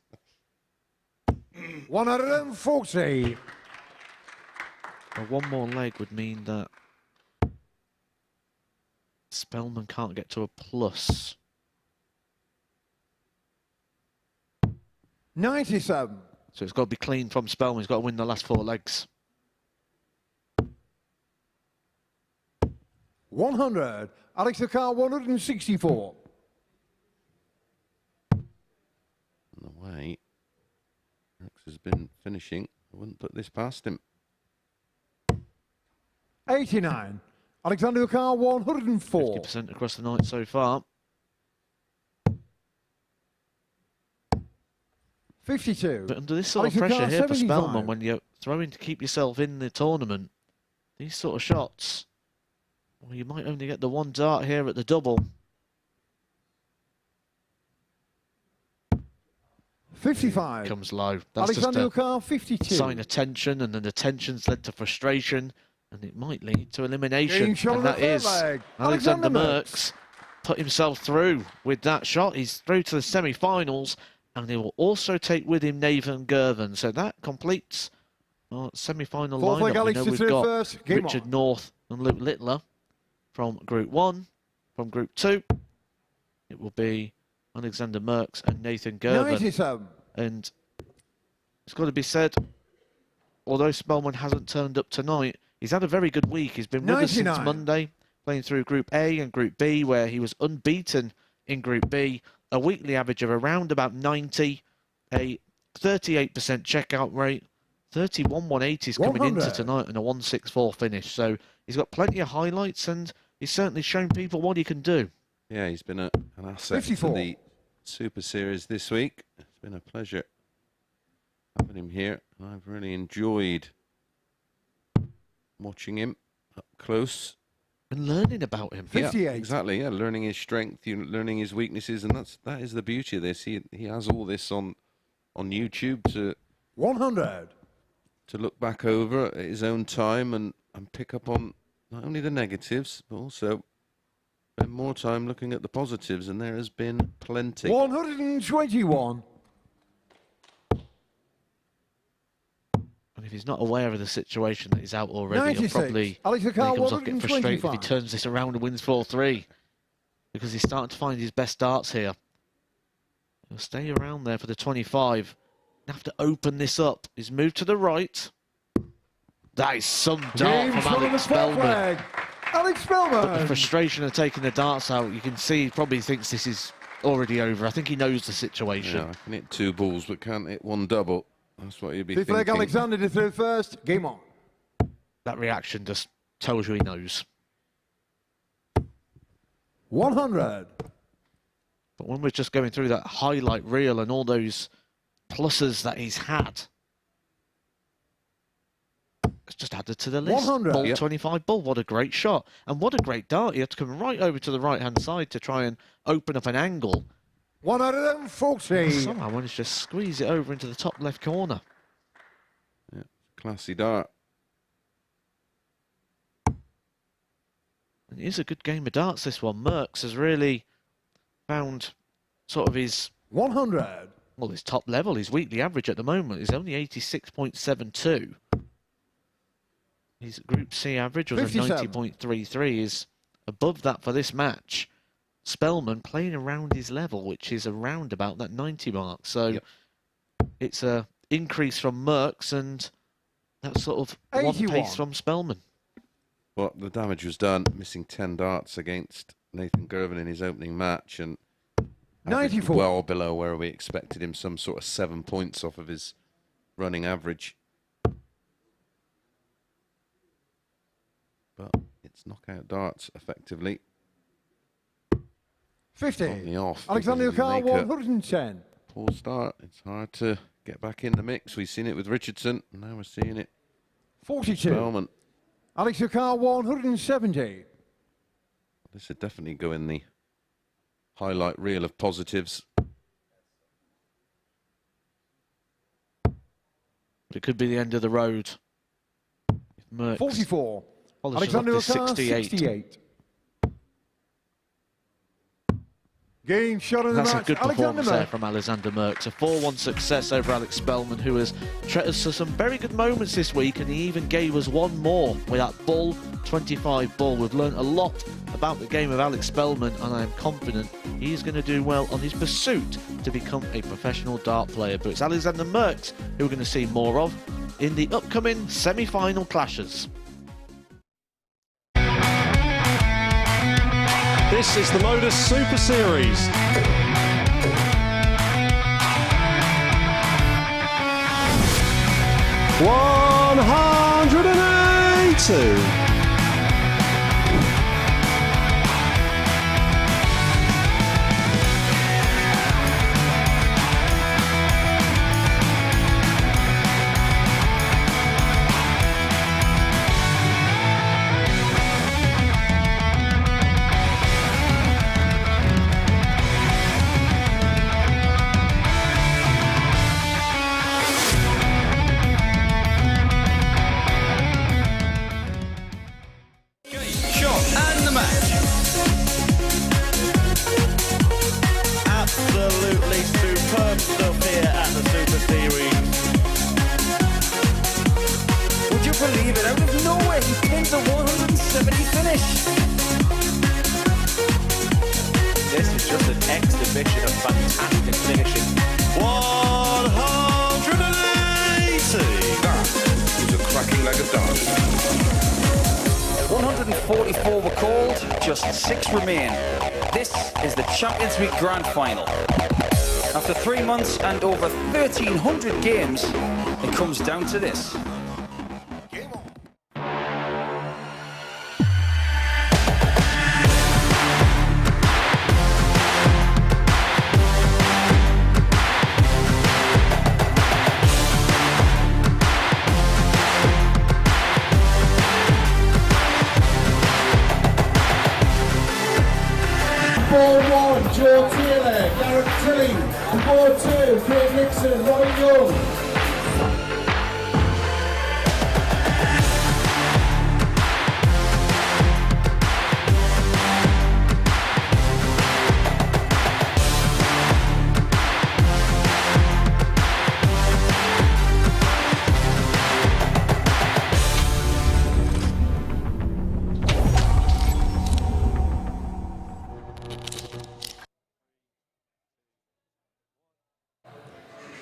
140. Well, one more leg would mean that Spellman can't get to a plus. 97. So it's got to be clean from Spellman. He's got to win the last 4 legs. 100. Alex the car 164. On the way, Merkx has been finishing. I wouldn't put this past him. 89. Alexander the car 104. 50% across the night so far. 52. But under this sort of Alex pressure here for 75. Spellman, when you're throwing to keep yourself in the tournament, these sort of shots, well, you might only get the 1 dart here at the double. 55. Comes low. That's Alexander just Car a 52. sign of tension, and then the tension's led to frustration, and it might lead to elimination. Getting shot And on the that is third leg. Alexander Alexander Merkx put himself through with that shot. He's through to the semi-finals, and he will also take with him Nathan Girvan. So that completes our semi-final Fourth leg, lineup. We Alex know to we've serve got first. Game Richard on. North and Luke Littler from Group 1. From Group 2, it will be Alexander Merkx and Nathan Girvan. 97. And it's got to be said, although Spellman hasn't turned up tonight, he's had a very good week. He's been with us since 99. Monday, playing through Group A and Group B, where he was unbeaten in Group B, a weekly average of around about 90, a 38% checkout rate, 31 180s coming into 100. tonight, and a 164 finish. So he's got plenty of highlights, and he's certainly shown people what he can do. Yeah, he's been an asset 54. to the Super Series this week. It's been a pleasure having him here. I've really enjoyed watching him up close. And learning about him. 58. Yeah, exactly. Yeah, learning his strength, learning his weaknesses, and that is the beauty of this. He has all this on YouTube to 100. look back over at his own time and pick up on not only the negatives but also spend more time looking at the positives, and there has been plenty. 121. And if he's not aware of the situation that he's out already, 96. he'll probably, Alex when he Car comes off, get frustrated if he 125. turns this around and wins 4-3. Because he's starting to find his best darts here. He'll stay around there for the 25. Have to open this up. He's moved to the right. That is some dart Game from shot on the Alex fourth Spellman. leg. Alex But the Spellman. frustration of taking the darts out, you can see he probably thinks this is already over. I think he knows the situation. Yeah, I can hit 2 balls but can't hit 1 double. That's what he'd be Fifth thinking. leg, Alexander to third first. Game on. That reaction just tells you he knows. 100. But when we're just going through that highlight reel and all those pluses that he's had, it's just added to the list. 100. Ball Yep. 25 ball. What a great shot. And what a great dart. He had to come right over to the right-hand side to try and open up an angle. 140. Somehow managed to squeeze it over into the top left corner. Yeah, classy dart. And it is a good game of darts, this one. Merkx has really found sort of his 100. well, his top level, his weekly average at the moment is only 86.72. His Group C average was a 90.33, is above that for this match. Spellman playing around his level, which is around about that 90 mark. So it's a increase from Merkx and that sort of 81. one pace from Spellman. Well, the damage was done, missing 10 darts against Nathan Girvan in his opening match, and 94. well below where we expected him, some sort of 7 points off of his running average. But it's knockout darts, effectively. 50. Only off Alexander because Car you make a 110. poor start. It's hard to get back in the mix. We've seen it with Richardson, and now we're seeing it 42. Spellman. Alex Car 170. This would definitely go in the highlight reel of positives. It could be the end of the road. Merkx 44. polishes Alexander off to 68. Game shot in the That's match. a good Alexander performance there Merkx. from Alexander Merkx. A 4-1 success over Alex Spellman, who has treated us to some very good moments this week, and he even gave us one more with that bull 25 ball. We've learned a lot about the game of Alex Spellman, and I am confident he's going to do well on his pursuit to become a professional dart player. But it's Alexander Merkx who we're going to see more of in the upcoming semi-final clashes. This is the MODUS Super Series. $182. Absolutely superb stuff here at the Super Series. Would you believe it? Out of nowhere, he pins a 170 finish. This is just an exhibition of fantastic finishing. 180. That was a cracking leg of dart. 144 were called, just 6 remain. This is the Champions League Grand Final. After 3 months and over 1,300 games, it comes down to this. Joe Taylor, Garrett Tilly, 4-2, Craig Nixon, Robin Young.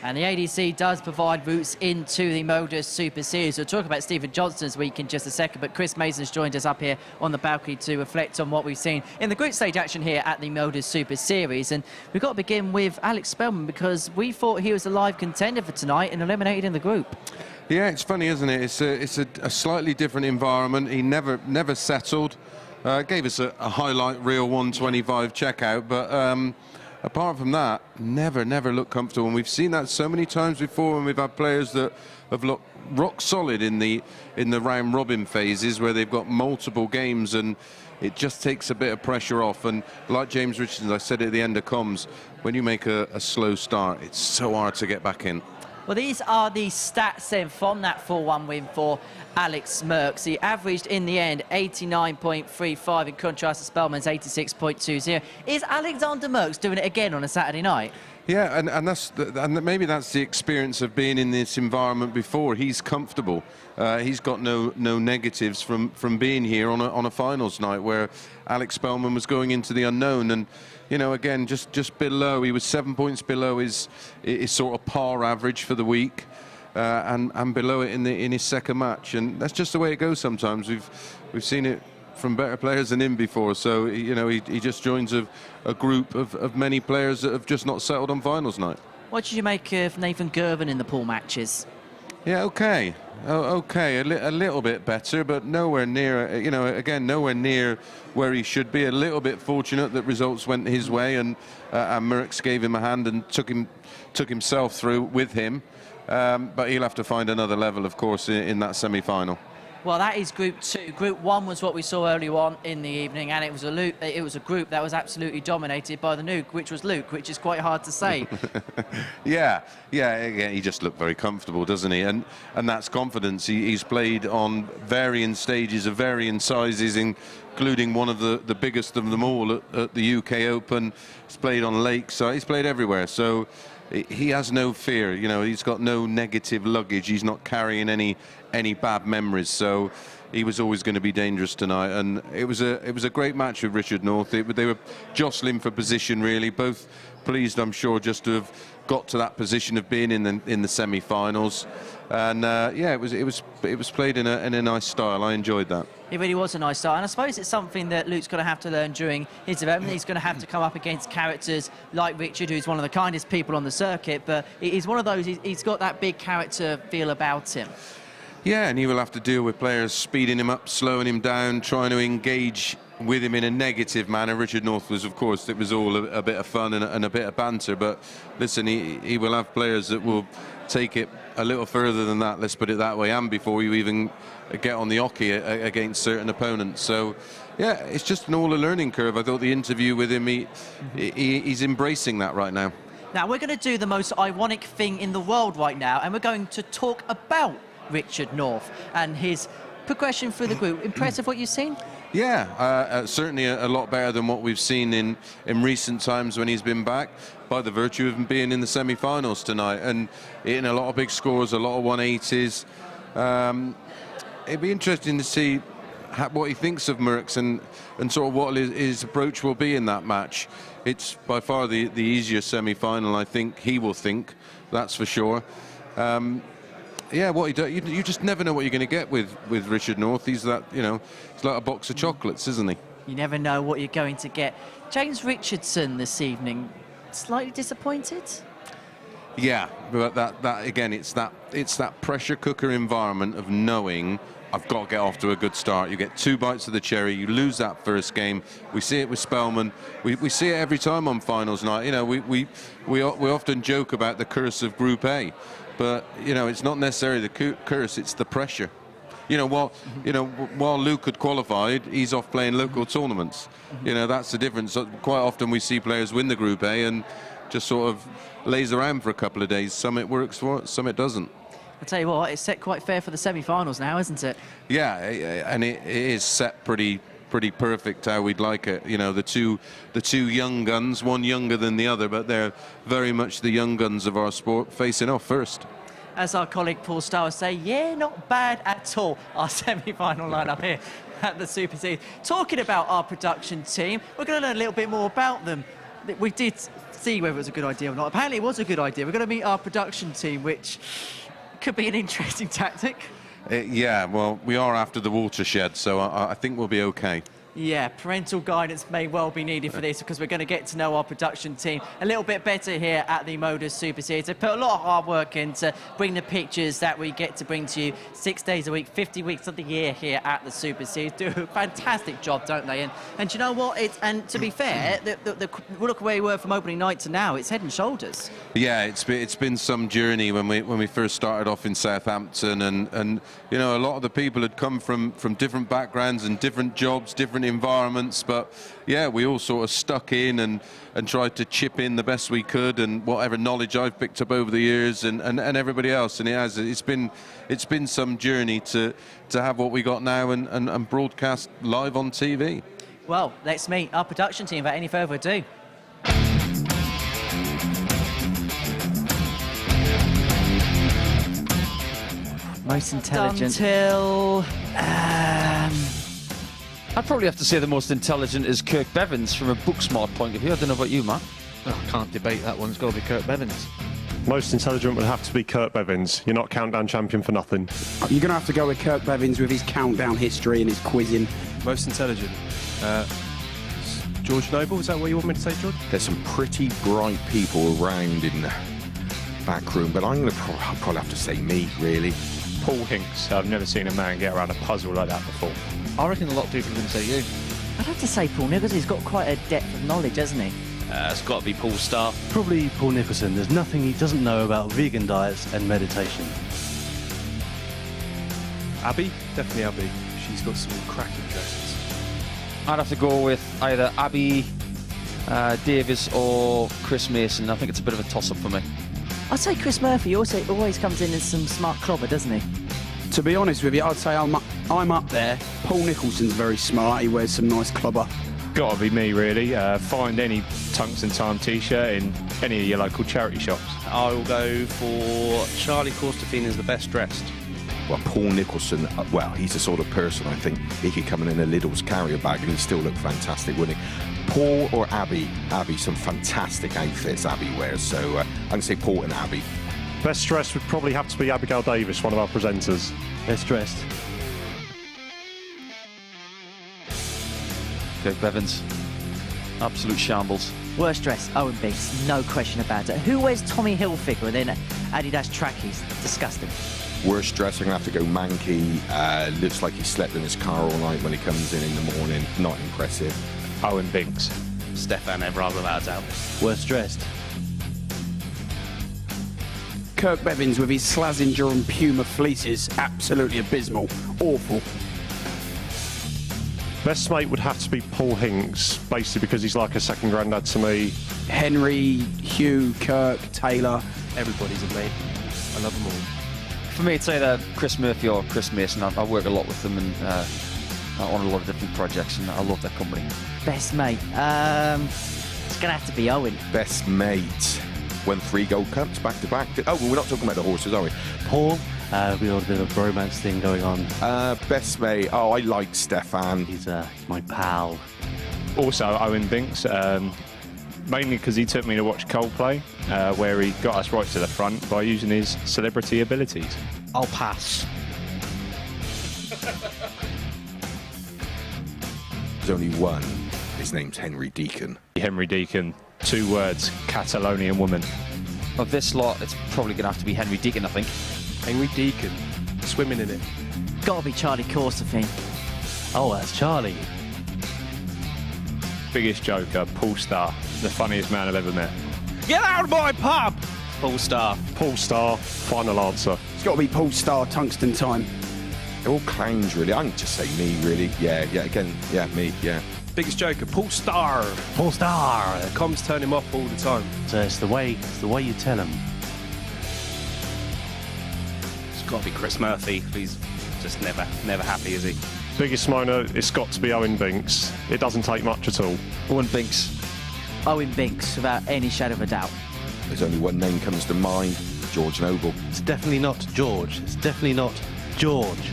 And the ADC does provide routes into the MODUS Super Series. We'll talk about Stephen Johnston's week in just a second, but Chris Mason's joined us up here on the balcony to reflect on what we've seen in the group stage action here at the MODUS Super Series. And we've got to begin with Alex Spellman, because we thought he was a live contender for tonight and eliminated in the group. Yeah, it's funny, isn't it? It's a slightly different environment. He never settled. Gave us a highlight reel 125 checkout, but apart from that, never looked comfortable. And we've seen that so many times before when we've had players that have looked rock solid in the round robin phases where they've got multiple games, and it just takes a bit of pressure off. And like James Richardson, I said at the end of comms, when you make a slow start, it's so hard to get back in. Well, these are the stats then from that 4-1 win for Alex Merkx. He averaged in the end 89.35 in contrast to Spellman's 86.20. Is Alexander Merkx doing it again on a Saturday night? Yeah, and maybe that's the experience of being in this environment before. He's comfortable. He's got no negatives from being here on a finals night where Alex Spellman was going into the unknown. And you know, again, just below. He was 7 points below his sort of par average for the week, and below it in his second match. And that's just the way it goes sometimes. We've seen it from better players than him before. So you know, he just joins a group of many players that have just not settled on finals night. What did you make of Nathan Girvan in the pool matches? Yeah, okay. Okay, a little bit better, but nowhere near, you know, again, nowhere near where he should be. A little bit fortunate that results went his way, and Merkx gave him a hand and took himself through with him. But he'll have to find another level, of course, in that semi-final. Well, that is Group 2. Group 1 was what we saw earlier on in the evening, and it was a group that was absolutely dominated by the nuke, which was Luke, which is quite hard to say. Yeah, again, he just looked very comfortable, doesn't he? And that's confidence. He's played on varying stages of varying sizes, including one of the biggest of them all at the UK Open. He's played on lakes, so he's played everywhere. So he has no fear. You know, he's got no negative luggage. He's not carrying any bad memories. So he was always going to be dangerous tonight. And it was a great match with Richard North. They were jostling for position, really. Both pleased, I'm sure, just to have got to that position of being in the semi-finals. And yeah, it was played in a nice style. I enjoyed that. It really was a nice start, and I suppose it's something that Luke's going to have to learn during his development. He's going to have to come up against characters like Richard, who's one of the kindest people on the circuit, but he's one of those, he's got that big character feel about him. Yeah, and he will have to deal with players speeding him up, slowing him down, trying to engage with him in a negative manner. Richard North was, of course, it was all a bit of fun and a bit of banter, but listen, he will have players that will take it a little further than that, let's put it that way, and before you even get on the hockey against certain opponents. So yeah, it's just a learning curve. I thought the interview with him, he's embracing that right now. Now we're going to do the most ironic thing in the world right now, and we're going to talk about Richard North and his progression through the group. Impressive what you've seen? Yeah, certainly a lot better than what we've seen in recent times when he's been back, by the virtue of him being in the semi-finals tonight and hitting a lot of big scores, a lot of 180s. It'd be interesting to see what he thinks of Merkx and sort of what his approach will be in that match. It's by far the easier semi-final, I think he will think, that's for sure. Yeah, what he does, you just never know what you're going to get with Richard North. He's that, you know, he's like a box of chocolates, isn't he? You never know what you're going to get. James Richardson this evening, slightly disappointed? Yeah, but that again, it's that pressure cooker environment of knowing I've got to get off to a good start. You get 2 bites of the cherry, you lose that first game. We see it with Spellman. We see it every time on finals night. You know, we often joke about the curse of Group A. But, you know, it's not necessarily the curse, it's the pressure. You know, while Luke had qualified, he's off playing local tournaments. You know, that's the difference. So quite often we see players win the Group A and just sort of lays around for a couple of days. Some it works for, some it doesn't. I'll tell you what, it's set quite fair for the semi-finals now, isn't it? Yeah, and it is set pretty perfect how we'd like it. You know, the two young guns, one younger than the other, but they're very much the young guns of our sport facing off first. As our colleague Paul Starr would say, yeah, not bad at all, our semi-final lineup here at the Super Series. Talking about our production team, we're going to learn a little bit more about them. We did see whether it was a good idea or not. Apparently it was a good idea. We're going to meet our production team, which could be an interesting tactic. Yeah, well, we are after the watershed, so I think we'll be okay. Yeah, parental guidance may well be needed for this, because we're going to get to know our production team a little bit better here at the MODUS Super Series. They put a lot of hard work in to bring the pictures that we get to bring to you 6 days a week, 50 weeks of the year here at the Super Series. Do a fantastic job, don't they? And you know what? And to be fair, look where we were from opening night to now. It's head and shoulders. Yeah, it's been some journey when we first started off in Southampton, and you know, a lot of the people had come from different backgrounds and different jobs, different environments, but yeah, we all sort of stuck in and tried to chip in the best we could, and whatever knowledge I've picked up over the years, and everybody else, and it's been some journey to have what we got now and broadcast live on TV. Well, let's meet our production team without any further ado. Most intelligent. Until I'd probably have to say the most intelligent is Kirk Bevins from a book-smart point of view. I don't know about you, Matt. Oh, I can't debate that one. It's got to be Kirk Bevins. Most intelligent would have to be Kirk Bevins. You're not countdown champion for nothing. You're going to have to go with Kirk Bevins with his countdown history and his quizzing. Most intelligent. George Noble, is that what you want me to say, George? There's some pretty bright people around in the back room, but I'm going to probably have to say me, really. Paul Hinks. I've never seen a man get around a puzzle like that before. I reckon a lot of people are going to say you. I'd have to say Paul Nicholson. He's got quite a depth of knowledge, hasn't he? It's got to be Paul Starr. Probably Paul Nicholson. There's nothing he doesn't know about vegan diets and meditation. Abby? Definitely Abby. She's got some cracking dresses. I'd have to go with either Abby Davis or Chris Mason. I think it's a bit of a toss-up for me. I'd say Chris Murphy also always comes in as some smart clobber, doesn't he? To be honest with you, I'd say I'm up there. Paul Nicholson's very smart. He wears some nice clobber. Got to be me, really. Find any Tungsten Time T-shirt in any of your local charity shops. I'll go for Charlie Corstorphine as the best dressed. Well, Paul Nicholson, well, he's the sort of person, I think, he could come in a Lidl's carrier bag and he'd still look fantastic, wouldn't he? Paul or Abby? Abby, some fantastic outfits Abby wears, so I can say Paul and Abby. Best dressed would probably have to be Abigail Davis, one of our presenters. Best dressed. Kirk Bevins. Absolute shambles. Worst dressed, Owen Binks, no question about it. Who wears Tommy Hilfiger and then Adidas trackies? Disgusting. Worst dress, I'm going to have to go Mankey. Looks like he slept in his car all night when he comes in the morning. Not impressive. Owen Binks. Stefan Everard without a doubt. Worst dressed. Kirk Bevins with his Slazenger and Puma fleeces, absolutely abysmal. Awful. Best mate would have to be Paul Hinks, basically because he's like a second granddad to me. Henry, Hugh, Kirk, Taylor. Everybody's a mate. I love them all. For me, it's either Chris Murphy or Chris Mason. I work a lot with them and on a lot of different projects, and I love their company. Best mate, it's going to have to be Owen. Best mate. Won 3 Gold Cups back to back. Oh, well, we're not talking about the horses, are we? Paul, we got a bit of a bromance thing going on. Best mate. Oh, I like Stefan. He's my pal. Also, Owen Binks, mainly because he took me to watch Coldplay, where he got us right to the front by using his celebrity abilities. I'll pass. There's only one. His name's Henry Deacon. Henry Deacon, 2 words, Catalonian woman. Of this lot, it's probably going to have to be Henry Deacon, I think. Henry Deacon, swimming in it. Gotta be Charlie Corstorphine. Oh, that's Charlie. Biggest joker, Paul Starr, the funniest man I've ever met. Get out of my pub! Paul Starr. Paul Starr, final answer. It's got to be Paul Starr, Tungsten Time. They're all clowns, really. I can just say me, really. Yeah, again, yeah, me, yeah. Biggest joker, Paul Starr. Paul Starr. The comms turn him off all the time. So it's the way you tell him. It's got to be Chris Murphy. He's just never happy, is he? Biggest minor, it's got to be Owen Binks. It doesn't take much at all. Owen Binks. Owen Binks, without any shadow of a doubt. There's only one name comes to mind, George Noble. It's definitely not George. It's definitely not George.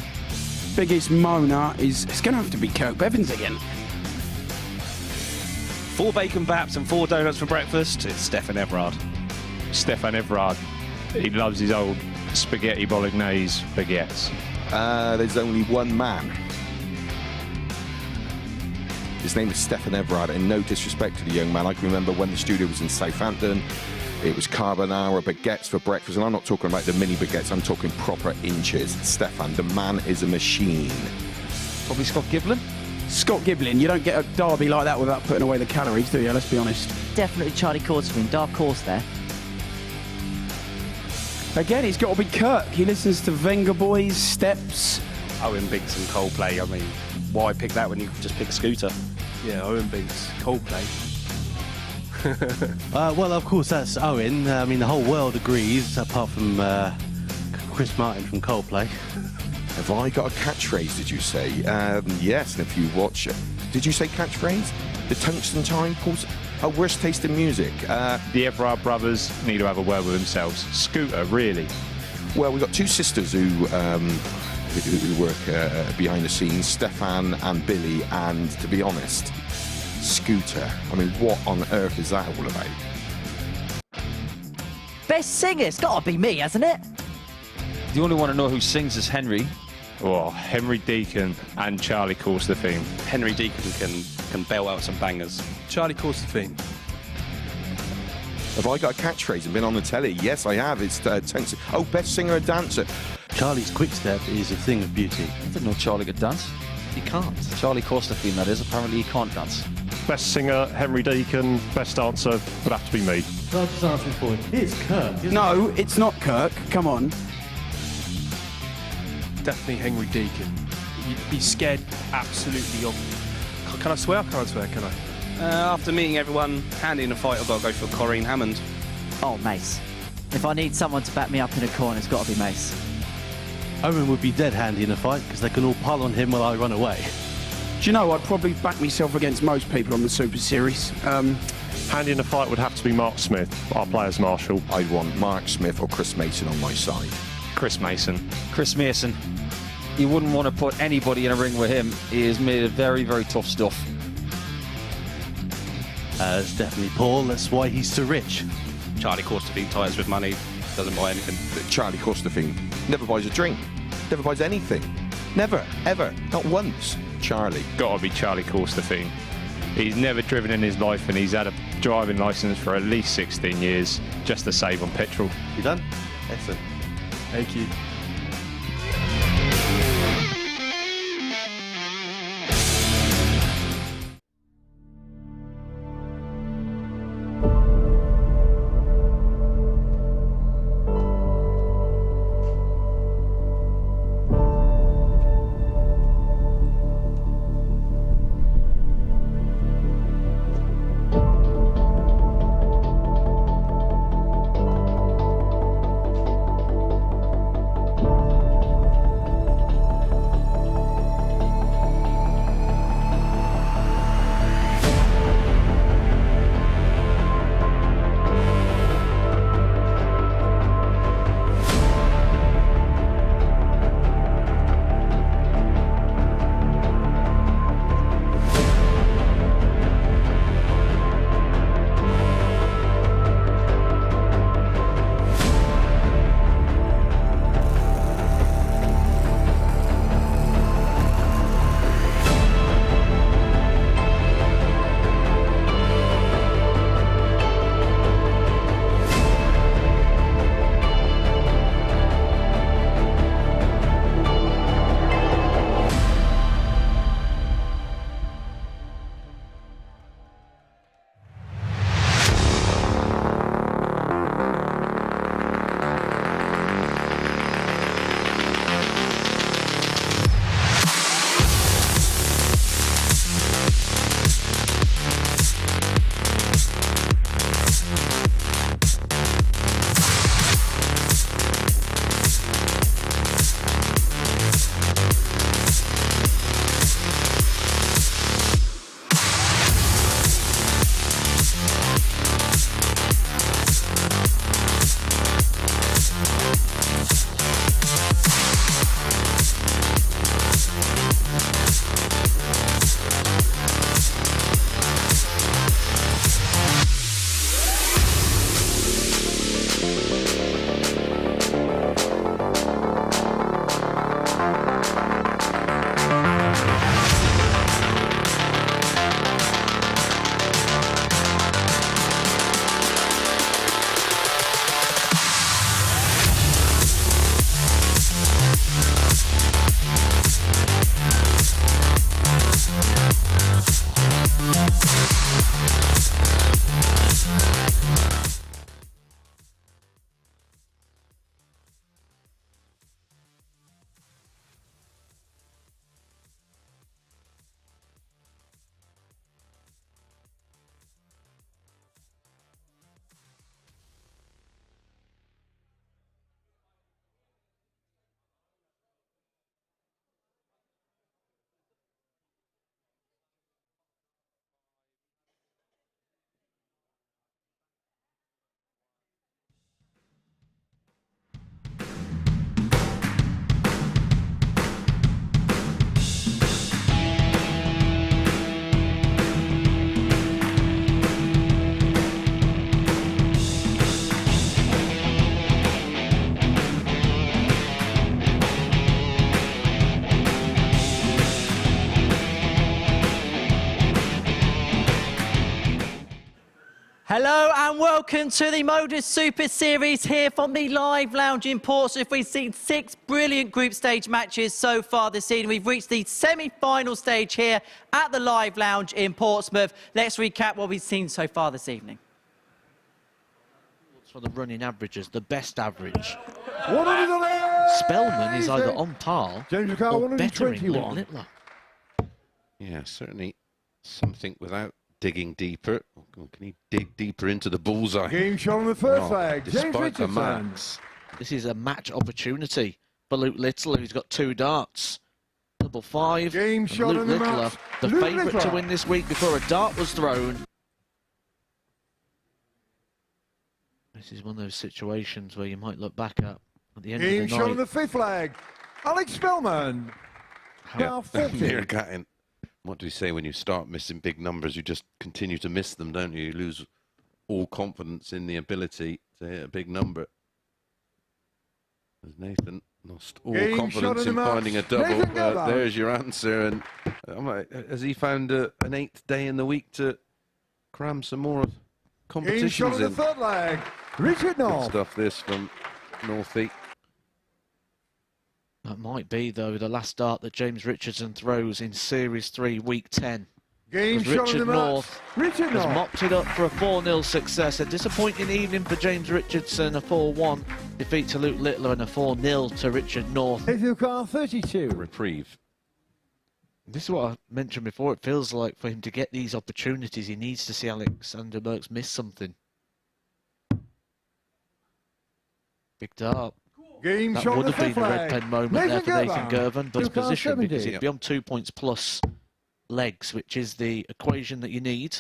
Biggest moaner is, it's going to have to be Kirk Bevins again. 4 bacon baps and 4 donuts for breakfast. It's Stefan Everard. Stefan Everard. He loves his old spaghetti bolognese baguettes. There's only one man. His name is Stefan Everard, and no disrespect to the young man. I can remember when the studio was in Southampton, it was carbonara baguettes for breakfast, and I'm not talking about the mini baguettes, I'm talking proper inches. Stefan, the man is a machine. Probably Scott Giblin. Scott Giblin, you don't get a derby like that without putting away the calories, do you? Let's be honest. Definitely Charlie Corstorphine, dark horse there. Again, it's got to be Kirk. He listens to Venga Boys, Steps. Owen Binks and Coldplay. I mean, why pick that when you just pick Scooter? Yeah, Owen Binks, Coldplay. Well, of course, that's Owen. I mean, the whole world agrees, apart from Chris Martin from Coldplay. Have I got a catchphrase, did you say? Yes, and if you watch it. Did you say catchphrase? The Tungsten Time, Paul's... Oh, worst taste in music. The Everard brothers need to have a word with themselves. Scooter, really? Well, we've got 2 sisters who work behind the scenes, Stefan and Billy, and to be honest, Scooter. I mean, what on earth is that all about? Best singer, it's got to be me, hasn't it? The only one I know who sings is Henry. Oh, Henry Deacon and Charlie Corstorphine. Henry Deacon can bell out some bangers. Charlie Corstorphine. Have I got a catchphrase and been on the telly? Yes, I have. It's Tungsten. Oh, best singer or dancer. Charlie's quickstep is a thing of beauty. I didn't know Charlie could dance. He can't. Charlie Corstorphine, that is. Apparently he can't dance. Best singer, Henry Deacon. Best dancer would have to be me. So I'll just answer for it. It's Kirk. No, it's not Kirk. Come on. definitely Henry Deacon. He's scared absolutely of. Can I swear? I can't swear, can I? After meeting everyone, handy in a fight, I've got to go for Corrine Hammond. Oh, Mace. If I need someone to back me up in a corner, it's got to be Mace. Owen would be dead handy in a fight because they can all pile on him while I run away. Do you know, I'd probably back myself against most people on the Super Series. Handy in a fight would have to be Mark Smith, our players' marshal. I'd want Mark Smith or Chris Mason on my side. Chris Mason. Chris Mason. You wouldn't want to put anybody in a ring with him. He is made of very, very tough stuff. It's definitely Paul. That's why he's so rich. Charlie Costerfield tires with money, doesn't buy anything. Charlie Costerfield never buys a drink, never buys anything. Never, ever, not once. Charlie. Got to be Charlie Costerfield. He's never driven in his life and he's had a driving licence for at least 16 years just to save on petrol. You done? Excellent. Thank you. Hello and welcome to the MODUS Super Series here from the Live Lounge in Portsmouth. We've seen 6 brilliant group stage matches so far this evening. We've reached the semi-final stage here at the Live Lounge in Portsmouth. Let's recap what we've seen so far this evening. For the running averages, the best average. Spellman is either on par James or Carl, bettering Luke 121. Littler. Yeah, certainly something without digging deeper. Can he dig deeper into the bullseye? Game shot on the first leg. James Despite the Richardson. max. This is a match opportunity for Luke Littler, who's got 2 darts. Double 5. Game and shot Luke on the Littler, match. the Luke favourite to Littler. win this week before a dart was thrown. This is one of those situations where you might look back at the end Game of the shot on night. the 5th leg. Alex Spellman. Now 40. Merkx. What do you say when you start missing big numbers? You just continue to miss them, don't you? You lose all confidence in the ability to hit a big number. As Nathan lost all Game confidence shot in in the match. finding a double. Nathan Girvan. There's your answer. And I'm like, has he found an 8th day in the week to cram some more Game competitions shot on the in? 3rd leg. Richard Good North. stuff this from Northie. That might be, though, the last dart that James Richardson throws in Series 3, Week 10. Game As shot on Richard the match. North Richard has North. mopped it up for a 4-0 success. A disappointing evening for James Richardson, a 4-1 defeat to Luke Littler and a 4-0 to Richard North. Nathan Carl, 32. Reprieve. This is what I mentioned before. It feels like for him to get these opportunities, he needs to see Alexander Merkx miss something. Big dart. Game That shot would on have the been 5th a red leg. pen moment there for Nathan Girvan, but his 2 Carl, position, because 70. he'd be on 2 points plus legs, which is the equation that you need.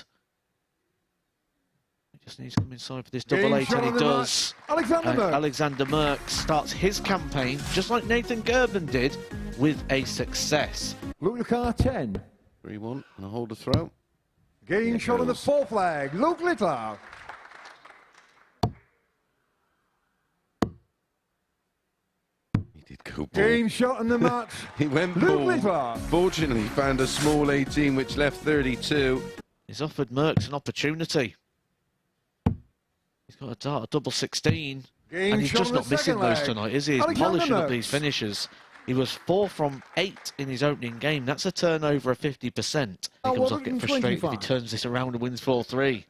He just needs to come inside for this double Game 8, shot and on he the does. match. Alexander And Merkx. Alexander Merkx starts his campaign, just like Nathan Girvan did, with a success. Luke Littler, 10. 3-1 and a hold to throw. Game Here shot on the goes. 4th leg. Luke Littler. He did go ball. Game shot on the match. He went Luke ball. Littler. Fortunately, found a small 18, which left 32. He's offered Merkx an opportunity. He's got a dart, a double 16. Game And he's shot just on the not missing second those leg. tonight, is he? He's Alexander polishing up Merkx. these finishes. He was 4 from 8 in his opening game. That's a turnover of 50%. He comes off getting frustrated if he 125. turns this around and wins 4-3.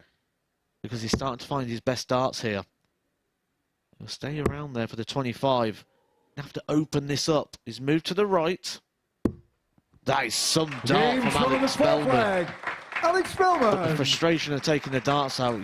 Because he's starting to find his best darts here. He'll stay around there for the 25. He'll have to open this up. He's moved to the right. That is some dart Game from shot on the Alex 4th Spellman. leg. Alex But the Spellman. frustration of taking the darts out.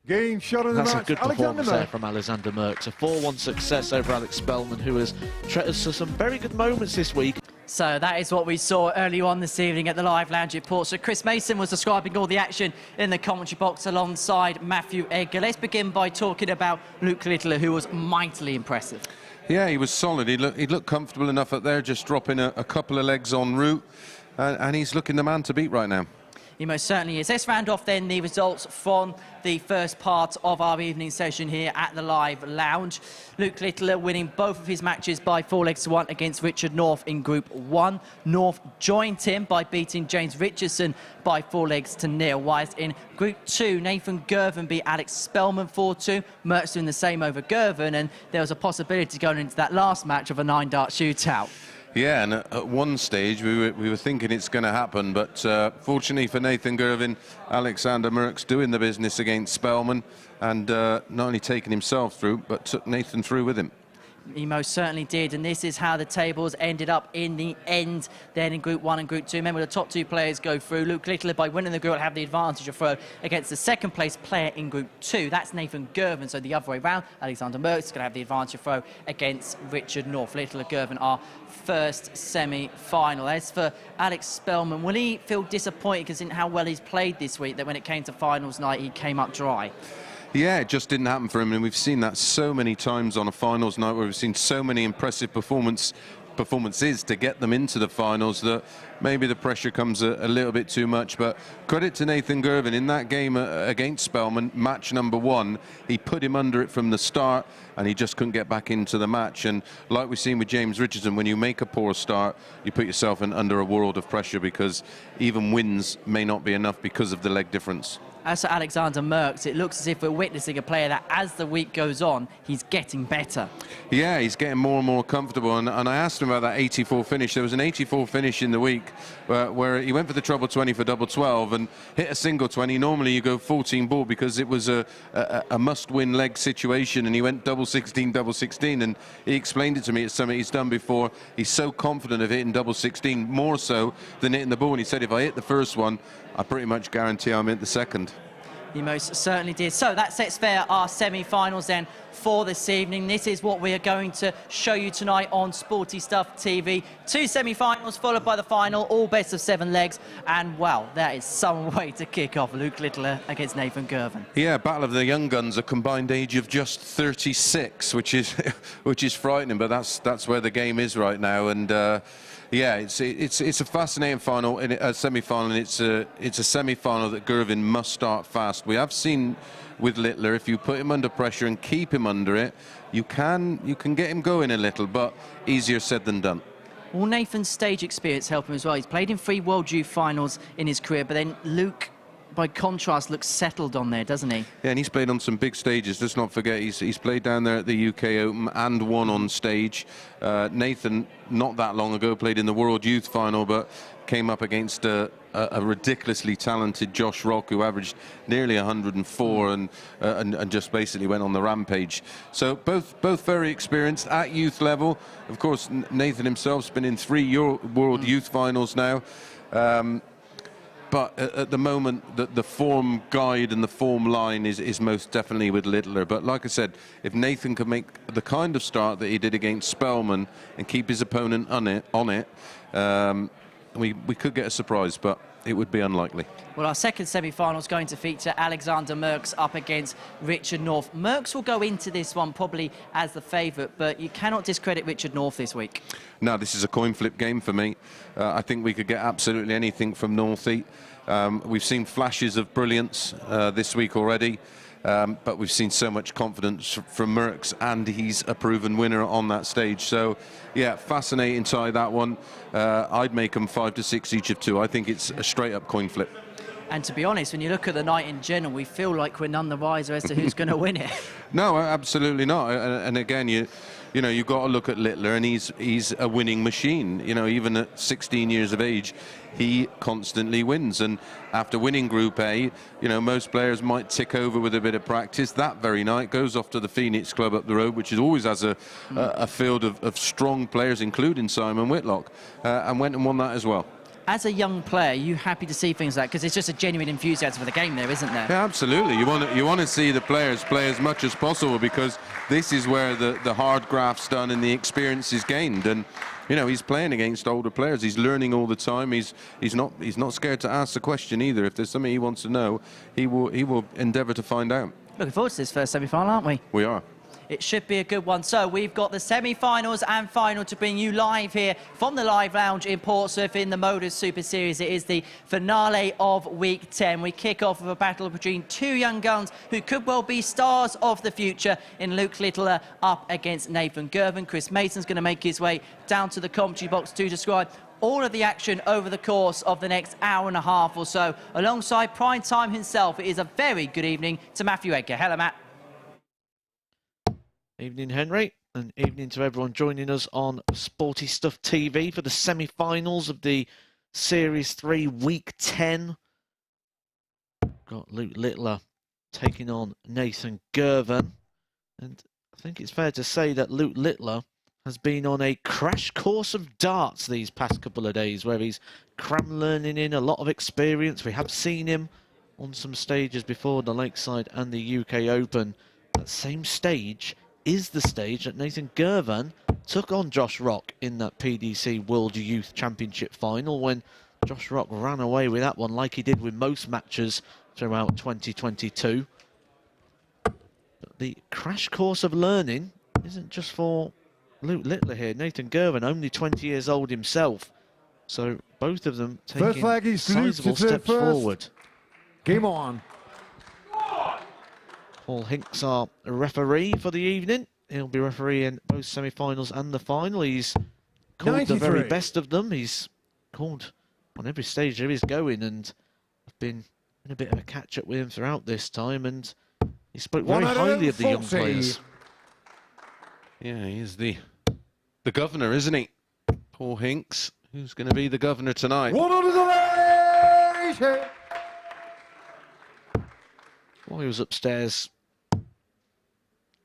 Game shot on the That's a match. good Alexander performance there Merkx. from Alexander Merkx. A 4-1 success over Alex Spellman, who has treated us to some very good moments this week. So that is what we saw early on this evening at the Live Lounge at Port. So Chris Mason was describing all the action in the commentary box alongside Matthew Edgar. Let's begin by talking about Luke Littler, who was mightily impressive. Yeah, he was solid. He looked comfortable enough up there, just dropping a couple of legs en route. And he's looking the man to beat right now. He most certainly is. Let's round off then the results from the first part of our evening session here at the Live Lounge. Luke Littler winning both of his matches by 4-1 against Richard North in Group 1. North joined him by beating James Richardson by 4-0, whilst in Group 2, Nathan Girvan beat Alex Spellman 4-2. Merkx doing the same over Girvan, and there was a possibility going into that last match of a 9-dart shootout. Yeah, and at one stage we were thinking it's going to happen, but fortunately for Nathan Girvan, Alexander Merkx doing the business against Spellman and not only taking himself through, but took Nathan through with him. He most certainly did, and this is how the tables ended up in the end then in Group 1 and Group 2. Remember, the top 2 players go through. Luke Littler, by winning the group, will have the advantage of throw against the second place player in Group 2. That's Nathan Girvan, so the other way round. Alexander Merkx is going to have the advantage of throw against Richard North. Littler, Girvan are first semi-final. As for Alex Spellman, will he feel disappointed because in how well he's played this week, that when it came to finals night, he came up dry? Yeah, it just didn't happen for him, and we've seen that so many times on a finals night where we've seen so many impressive performances to get them into the finals that maybe the pressure comes a little bit too much. But credit to Nathan Girvan in that game against Spellman, match number 1. He put him under it from the start, and he just couldn't get back into the match. And like we've seen with James Richardson, when you make a poor start, you put yourself under a world of pressure because even wins may not be enough because of the leg difference. As for Alexander Merkx, it looks as if we're witnessing a player that, as the week goes on, he's getting better. Yeah, he's getting more and more comfortable. And I asked him about that 84 finish. There was an 84 finish in the week where he went for the treble 20 for double 12 and hit a single 20. Normally you go 14 ball because it was a must-win leg situation, and he went double 16, double 16, and he explained it to me. It's something he's done before. He's so confident of hitting double 16, more so than hitting the ball. And he said, if I hit the first one, I pretty much guarantee I'm hit the second. He most certainly did. So that sets fair our semi-finals then for this evening. This is what we are going to show you tonight on Sporty Stuff TV. 2 semi-finals followed by the final, all best of 7 legs. And, wow, that is some way to kick off. Luke Littler against Nathan Girvan. Yeah, Battle of the Young Guns, a combined age of just 36, which is which is frightening, but that's where the game is right now. And yeah, it's a fascinating final, a semi-final, and it's a semi-final that Girvan must start fast. We have seen with Littler, if you put him under pressure and keep him under it, you can get him going a little, but easier said than done. Will Nathan's stage experience help him as well? He's played in 3 World Youth finals in his career, but then Luke, by contrast, looks settled on there, doesn't he? Yeah, and he's played on some big stages. Let's not forget, he's played down there at the UK Open and won on stage. Nathan, not that long ago, played in the World Youth Final, but came up against a ridiculously talented Josh Rock, who averaged nearly 104 and just basically went on the rampage. So both very experienced at youth level. Of course, Nathan himself's been in 3 World Youth Finals now. But at the moment, the form guide and the form line is most definitely with Littler. But like I said, if Nathan could make the kind of start that he did against Spellman and keep his opponent on it, we could get a surprise, but it would be unlikely. Well, our second semi-final is going to feature Alexander Merkx up against Richard North. Merkx will go into this one probably as the favourite, but you cannot discredit Richard North this week. No, this is a coin flip game for me. I think we could get absolutely anything from Northie. We've seen flashes of brilliance this week already, but we've seen so much confidence from Merkx, and he's a proven winner on that stage. So, yeah, fascinating tie, that one. I'd make them 5 to 6 each of 2. I think it's a straight-up coin flip. And to be honest, when you look at the night in general, we feel like we're none the wiser as to who's going to win it. No, absolutely not. And again, you know, you've got to look at Littler, and he's a winning machine. You know, even at 16 years of age, he constantly wins. And after winning Group A, you know, most players might tick over with a bit of practice. That very night goes off to the Phoenix Club up the road, which always has a field of strong players, including Simon Whitlock, and went and won that as well. As a young player, are you happy to see things like, because it's just a genuine enthusiasm for the game there, isn't there? Yeah, absolutely. You want to see the players play as much as possible, because this is where the hard graft's done and the experience is gained. And you know, he's playing against older players. He's learning all the time. He's not scared to ask the question either. If there's something he wants to know, he will endeavour to find out. Looking forward to this first semi-final, aren't we? We are. It should be a good one. So we've got the semi-finals and final to bring you live here from the Live Lounge in Portsmouth in the MODUS Super Series. It is the finale of Week 10. We kick off with a battle between 2 young guns who could well be stars of the future in Luke Littler up against Nathan Girvan. Chris Mason's going to make his way down to the commentary box to describe all of the action over the course of the next hour and a half or so. Alongside Prime Time himself, it is a very good evening to Matthew Edgar. Hello, Matt. Evening, Henry, and evening to everyone joining us on Sporty Stuff TV for the semi-finals of the Series 3 Week 10. Got Luke Littler taking on Nathan Girvan, and I think it's fair to say that Luke Littler has been on a crash course of darts these past couple of days, where he's learning in a lot of experience. We have seen him on some stages before, the Lakeside and the UK Open. That same stage is the stage that Nathan Girvan took on Josh Rock in that PDC World Youth Championship final, when Josh Rock ran away with that one like he did with most matches throughout 2022. But the crash course of learning isn't just for Luke Littler here. Nathan Girvan, only 20 years old himself. So both of them taking sizable steps forward. Game on. Paul Hinks, our referee for the evening. He'll be refereeing both semi-finals and the final. He's called 93. The very best of them. He's called on every stage there is going, and I've been in a bit of a catch-up with him throughout this time, and he spoke very highly of the young players. Yeah, he is the governor, isn't he? Paul Hinks, Who's going to be the governor tonight? 180. While he was upstairs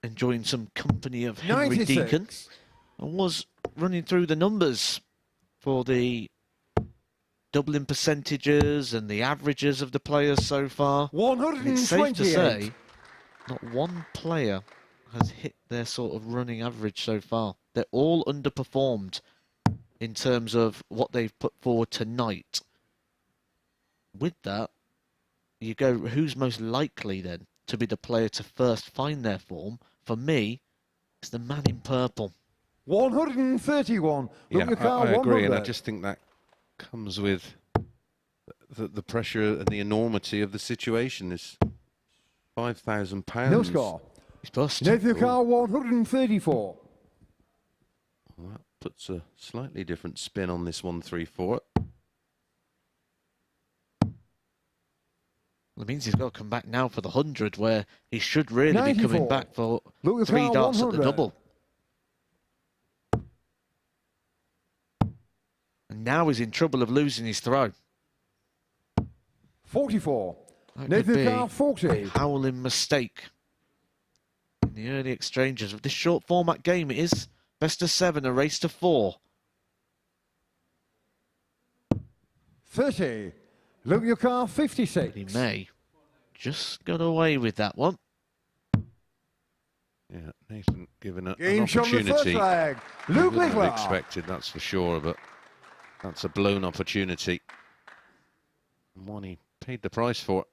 enjoying some company of Henry 96. Deacon, I was running through the numbers for the doubling percentages and the averages of the players so far. 128. And it's safe to say not one player has hit their sort of running average so far. They're all underperformed in terms of what they've put forward tonight. With that, you go, who's most likely then to be the player to first find their form? For me, it's the man in purple. 131. Yeah, Look, I agree, and I just think that comes with the pressure and the enormity of the situation. Is £5,000. No score. He's bust. Nathan Carr, 134. Well, that puts a slightly different spin on this 134. Well, it means he's got to come back now for the 100, where he should really 94. be coming back for Look, 3 darts at the 100. double. And now he's in trouble of losing his throw. 44. That Nathan could be Carr, 40. a howling mistake in the early exchanges of this short format game. It is best of 7, a race to 4. 30. Look, your car, 56. He may just got away with that one. Yeah, Nathan given an Game shot on the first opportunity. leg. He Luke wouldn't have Littler. expected, that's for sure, but that's a blown opportunity. And one he paid the price for.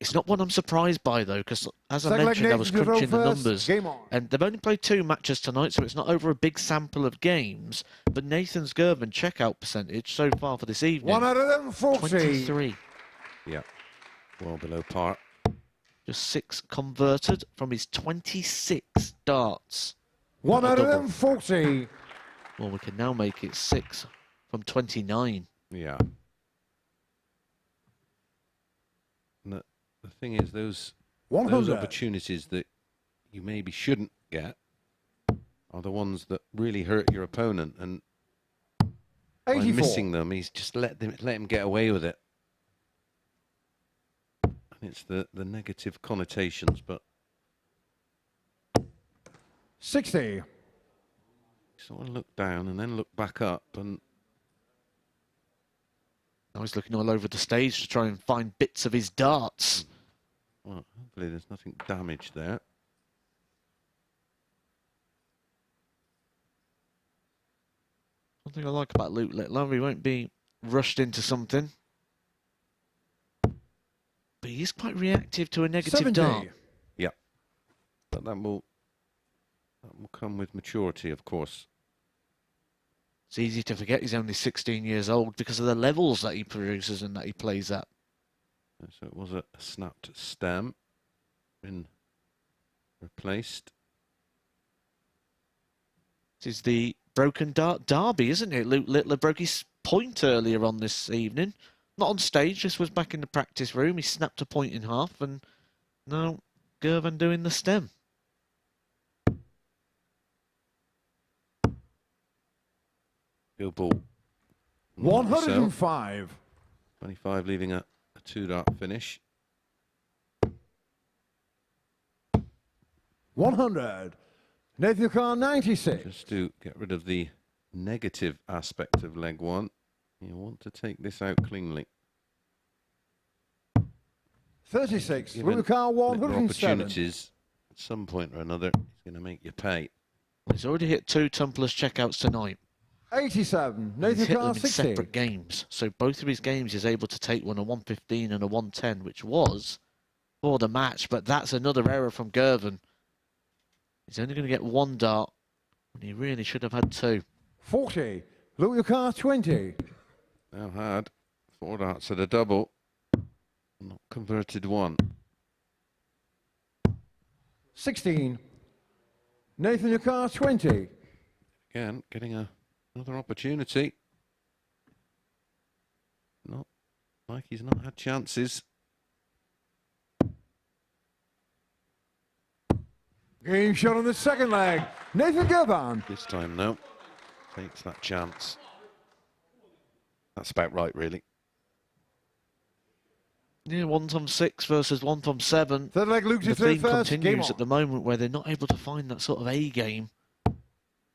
It's not one I'm surprised by, though, because as I Second leg, mentioned, I was Nathan crunching the first. numbers. Game on. And they've only played 2 matches tonight, so it's not over a big sample of games. But Nathan's Girvan checkout percentage so far for this evening, 1 out of them, 40. 23. Yeah, well below par. Just 6 converted from his 26 darts. 1 Not a out of double. them, 40. Well, we can now make it 6 from 29. Yeah. And the thing is, those 100. opportunities that you maybe shouldn't get are the ones that really hurt your opponent. And by 84. missing them, he's just let him get away with it. And it's the negative connotations, but 60. sort of look down and then look back up, and Now he's looking all over the stage to try and find bits of his darts. well, hopefully there's nothing damaged there. One thing I like about Luke Littler, he won't be rushed into something. But he is quite reactive to a negative 70. dart. Yeah, but that will come with maturity, of course. It's easy to forget he's only 16 years old because of the levels that he produces and that he plays at. So it was a snapped stem, been replaced. This is the broken dart derby, isn't it? Luke Littler broke his point earlier on this evening. Not on stage, this was back in the practice room. He snapped a point in half, and now Girvan doing the stem. Go ball. 105. 25 leaving a 2-dart finish. 100. Nathan Carr, 96. Just to get rid of the negative aspect of leg 1, you want to take this out cleanly. 36. Given Luke Carr, little 107. opportunities at some point or another, he's going to make you pay. He's already hit 2 Tumplers checkouts tonight. 87. He's Nathan hit them Carr, in 60. separate games. So both of his games he's able to take one, a 115 and a 110, which was for the match. But that's another error from Girvan. He's only going to get 1 dart, and he really should have had 2. 40. Luke Carr, 20. Now had 4 darts at a double, not converted 1. 16. Nathan Carr, 20. Again, getting another opportunity. Not like he's not had chances. Game shot on the second leg. Nathan Girvan. This time, no. Takes that chance. That's about right, really. Yeah, 1 from 6 versus 1 from 7. Third leg, Luke, The third theme first. Game continues on. at the moment where they're not able to find that sort of A game.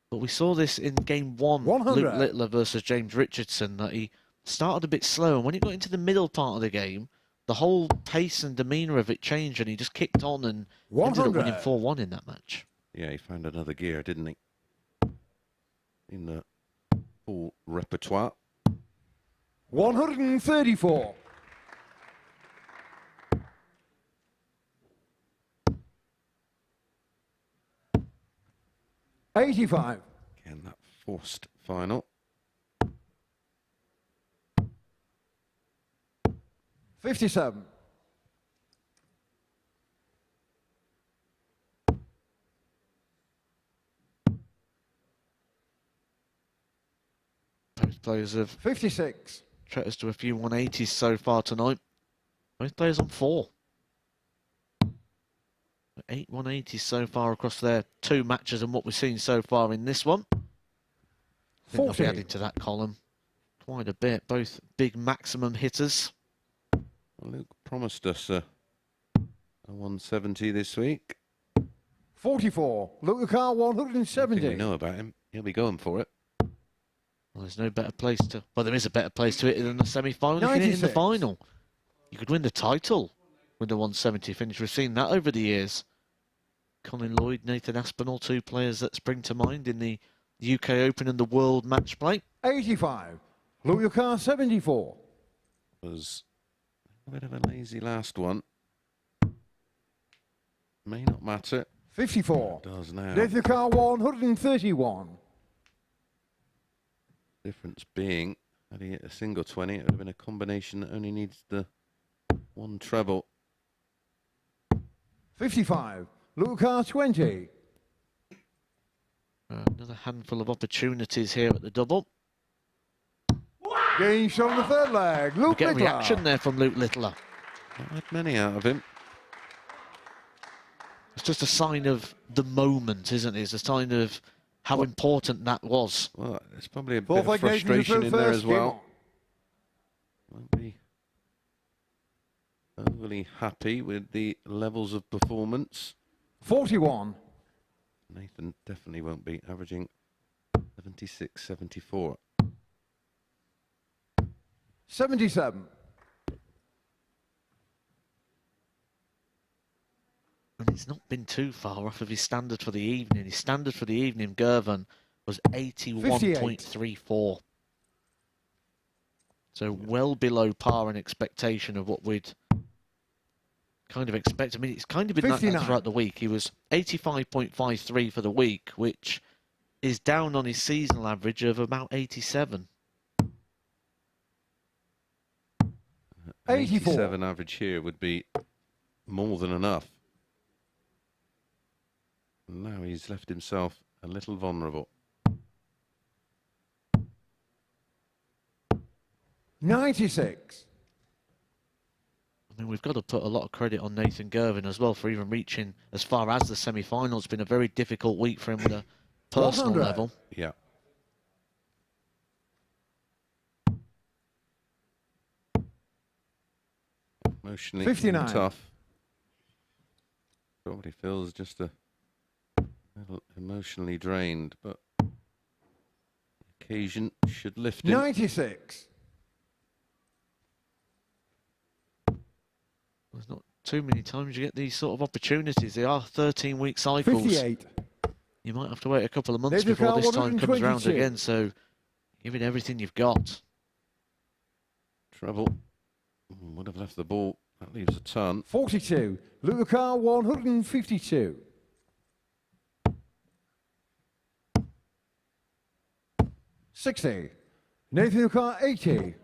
But we saw this in game 1, 100. Luke Littler versus James Richardson, that he started a bit slow, and when he got into the middle part of the game, the whole pace and demeanour of it changed, and he just kicked on and ended up winning 4-1 in that match. Yeah, he found another gear, didn't he? In the full repertoire. 134. $85. Again, that forced final. 57. Both players have 56. treated us to a few 180s so far tonight. Both players on 4. 8 180s so far across their 2 matches and what we've seen so far in this one. I think they'll be adding to that column quite a bit. Both big maximum hitters. Well, Luke promised us a 170 this week. 44. Luke Carr, 170. We know about him. He'll be going for it. Well, there's no better place to... Well, there is a better place to hit it than the semi-final. You can hit it in the final. You could win the title with the 170 finish. We've seen that over the years. Colin Lloyd, Nathan Aspinall, 2 players that spring to mind in the UK Open and the World Match Play. 85. Luke Carr, 74. Was a bit of a lazy last one. May not matter. 54. It does now. Luke Carr, 131. Difference being, had he hit a single 20, it would have been a combination that only needs the 1 treble. 55. Luke Carr, 20. Another handful of opportunities here at the double. Game shot on the third leg. Luke Get a Littler. reaction there from Luke Littler. Not had many out of him. It's just a sign of the moment, isn't it? It's a sign of how important that was. Well, there's probably a bit of frustration in there as well. Won't be overly happy with the levels of performance. 41. Nathan definitely won't be averaging 76, 74. 77. And it's not been too far off of his standard for the evening. His standard for the evening, Girvan, was 81.34. So well below par and expectation of what we'd kind of expect. I mean, it's kind of been like that throughout the week. He was 85.53 for the week, which is down on his seasonal average of about 87. 87 average here would be more than enough. And now he's left himself a little vulnerable. 96. I mean, we've got to put a lot of credit on Nathan Girvan as well for even reaching as far as the semi-final. It's been a very difficult week for him at a personal level. Yeah. Emotionally 59. tough. Probably feels just a little emotionally drained, but occasion should lift him. 96. There's not too many times you get these sort of opportunities. They are 13-week cycles. 58. You might have to wait a couple of months Nathan before Carr, this time comes around 122. again, so give it everything you've got. Trouble. Would have left the ball. That leaves a ton. 42. Luke Carr, 152. 60. Nathan Carr, 80. And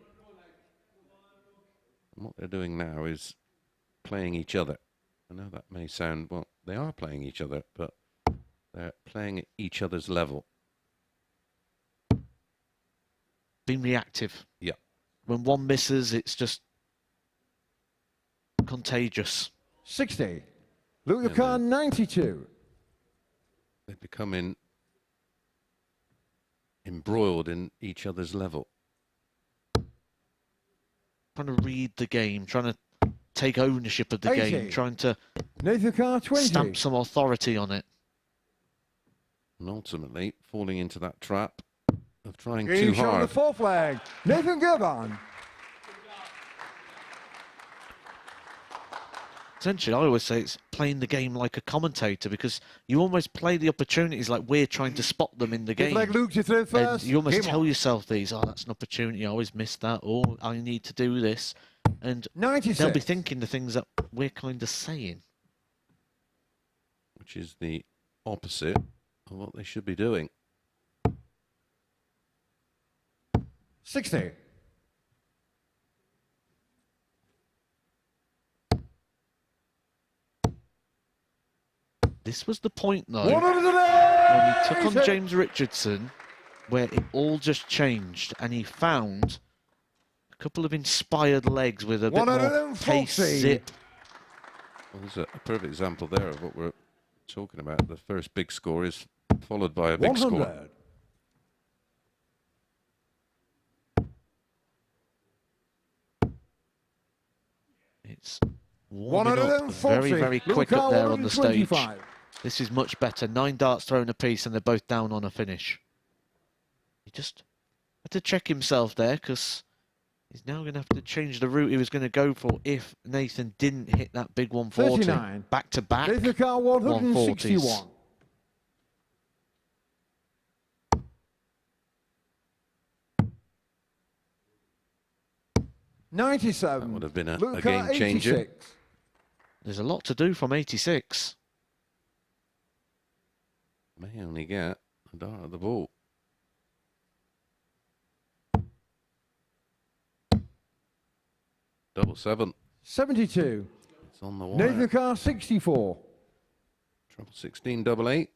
what they're doing now is playing each other. I know that may sound, well, they are playing each other, but they're playing at each other's level. Being reactive. Yeah. When one misses, it's just contagious. 60. Luke Carr, 92. They're becoming embroiled in each other's level. trying to read the game, trying to take ownership of the 80. game, trying to Nathan Carr, 20. stamp some authority on it. And ultimately falling into that trap of trying Game too shot on the hard. fourth leg. Nathan Girvan. Essentially, I always say it's playing the game like a commentator, because you almost play the opportunities like we're trying to spot them in the game. Like Luke, you throw And first. you almost Game tell on. yourself these, oh, that's an opportunity, I always miss that, or I need to do this. And 96. they'll be thinking the things that we're kind of saying. Which is the opposite of what they should be doing. 60. This was the point, though, One under the when he took on James Richardson, where it all just changed, and he found a couple of inspired legs with a bit more pace, zip. Well, there's a perfect example there of what we're talking about. The first big score is followed by a big score. 100. It's warming up very, very quick up there on the stage. This is much better. 9 darts thrown apiece, and they're both down on a finish. He just had to check himself there, because he's now going to have to change the route he was going to go for if Nathan didn't hit that big 140. 39. Back-to-back Nathan Carr, 161. 140s. That would have been a Luke game Carr, changer. 86. There's a lot to do from 86. May only get a dart at the ball. Double 7. 72. It's on the wire. Nathan Carr, 64. Treble 16, double 8.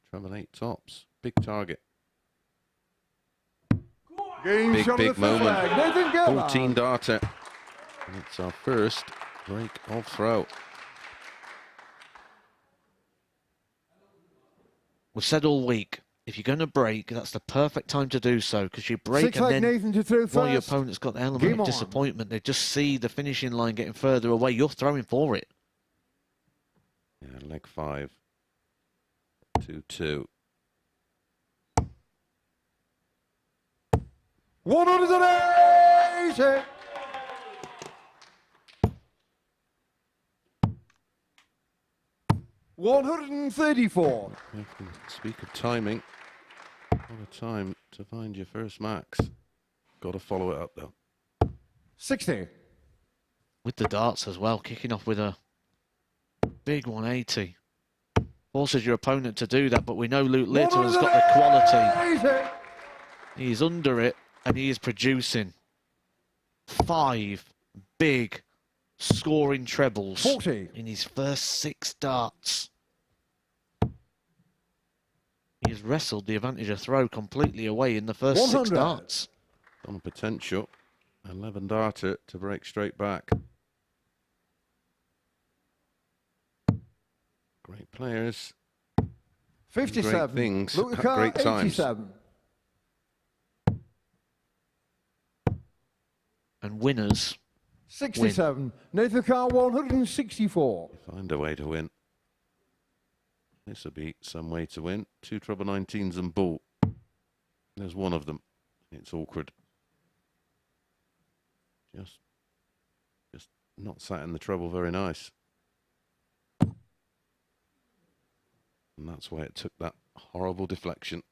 Treble 8 tops. Big target. Game Big, shot on the big fifth moment. leg. Nathan Girvan. 14 darter. And it's our first break of throw. We've said all week, if you're going to break, that's the perfect time to do so, because you break Six and leg then Nathan to throw while your first. opponent's got the element Game of on. disappointment, they just see the finishing line getting further away. You're throwing for it. Yeah, leg 5. 2-2. 180. $134. We have to speak of timing. What a time to find your first max. Got to follow it up though. 60. With the darts as well, kicking off with a big 180. Forces your opponent to do that, but we know Luke Little has got the quality. He's under it, and he is producing 5 big scoring trebles 40. in his first 6 darts. He has wrestled the advantage of throw completely away in the first 6 100. darts. On potential. 11 darter to break straight back. Great players. 57. Great things Luke at Carr, great times. 87. And winners 67. Nathan Carr, 164. Find a way to win. This will be some way to win. 2 treble 19s and ball. There's one of them. It's awkward. Just not sat in the treble very nice. And that's why it took that horrible deflection.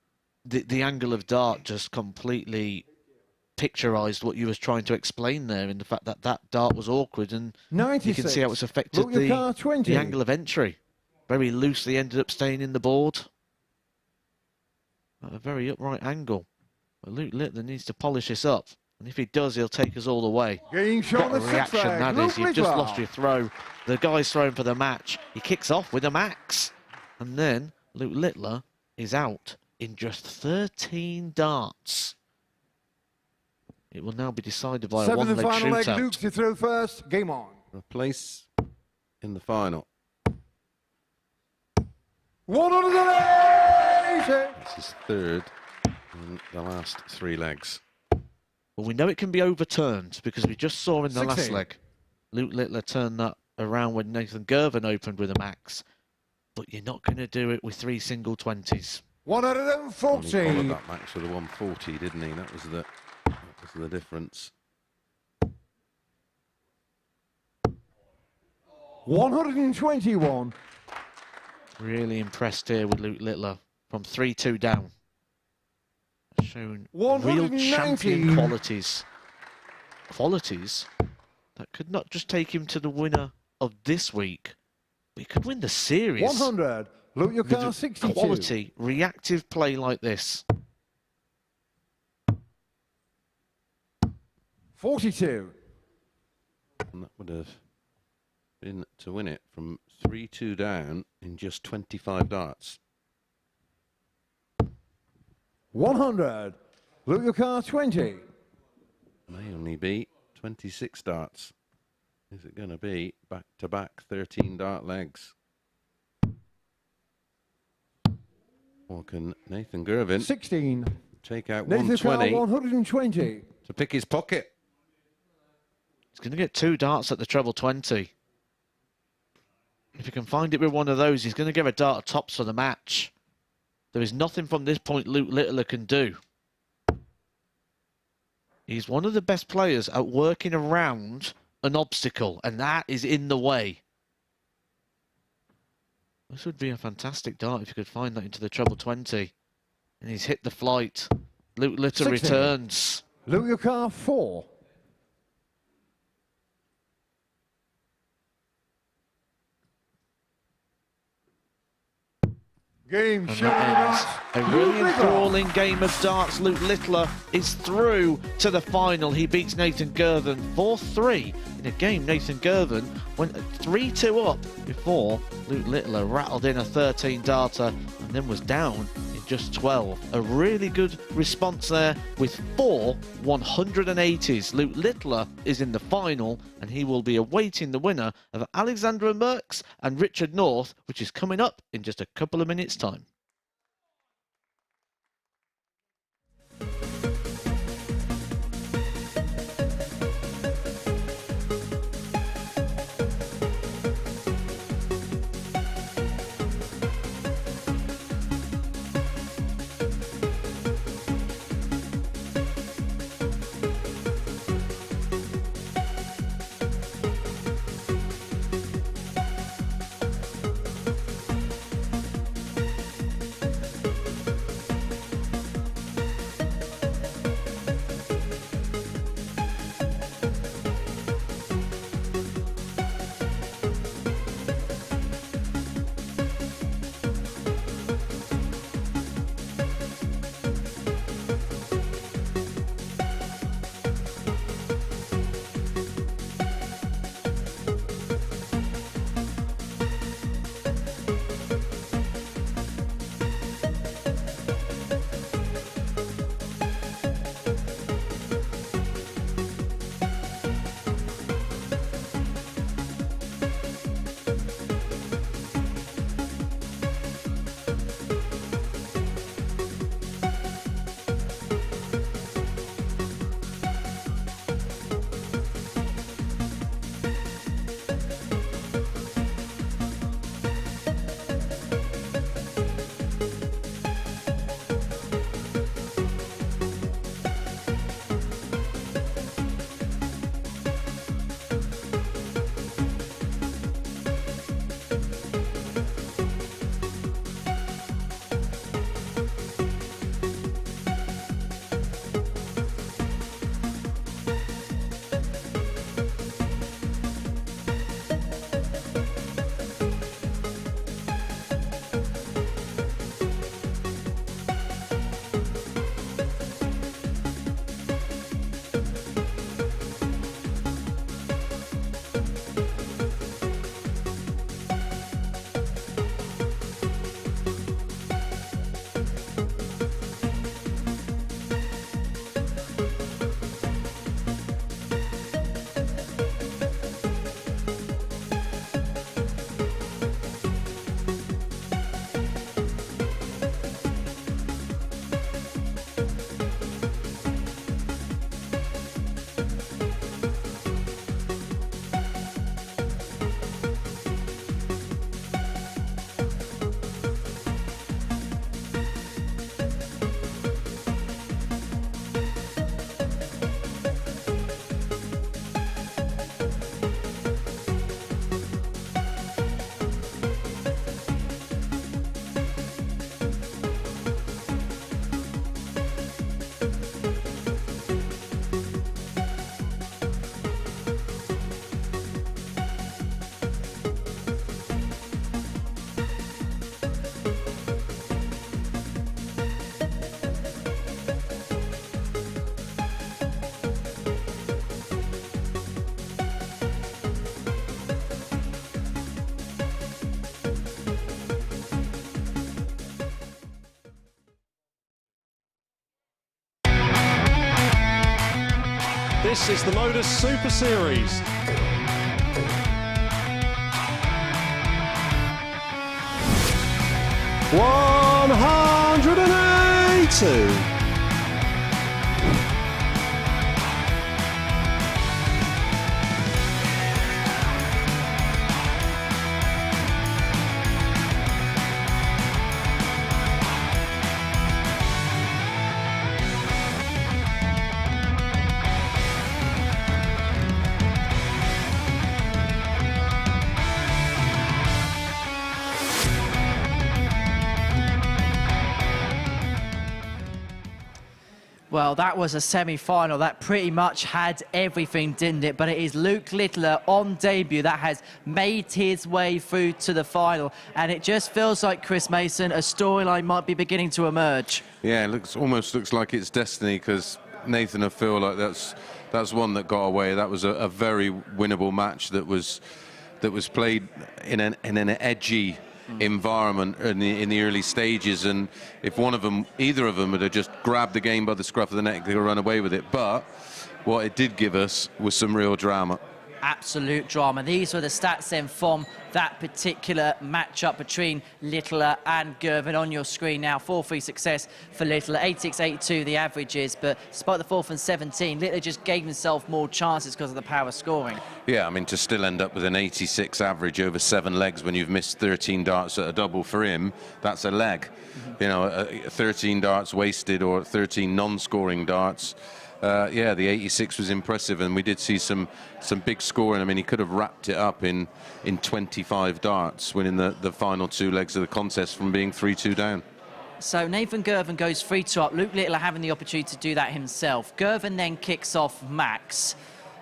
the angle of dart just completely picturized what you was trying to explain there, in the fact that that dart was awkward, and 96. you can see how it's affected Look at car 20. the angle of entry. Very loosely ended up staying in the board at a very upright angle. But Luke Littler needs to polish this up, and if he does, he'll take us all the way. Getting shot What a the reaction sixth that leg. is. You've just lost your throw. The guy's throwing for the match. He kicks off with a max, and then Luke Littler is out in just 13 darts. It will now be decided by a Seventh and one-leg final leg. shootout. Luke to throw first. Game on. A place in the final. 180. This is third in the last 3 legs. Well, we know it can be overturned because we just saw in the last 16. leg, Luke Littler turned that around when Nathan Girvan opened with a max. But you're not going to do it with 3 single 20s. 140. He followed that max with a 140, didn't he? That was the difference. 121. Really impressed here with Luke Littler from 3-2 down. Shown real 190. champion qualities. Qualities that could not just take him to the winner of this week, but he could win the series. 100. Luke, your car, With 62. quality, reactive play like this. 42. And that would have been to win it from 3-2 down in just 25 darts. 100. Luke, your car, 20. May only be 26 darts. Is it going to be back-to-back 13 dart legs? Or can Nathan Girvan 16. take out Nathan car, 120 120. to pick his pocket? He's going to get 2 darts at the treble 20. If he can find it with one of those, he's going to get a dart of tops for the match. There is nothing from this point Luke Littler can do. He's one of the best players at working around an obstacle, and that is in the way. This would be a fantastic dart if you could find that into the treble 20. And he's hit the flight. Luke Littler 16. returns. Luke, your car, 4. Game And showing that ends a really enthralling game of darts. Luke Littler is through to the final. He beats Nathan Girvan 4-3 in a game Nathan Girvan went 3-2 up before Luke Littler rattled in a 13 darter and then was down in just 12. A really good response there with 4 180s. Luke Littler is in the final and he will be awaiting the winner of Alexandra Merkx and Richard North, which is coming up in just a couple of minutes' time. This is the MODUS Super Series. $180. Well, that was a semi-final that pretty much had everything, didn't it? But it is Luke Littler on debut that has made his way through to the final. And it just feels like, Chris Mason, a storyline might be beginning to emerge. Yeah, it almost looks like it's destiny, because Nathan, I feel like that's one that got away. That was a very winnable match that was played in an edgy environment in the early stages, and if either of them would have just grabbed the game by the scruff of the neck, they would run away with it. But what it did give us was some real drama. Absolute drama. These were the stats then from that particular matchup between Littler and Girvan on your screen now. 4-3 success for Littler, 86-82 the average is, but despite the 4th and 17, Littler just gave himself more chances because of the power scoring. Yeah, I mean, to still end up with an 86 average over 7 legs when you've missed 13 darts at a double for him, that's a leg. You know, 13 darts wasted or 13 non-scoring darts. Yeah, the 86 was impressive, and we did see some big scoring. I mean, he could have wrapped it up in 25 darts, winning the final 2 legs of the contest from being 3-2 down. So Nathan Girvan goes 3-2 up. Luke Littler having the opportunity to do that himself. Girvan then kicks off Max.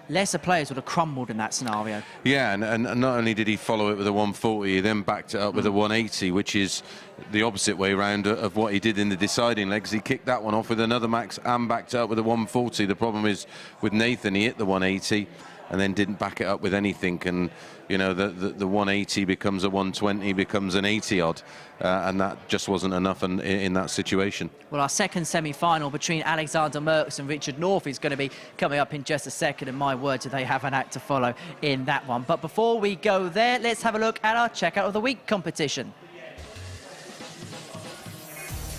Lesser players would have crumbled in that scenario. Yeah, and not only did he follow it with a 140, he then backed it up with a 180, which is the opposite way round of what he did in the deciding legs. He kicked that one off with another max and backed it up with a 140. The problem is with Nathan, he hit the 180 and then didn't back it up with anything, and you know, the 180 becomes a 120, becomes an 80 odd, and that just wasn't enough in that situation. Well, our second semi-final between Alexander Merkx and Richard North is going to be coming up in just a second, and my word, do they have an act to follow in that one. But before we go there, let's have a look at our checkout of the week competition.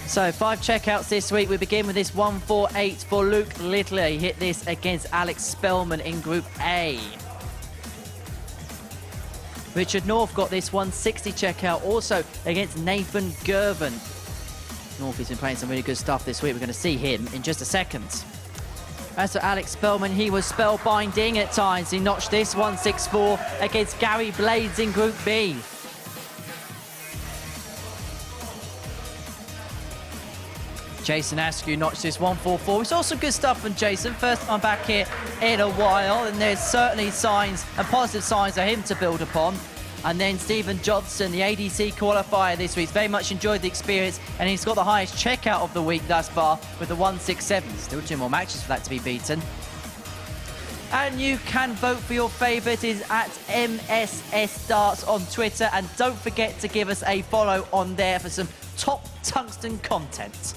So 5 checkouts this week. We begin with this 148 for Luke Littler. He hit this against Alex Spellman in Group A. Richard North got this 160 checkout also against Nathan Girvan. North has been playing some really good stuff this week. We're going to see him in just a second. As for Alex Spellman, he was spellbinding at times. He notched this 164 against Gary Blades in Group B. Jason Askew notched this 144. We saw some good stuff from Jason. First time back here in a while, and there's certainly signs and positive signs of him to build upon. And then Stephen Johnson, the ADC qualifier this week, very much enjoyed the experience, and he's got the highest checkout of the week thus far with the 167. Still 2 more matches for that to be beaten. And you can vote for your favourite. Is at MSS Darts on Twitter, and don't forget to give us a follow on there for some top tungsten content.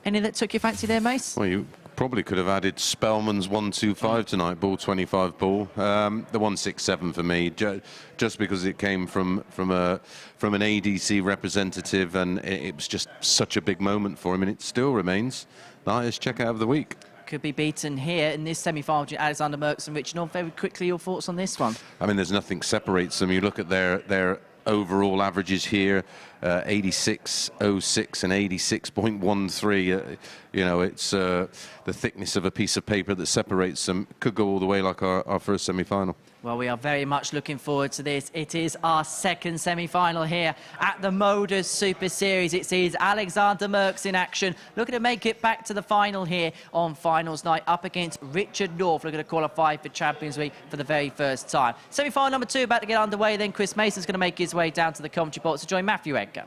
Any that took your fancy there, Mace? Well, you probably could have added Spellman's 125 tonight, ball 25 ball. The 167 for me, just because it came from an ADC representative, and it was just such a big moment for him, and it still remains the highest checkout of the week. Could be beaten here in this semi-final between Alexander Merkx and Richard North. Very quickly, your thoughts on this one? I mean, there's nothing separates them. You look at their overall averages here, 86.06 and 86.13. You know, it's the thickness of a piece of paper that separates them. Could go all the way like our first semi-final. Well, we are very much looking forward to this. It is our second semi-final here at the MODUS Super Series. It sees Alexander Merkx in action, looking to make it back to the final here on finals night, up against Richard North, looking to qualify for Champions League for the very first time. Semi-final number 2 about to get underway. Then Chris Mason's going to make his way down to the commentary box to join Matthew Edgar.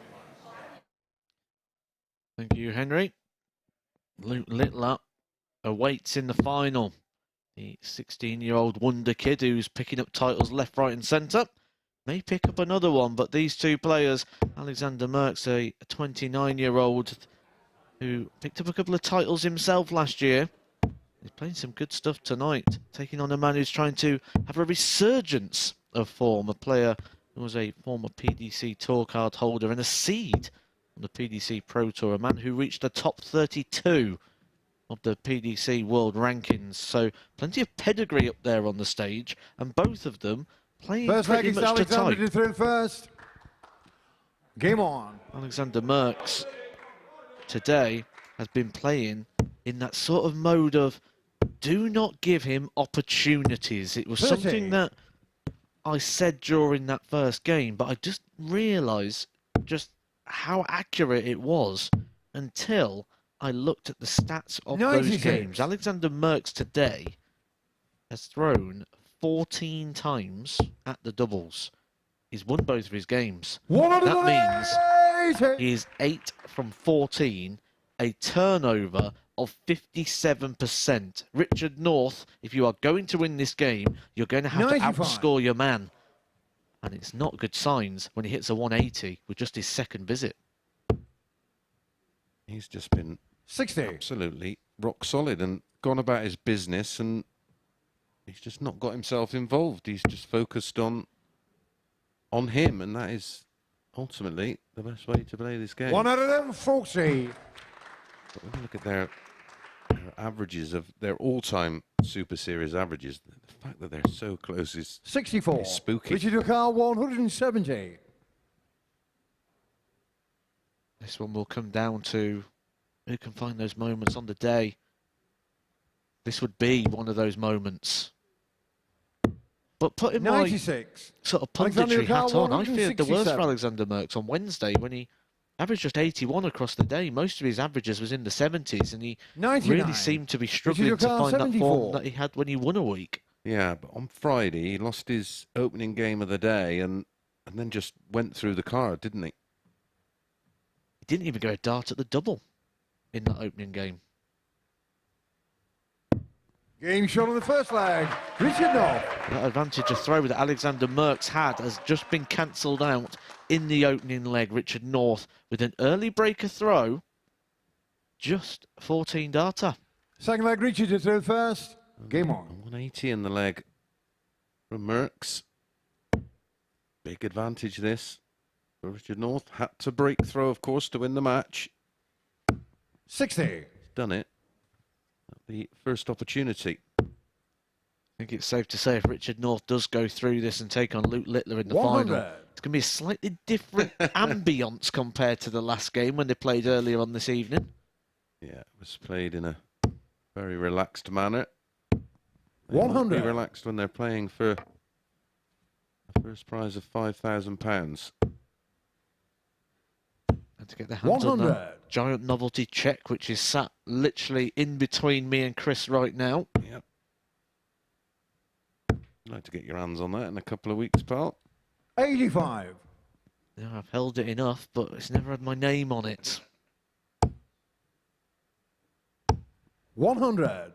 Thank you, Henry. Luke Littler awaits in the final. The 16-year-old wonder kid who's picking up titles left, right and centre. May pick up another one, but these two players, Alexander Merkx, a 29-year-old who picked up a couple of titles himself last year. He's playing some good stuff tonight, taking on a man who's trying to have a resurgence of form, a player who was a former PDC Tour card holder and a seed on the PDC Pro Tour, a man who reached the top 32 of the PDC World Rankings. So plenty of pedigree up there on the stage, and both of them playing pretty much to type. First. Game on. Alexander Merkx today has been playing in that sort of mode of do not give him opportunities. It was 30. something that I said during that first game, but I just realised just how accurate it was until I looked at the stats of 96. those games. Alexander Merkx today has thrown 14 times at the doubles. He's won both of his games. That means he's 8 from 14, a turnover of 57%. Richard North, if you are going to win this game, you're going to have 95. to outscore your man. And it's not good signs when he hits a 180 with just his second visit. He's just been 60. Absolutely rock solid and gone about his business, and he's just not got himself involved. He's just focused on him, and that is ultimately the best way to play this game. 140. But when you look at their averages of their all-time Super Series averages, the fact that they're so close is 64. is spooky. Richard Ducal 170. This one will come down to who can find those moments on the day. This would be one of those moments. But putting 96. my sort of Alexander punditry hat on, I feared the worst for 167. Alexander Merkx on Wednesday when he averaged just 81 across the day. Most of his averages was in the 70s, and he 99. really seemed to be struggling to find that form that he had when he won a week. Yeah, but on Friday he lost his opening game of the day and then just went through the card, didn't he? He didn't even go a dart at the double in that opening game. Game shot on the first leg. Richard North. That advantage of throw that Alexander Merkx had has just been cancelled out in the opening leg. Richard North with an early breaker throw, just 14 darter. Second leg, Richard to throw first. Game on. 180 in the leg from Merkx. Big advantage this for Richard North. Had to break throw, of course, to win the match. 60. He's done it. The first opportunity. I think it's safe to say if Richard North does go through this and take on Luke Littler in the 100. final, it's going to be a slightly different ambience compared to the last game when they played earlier on this evening. Yeah, it was played in a very relaxed manner. 100. Be relaxed when they're playing for a first prize of £5,000. And to get their hands on 100. that giant novelty check, which is sat literally in between me and Chris right now. Yep. I'd like to get your hands on that in a couple of weeks, pal. 85. Yeah, I've held it enough, but it's never had my name on it. 100.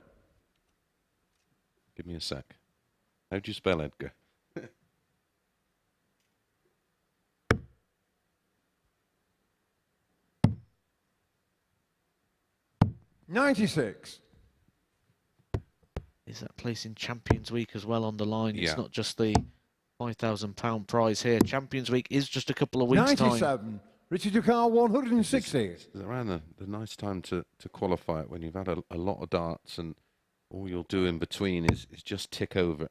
Give me a sec. How do you spell Edgar? 96. Is that place in Champions Week as well on the line? Yeah. It's not just the £5,000 prize here. Champions Week is just a couple of weeks' 97. time. Richard Ducal 160. It's around the nice time to qualify it when you've had a lot of darts and all you'll do in between is just tick over.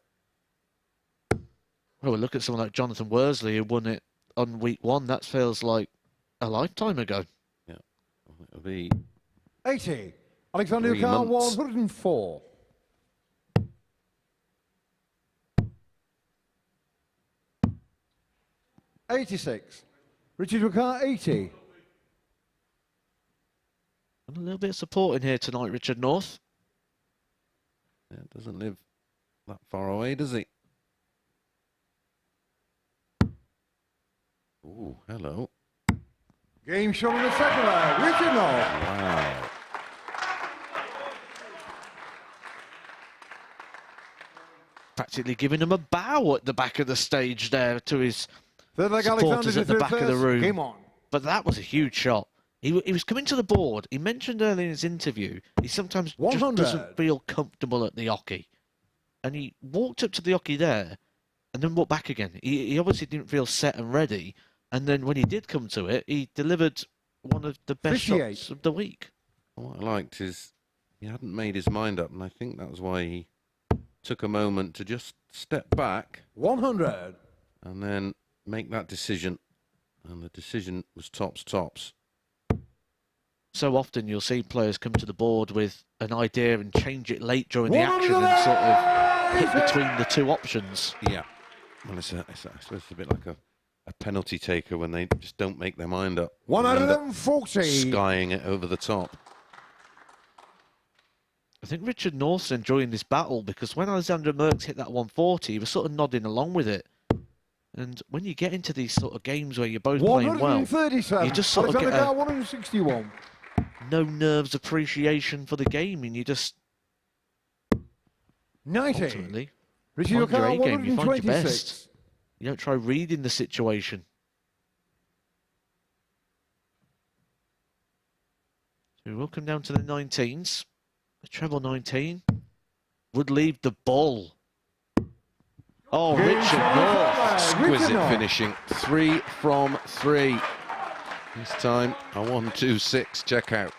Well, look at someone like Jonathan Worsley who won it on week one. That feels like a lifetime ago. Yeah, it'll be 80. Alexander 3 Ducal months. 104. 86. Richard Ducal 80. And a little bit of support in here tonight, Richard North. Yeah, doesn't live that far away, does he? Ooh, hello. Game shot on the second leg. Richard North. Wow. Practically giving him a bow at the back of the stage there to his Third leg, Alexander supporters at the back of the room. Game on. But that was a huge shot. He was coming to the board. He mentioned earlier in his interview he sometimes just doesn't feel comfortable at the hockey. And he walked up to the hockey there and then walked back again. He obviously didn't feel set and ready. And then when he did come to it, he delivered one of the best shots of the week. What I liked is he hadn't made his mind up, and I think that was why he took a moment to just step back. 100. And then make that decision. And the decision was tops. So often you'll see players come to the board with an idea and change it late during the action and sort of hit between the two options. Yeah. Well, I suppose it's a bit like a penalty taker when they just don't make their mind up. 140. Skying it over the top. I think Richard North's enjoying this battle because when Alexander Merkx hit that 140, he was sort of nodding along with it. And when you get into these sort of games where you're both playing well, you just sort of get 161. No nerves appreciation for the game, and you just 90. Ultimately, Richie find your A game, you find your 126. best. You don't try reading the situation. So we'll come down to the 19s. The treble 19 would leave the ball. Oh, Richard North. Exquisite finishing. 3 from 3. This time, a 1-2-6 checkout.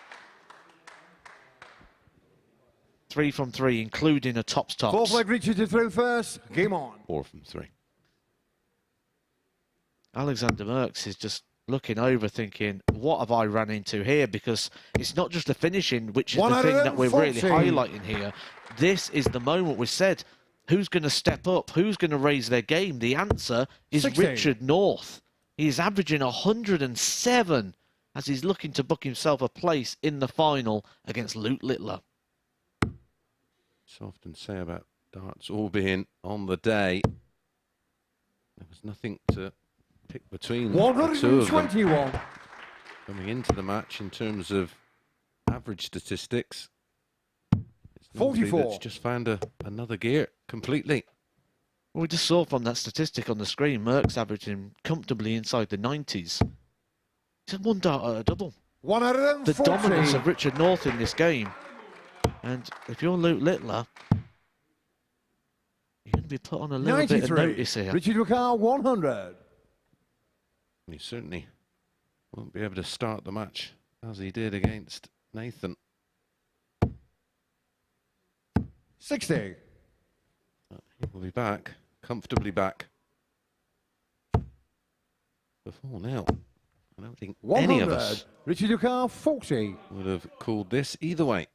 3 from 3, including a tops. Fourth leg, Richard is through first. Game on. 4 from 3. Alexander Merkx is just looking over thinking, what have I run into here? Because it's not just the finishing, which is the thing that we're really highlighting here. This is the moment we said, who's going to step up? Who's going to raise their game? The answer is 16. Richard North. He's averaging 107 as he's looking to book himself a place in the final against Luke Littler. So often say about darts all being on the day. There was nothing to pick between the two of them 121. coming into the match in terms of average statistics. It's 44. That's just found another gear completely. Well, we just saw from that statistic on the screen, Merkx averaging comfortably inside the 90s. He's had one dart at a double. 140. The dominance of Richard North in this game. And if you're Luke Littler, you're going to be put on a little bit of notice here. Richard Ricard, 100. He certainly won't be able to start the match as he did against Nathan. 60. He'll be back, comfortably back. Before now, I don't think 100. any of us Richard Ricard, 40. would have called this either way.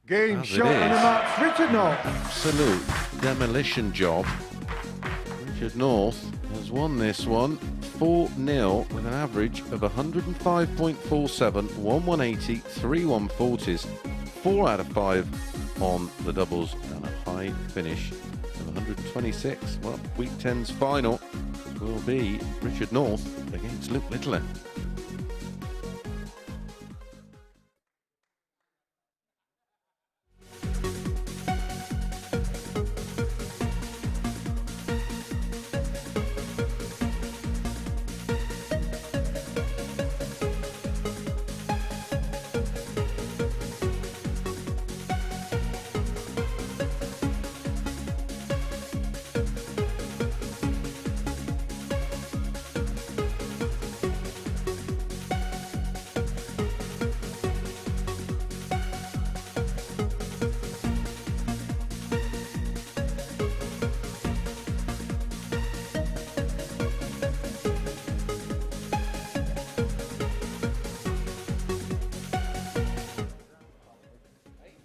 Game As shot it and a is, match. Richard North. absolute demolition job. Richard North has won this one 4-0 with an average of 105.47, 180, 3 140s, 4 out of 5 on the doubles, and a high finish of 126. Well, week 10's final will be Richard North against Luke Littler.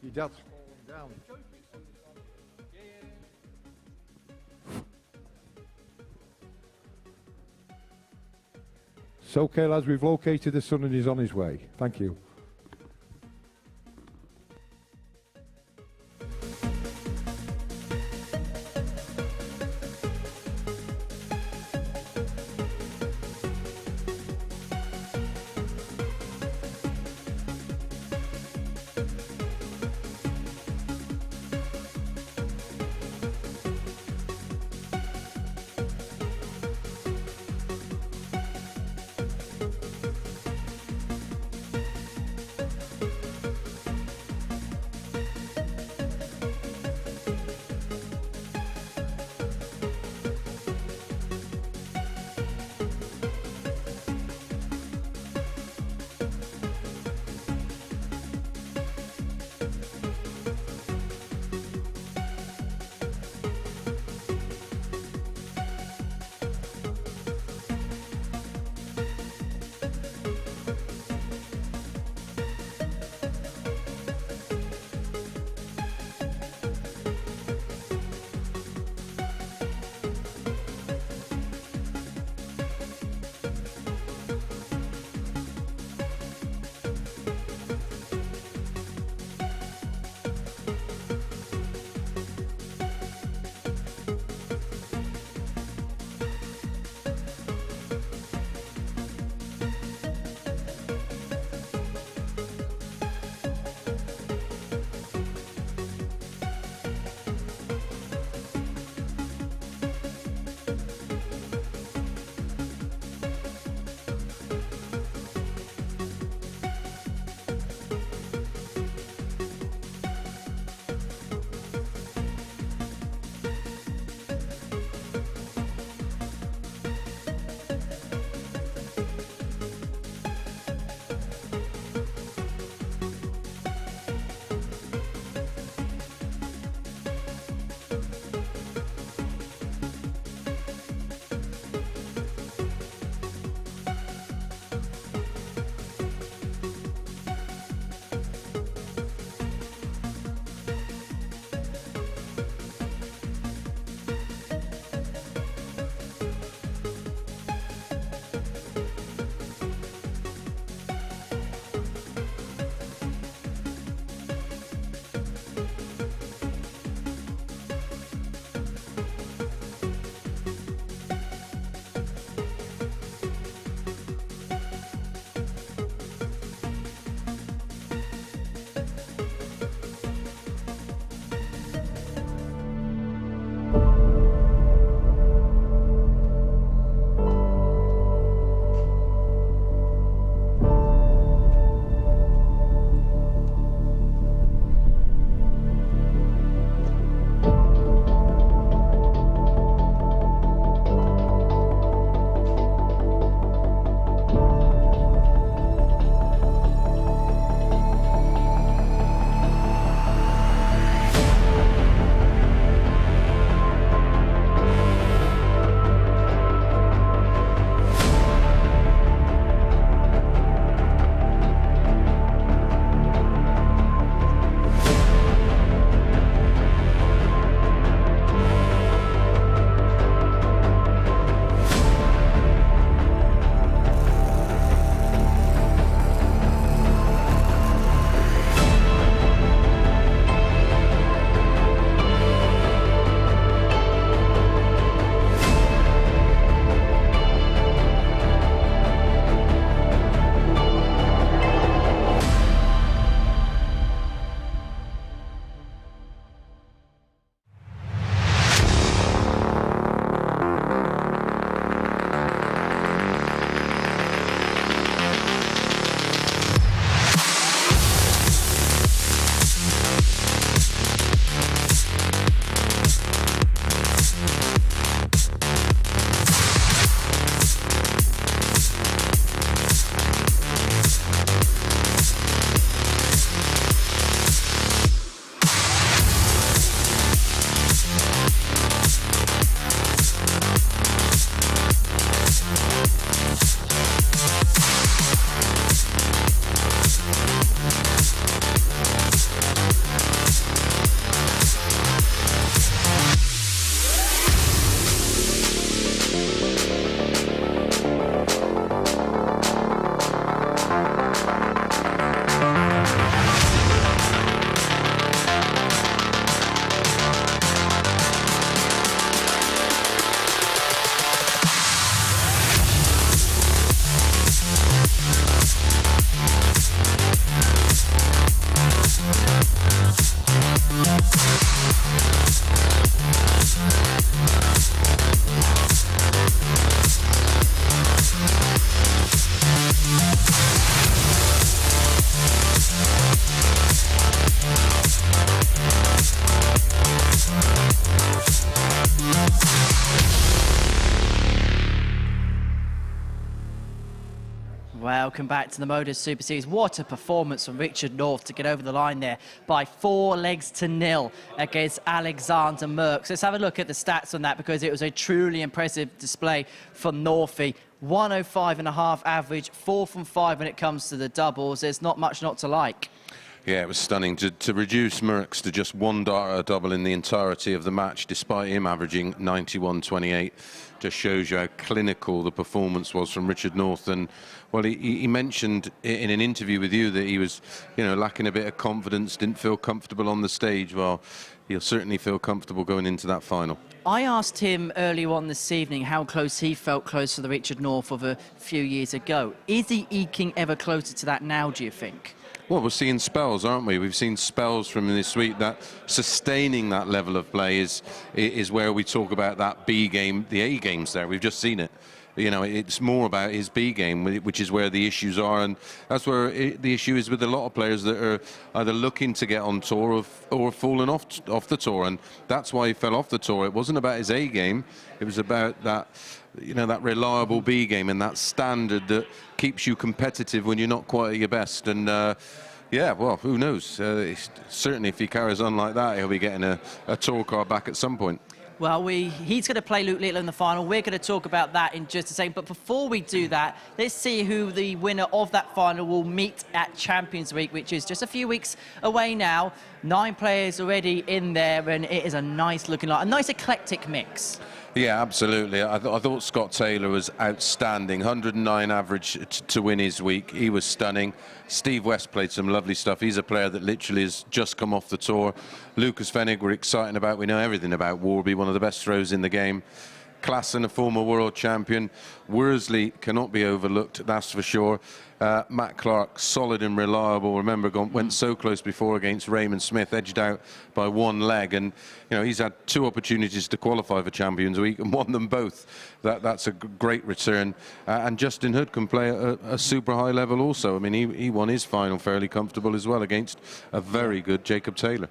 Your dad's falling down. It's okay, lads. We've located the son and he's on his way. Thank you. welcome back to the MODUS Super Series. What a performance from Richard North to get over the line there by 4-0 against Alexander Merkx. Let's have a look at the stats on that, because it was a truly impressive display from Northie. 105.5 average, 4 from 5 when it comes to the doubles. There's not much not to like. Yeah, it was stunning to reduce Merkx to just one dart double in the entirety of the match, despite him averaging 91.28. Just shows you how clinical the performance was from Richard North. And well, he mentioned in an interview with you that he was, lacking a bit of confidence, didn't feel comfortable on the stage. Well, he'll certainly feel comfortable going into that final. I asked him earlier on this evening how close he felt close to the Richard North of a few years ago. Is he eking ever closer to that now, do you think? Well, we're seeing spells, aren't we? We've seen spells from this week. That sustaining that level of play is where we talk about that B game, the A game's there. We've just seen it. It's more about his B game, which is where the issues are, and that's where the issue is with a lot of players that are either looking to get on tour or fallen off the tour, and that's why he fell off the tour. It wasn't about his A game; it was about that, that reliable B game and that standard that keeps you competitive when you're not quite at your best. And yeah, well, who knows? Certainly, if he carries on like that, he'll be getting a tour card back at some point. Well, he's going to play Luke Little in the final. We're going to talk about that in just a second. But before we do that, let's see who the winner of that final will meet at Champions Week, which is just a few weeks away now. 9 players already in there, and it is a nice looking line, a nice eclectic mix. Yeah, absolutely. I thought Scott Taylor was outstanding. 109 average to win his week. He was stunning. Steve West played some lovely stuff. He's a player that literally has just come off the tour. Lucas Fennig, we're excited about. We know everything about Warby, one of the best throws in the game. Klassen, a former world champion. Worsley cannot be overlooked, that's for sure. Matt Clark, solid and reliable. Remember, went so close before against Raymond Smith, edged out by 1 leg, and he's had 2 opportunities to qualify for Champions Week and won them both. That's a great return. And Justin Hood can play at a super high level also. I mean, he won his final fairly comfortable as well against a very good Jacob Taylor.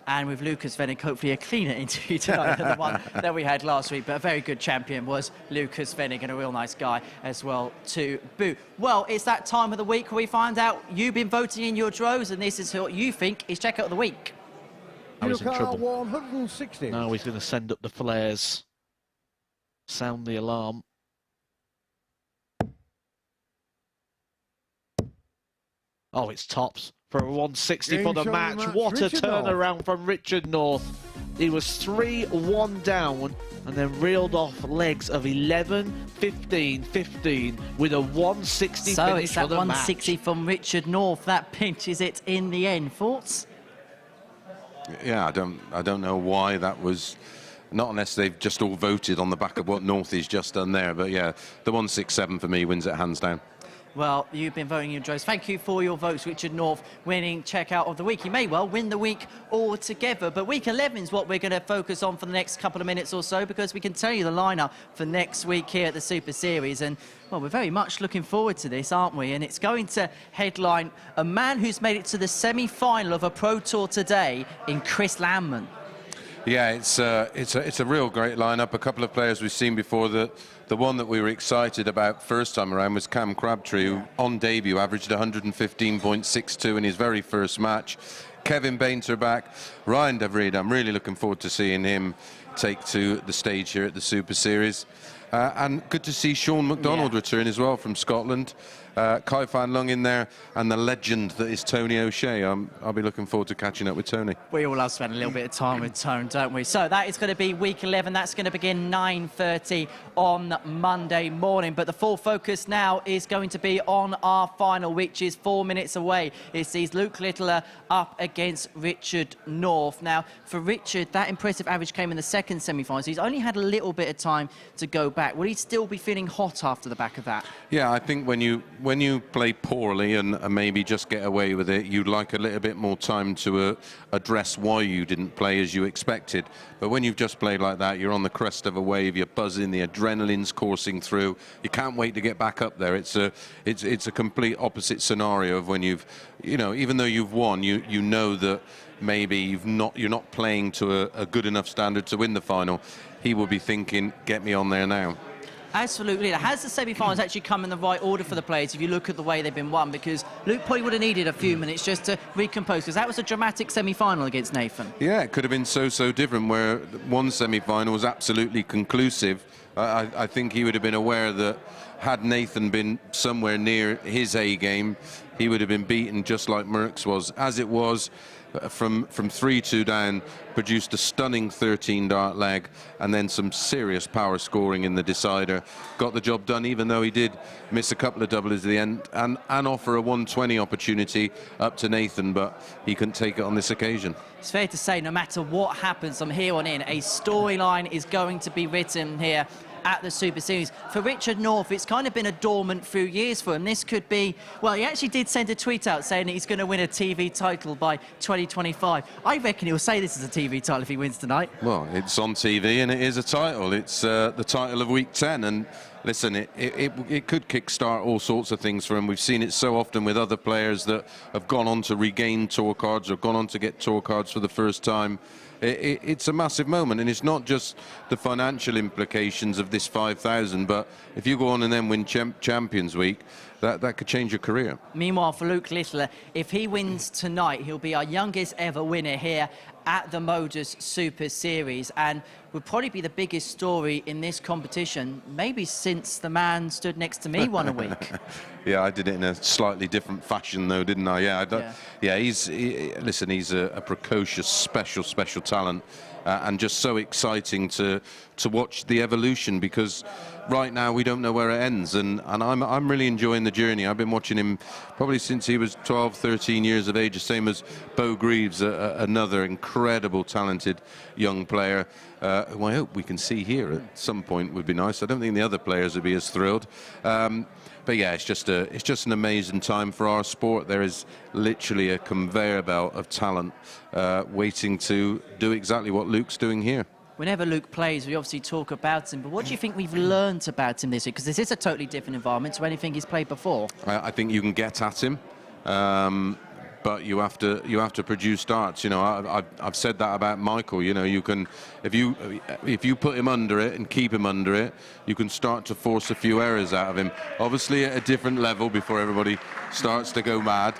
And with Lucas Fennig, hopefully a cleaner interview tonight than the one that we had last week. But a very good champion was Lucas Fennig, and a real nice guy as well to boot. Well, it's that time of the week where we find out you've been voting in your droves, and this is what you think is Check Out of the Week. I was in trouble. 160. Now he's going to send up the flares. Sound the alarm. Oh, it's tops. For a 160 for the match. What a turnaround from Richard North. He was 3-1 down and then reeled off legs of 11, 15, 15 with a 160 so finish it's that for the 160 match. from Richard North. That pinches it in the end. Thoughts? Yeah, I don't know why that was. Not unless they've just all voted on the back of what Northie's just done there. But yeah, the 167 for me wins it hands down. Well, you've been voting your droves. Thank you for your votes, Richard North, winning Checkout of the Week. He may well win the week altogether, but Week 11 is what we're going to focus on for the next couple of minutes or so, because we can tell you the lineup for next week here at the Super Series. And, well, we're very much looking forward to this, aren't we? And it's going to headline a man who's made it to the semi-final of a Pro Tour today in Chris Landman. Yeah, it's a real great lineup. A couple of players we've seen before. The one that we were excited about first time around was Cam Crabtree, who on debut averaged 115.62 in his very first match. Kevin Bainter back. Ryan De Vries, I'm really looking forward to seeing him take to the stage here at the Super Series. And good to see Sean McDonald return as well from Scotland. Kai Fan Lung in there, and the legend that is Tony O'Shea. I'll be looking forward to catching up with Tony. We all love spending a little bit of time with Tone, don't we? So that is going to be Week 11. That's going to begin 9:30 on Monday morning. But the full focus now is going to be on our final, which is 4 minutes away. It sees Luke Littler up against Richard North. Now, for Richard, that impressive average came in the second semi-final. So he's only had a little bit of time to go back. Will he still be feeling hot after the back of that? Yeah, I think when you play poorly and maybe just get away with it, you'd like a little bit more time to address why you didn't play as you expected. But when you've just played like that, you're on the crest of a wave, you're buzzing, the adrenaline's coursing through. You can't wait to get back up there. It's a complete opposite scenario of when you've, even though you've won, you know that maybe you're not playing to a good enough standard to win the final. He will be thinking, get me on there now. As for Luke Littler, has the semi-finals actually come in the right order for the players if you look at the way they've been won? Because Luke probably would have needed a few minutes just to recompose, because that was a dramatic semi-final against Nathan. Yeah, it could have been so different, where one semi-final was absolutely conclusive. I think he would have been aware that had Nathan been somewhere near his A game, he would have been beaten just like Merkx was. As it was, from 3-2 down, produced a stunning 13-dart leg and then some serious power scoring in the decider. Got the job done, even though he did miss a couple of doubles at the end and offer a 120 opportunity up to Nathan, but he couldn't take it on this occasion. It's fair to say, no matter what happens from here on in, a storyline is going to be written here at the Super Series. For Richard North, it's kind of been a dormant few years for him. This could be, well, he actually did send a tweet out saying that he's going to win a TV title by 2025. I reckon he'll say this is a TV title if he wins tonight. Well, it's on TV and it is a title. It's the title of week 10, and listen, it could kickstart all sorts of things for him. We've seen it so often with other players that have gone on to regain tour cards or gone on to get tour cards for the first time. It's a massive moment, and it's not just the financial implications of this 5,000, but if you go on and then win Champions Week, that could change your career. Meanwhile, for Luke Littler, if he wins tonight, he'll be our youngest ever winner here at the MODUS Super Series, and would probably be the biggest story in this competition, maybe since the man stood next to me won a week. Yeah, I did it in a slightly different fashion, though, didn't I? Yeah, listen, he's a precocious, special talent, and just so exciting to watch the evolution, because right now we don't know where it ends, and I'm really enjoying the journey. I've been watching him probably since he was 12, 13 years of age, the same as Bo Greaves, another incredible, talented young player, who I hope we can see here at some point. Would be nice. I don't think the other players would be as thrilled. But yeah, it's just an amazing time for our sport. There is literally a conveyor belt of talent waiting to do exactly what Luke's doing here. Whenever Luke plays, we obviously talk about him, but what do you think we've learned about him this year? Because this is a totally different environment to anything he's played before. I think you can get at him, but you have to produce darts. You know, I've said that about Michael. You know, you can, if you put him under it and keep him under it, you can start to force a few errors out of him. Obviously at a different level before everybody starts to go mad.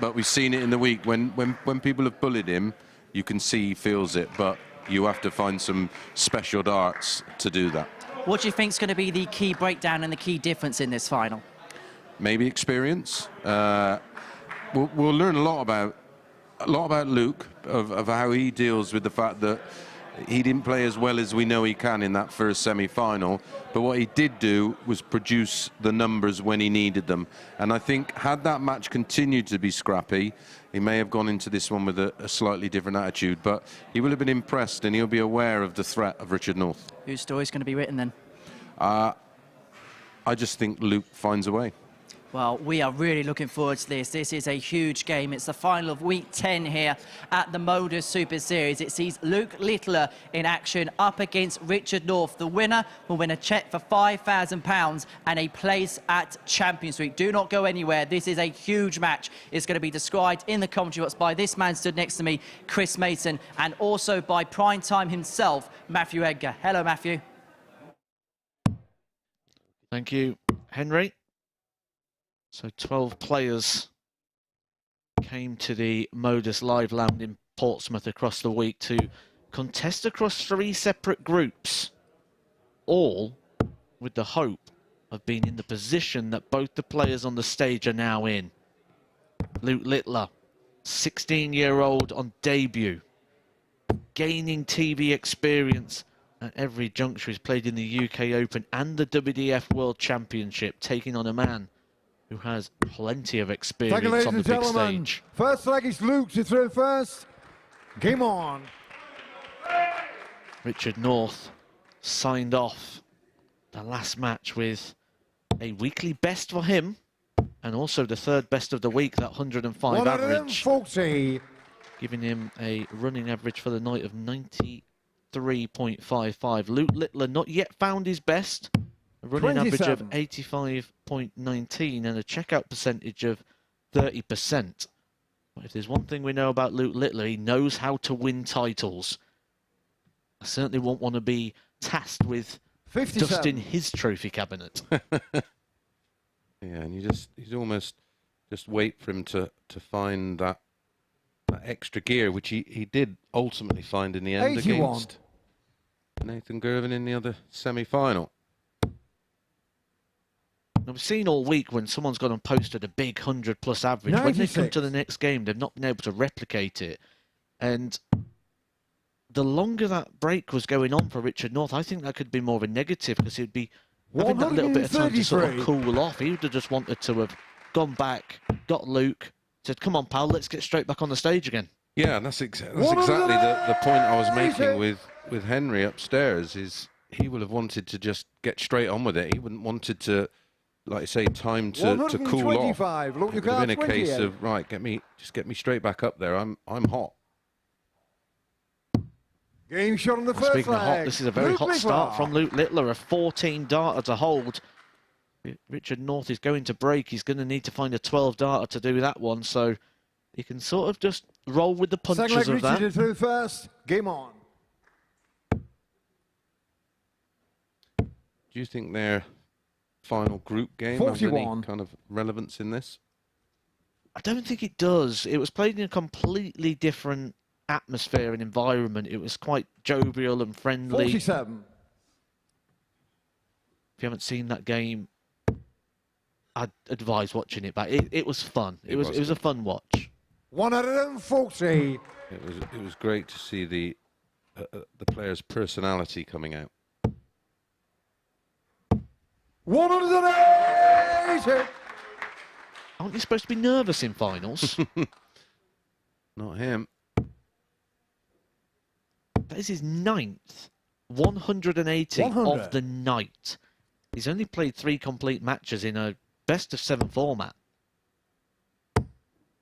But we've seen it in the week when people have bullied him, you can see he feels it, but you have to find some special darts to do that. What do you think is going to be the key breakdown and the key difference in this final? Maybe experience. We'll learn a lot about Luke, of how he deals with the fact that he didn't play as well as we know he can in that first semi-final, but what he did do was produce the numbers when he needed them. And I think had that match continued to be scrappy, he may have gone into this one with a slightly different attitude, but he will have been impressed and he'll be aware of the threat of Richard North. Whose story's going to be written then? I just think Luke finds a way. Well, we are really looking forward to this. This is a huge game. It's the final of week 10 here at the MODUS Super Series. It sees Luke Littler in action up against Richard North. The winner will win a cheque for £5,000 and a place at Champions Week. Do not go anywhere. This is a huge match. It's going to be described in the commentary box by this man stood next to me, Chris Mason, and also by Prime Time himself, Matthew Edgar. Hello, Matthew. Thank you, Henry. So 12 players came to the MODUS Live Lounge in Portsmouth across the week to contest across 3 separate groups, all with the hope of being in the position that both the players on the stage are now in. Luke Littler, 16-year-old on debut, gaining TV experience at every juncture. He's played in the UK Open and the WDF World Championship, taking on a man who has plenty of experience on the big stage. First leg is Luke to throw first. Game on. Richard North signed off the last match with a weekly best for him, and also the third best of the week, that 105 average, 140. giving him a running average for the night of 93.55. Luke Littler not yet found his best. A running average of 85.19 and a checkout percentage of 30%. But if there's one thing we know about Luke Littler, he knows how to win titles. I certainly won't want to be tasked with dust in his trophy cabinet. Yeah, and he's almost just wait for him to find that extra gear, which he did ultimately find in the end 81. against Nathan Girvan in the other semi-final. I've seen all week when someone's gone and posted a big 100+ average. 96. When they come to the next game, they've not been able to replicate it. And the longer that break was going on for Richard North, I think that could be more of a negative, because he'd be having that little bit of time to sort of cool off. He would have just wanted to have gone back, got Luke, said, come on, pal, let's get straight back on the stage again. Yeah, that's exactly the point I was making with Henry upstairs, is he would have wanted to just get straight on with it. He wouldn't wanted to, like you say, time to cool off. It would have been a case of, right, just get me straight back up there. I'm hot. Game shot on the first Speaking of hot, leg. this is a very Luke hot Littler. start from Luke Littler, a 14 darter to hold. Richard North is going to break. He's going to need to find a 12 darter to do that one, so he can sort of just roll with the punches Second leg, of that. Richard through first. Game on. Do you think their final group game has any kind of relevance in this? I don't think it does. It was played in a completely different atmosphere and environment. It was quite jovial and friendly. 47. If you haven't seen that game, I'd advise watching it back. It was fun. It was a fun watch. 140. It was great to see the players' personality coming out. 180. Aren't you supposed to be nervous in finals? Not him. That is his 9th 180 100. of the night. He's only played 3 complete matches in a best-of-7 format.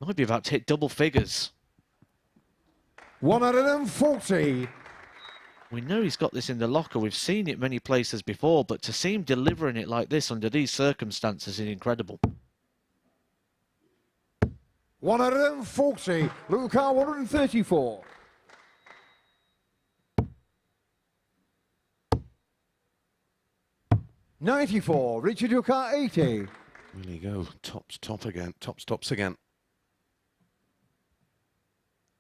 Might be about to hit double figures. 140. We know he's got this in the locker. We've seen it many places before, but to see him delivering it like this under these circumstances is incredible. 140. Luke 134. $94. Richard Yukar 80. Will he go tops again?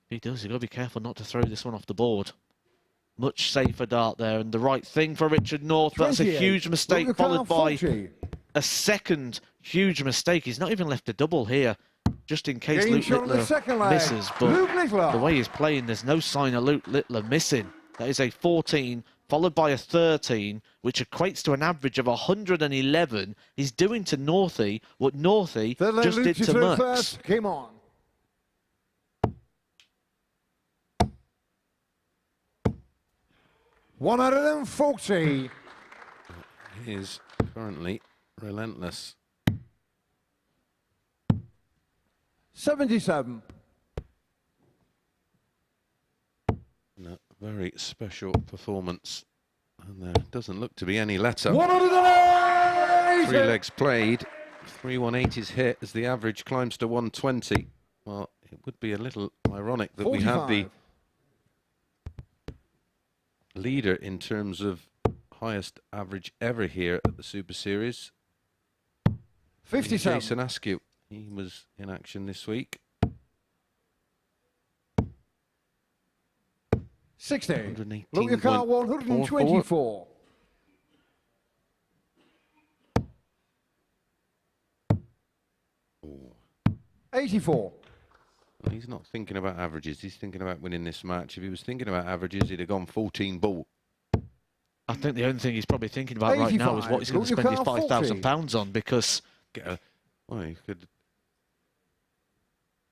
He does. You've got to be careful not to throw this one off the board. Much safer dart there, and the right thing for Richard North. That's a huge mistake, followed by a second huge mistake. He's not even left a double here, just in case Luke Littler misses. But the way he's playing, there's no sign of Luke Littler missing. That is a 14, followed by a 13, which equates to an average of 111. He's doing to Northey what Northey just did to Merkx. Game on. $140. He is currently relentless. 77. No, very special performance, and there doesn't look to be any let-up. 180. 3 legs played, 3 180s hit as the average climbs to 120. Well, it would be a little ironic that 45. we have the leader in terms of highest average ever here at the Super Series. 57. Jason Askew, he was in action this week. 60. 118. Luke Yukar 124. $84. Well, he's not thinking about averages. He's thinking about winning this match. If he was thinking about averages, he'd have gone 14 ball. I think the only thing he's probably thinking about right now is what he's going to spend his £5,000 on, because well, you could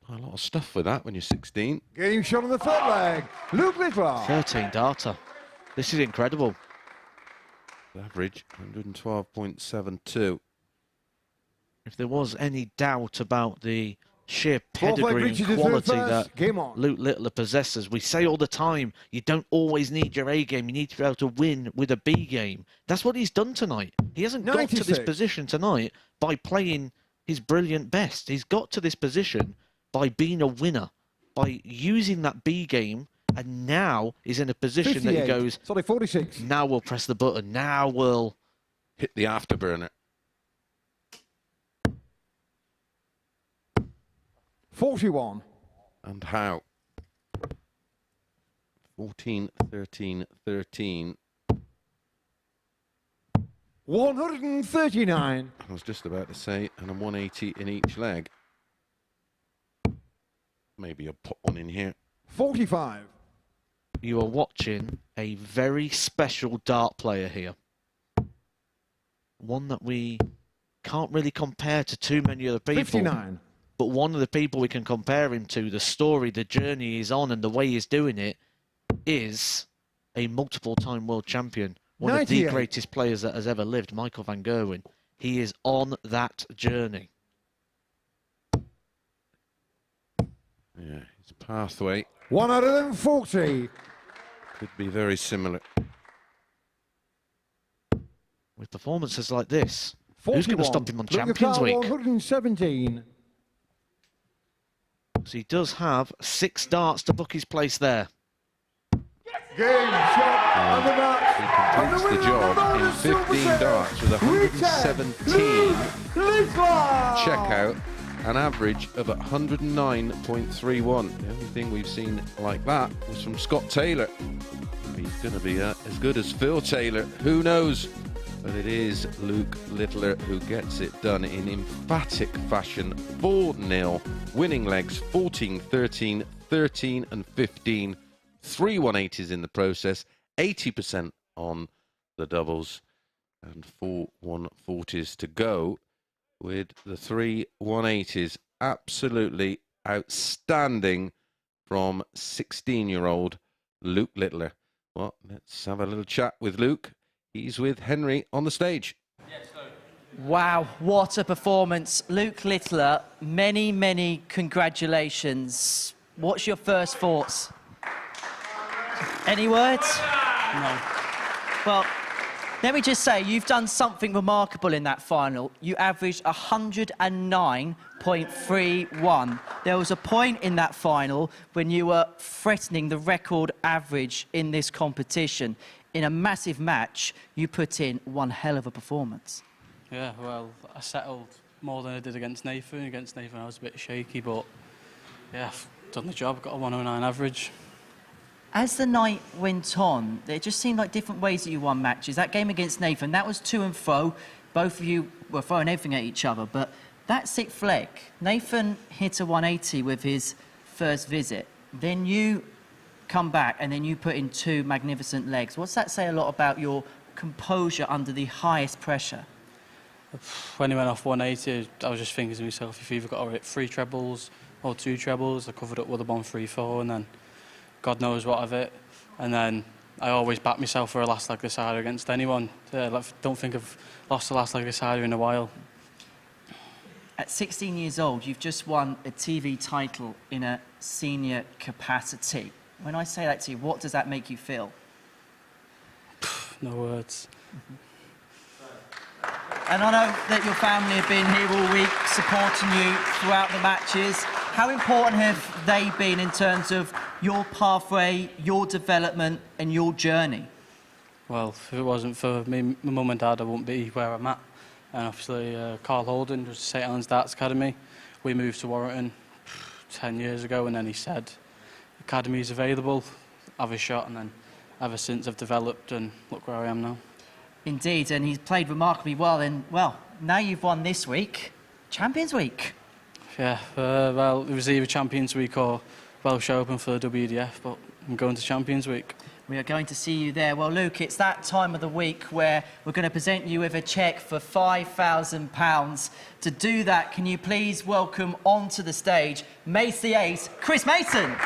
buy a lot of stuff with that when you're 16. Game shot on the third leg. Luke Littler. 13 data. This is incredible. Average 112.72. If there was any doubt about the sheer pedigree and quality that Luke Littler possesses, we say all the time, you don't always need your A game. You need to be able to win with a B game. That's what he's done tonight. He hasn't got to this position tonight by playing his brilliant best. He's got to this position by being a winner, by using that B game And now he's in a position that he goes, sorry, 46. Now we'll press the button. Now we'll hit the afterburner. 41. And how? 14, 13, 13. 139. I was just about to say, and a 180 in each leg. Maybe I'll put one in here. 45. You are watching a very special dart player here. One that we can't really compare to too many other people. 59. But one of the people we can compare him to, the story, the journey he's on, and the way he's doing it, is a multiple-time world champion. One 98. of the greatest players that has ever lived, Michael van Gerwen. He is on that journey. Yeah, his pathway 140. could be very similar. With performances like this, 41. who's going to stop him on Look at Champions that, Week? 117. So he does have 6 darts to book his place there. Game, shot, and the match. He completes the job in 15 darts with 117. Check out an average of 109.31. The only thing we've seen like that was from Scott Taylor. He's going to be as good as Phil Taylor. Who knows? But it is Luke Littler who gets it done in emphatic fashion. 4-0, winning legs 14, 13, 13 and 15. 3 180s in the process, 80% on the doubles, and 4 140s to go with the 3 180s. Absolutely outstanding from 16-year-old Luke Littler. Well, let's have a little chat with Luke. He's with Henry on the stage. Wow, what a performance. Luke Littler, many, many congratulations. What's your first thoughts? Any words? No. Well, let me just say, you've done something remarkable in that final. You averaged 109.31. There was a point in that final when you were threatening the record average in this competition. In a massive match, you put in one hell of a performance. Yeah, well, I settled more than I did against Nathan. Against Nathan, I was a bit shaky, but yeah, I've done the job. Got a 109 average. As the night went on, there just seemed like different ways that you won matches. That game against Nathan, that was to and fro. Both of you were throwing everything at each other. But that 6th leg, Nathan hit a 180 with his first visit. Then you come back and then you put in 2 magnificent legs. What's that say a lot about your composure under the highest pressure? When he went off 180, I was just thinking to myself, you've either got to hit 3 trebles or 2 trebles. I covered up with a 1-3-4 and then God knows what of it. And then I always back myself for a last leg decider against anyone. Don't think I've lost the last leg decider in a while. At 16 years old, you've just won a TV title in a senior capacity. When I say that to you, what does that make you feel? No words. And I know that your family have been here all week supporting you throughout the matches. How important have they been in terms of your pathway, your development and your journey? Well, if it wasn't for me, my mum and dad, I wouldn't be where I'm at. And obviously, Carl Holden was St Helens Darts Academy. We moved to Warrington 10 years ago, and then he said, "Academy's available, have a shot." And then ever since I've developed, and look where I am now. Indeed, and he's played remarkably well. And, well, now you've won this week, Champions Week. Yeah, well, it was either Champions Week or Welsh Open for the WDF, but I'm going to Champions Week. We are going to see you there. Well, Luke, it's that time of the week where we're going to present you with a cheque for £5,000. To do that, can you please welcome onto the stage Mace the Ace, Chris Mason.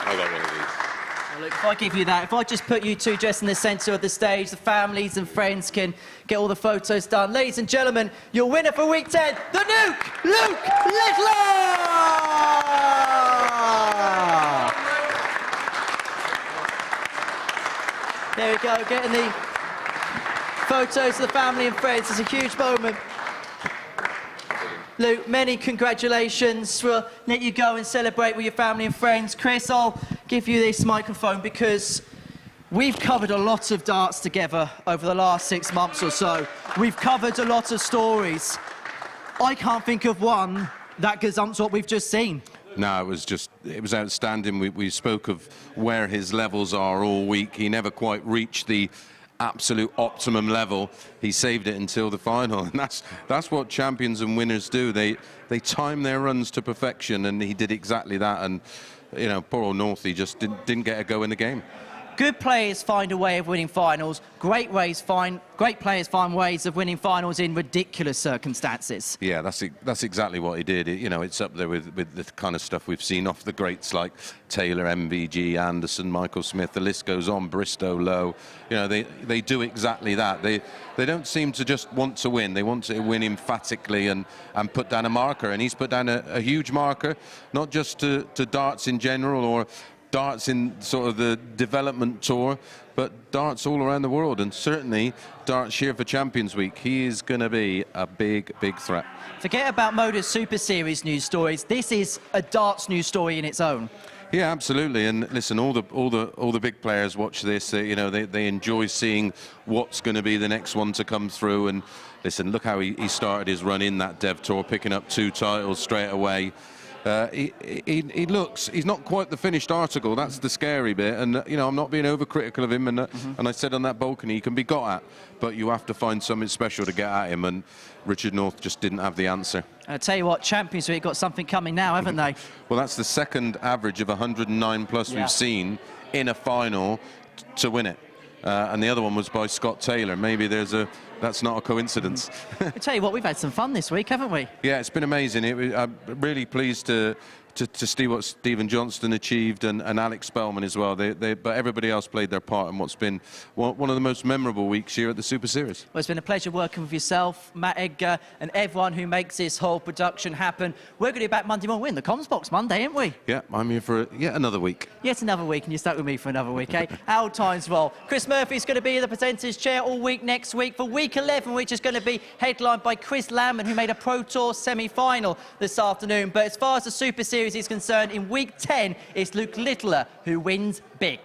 I got one of these. Well, look, if I give you that, if I just put you two just in the centre of the stage, the families and friends can get all the photos done. Ladies and gentlemen, your winner for week 10, the Nuke, Luke Littler! There we go, getting the photos of the family and friends. It's a huge moment. Luke, many congratulations. We'll let you go and celebrate with your family and friends. Chris, I'll give you this microphone because we've covered a lot of darts together over the last 6 months or so. We've covered a lot of stories. I can't think of one that gazumps what we've just seen. No, it was outstanding. We spoke of where his levels are all week. He never quite reached the absolute optimum level. He saved it until the final, and that's what champions and winners do. They time their runs to perfection, and he did exactly that. And you know, poor old Northie just didn't get a go in the game. Good players find a way of winning finals. Great players find ways of winning finals in ridiculous circumstances. Yeah, that's exactly what he did. You know, it's up there with the kind of stuff we've seen off the greats like Taylor, MVG, Anderson, Michael Smith. The list goes on. Bristow, Lowe. You know, they do exactly that. They don't seem to just want to win. They want to win emphatically and put down a marker. And he's put down a huge marker, not just to darts in general or darts in sort of the development tour, but darts all around the world, and certainly darts here for Champions Week. He is going to be a big, big threat. Forget about MODUS Super Series news stories. This is a darts news story in its own. Yeah, absolutely. And listen, all the big players watch this. You know, they enjoy seeing what's going to be the next one to come through. And listen, look how he started his run in that Dev Tour, picking up 2 titles straight away. He's not quite the finished article. That's the scary bit. And you know, I'm not being overcritical of him. And I said on that balcony, he can be got at, but you have to find something special to get at him. And Richard North just didn't have the answer. I'll tell you what, Champions Week got something coming now, haven't they? Well, that's the second average of 109 plus we've seen in a final to win it. And the other one was by Scott Taylor. Maybe that's not a coincidence. I'll tell you what, we've had some fun this week, haven't we? Yeah, it's been amazing. I'm really pleased to see what Stephen Johnston achieved and Alex Spellman as well. But everybody else played their part in what's been one of the most memorable weeks here at the Super Series. Well, it's been a pleasure working with yourself, Matt Edgar, and everyone who makes this whole production happen. We're going to be back Monday morning. We're in the comms box Monday, aren't we? Yeah, I'm here for yet another week. Yet another week, and you're stuck with me for another week, eh? Our times roll. Chris Murphy's going to be in the presenter's chair all week next week for week 11, which is going to be headlined by Chris Lamman, who made a Pro Tour semi-final this afternoon. But as far as the Super Series is concerned, in week 10, it's Luke Littler who wins big.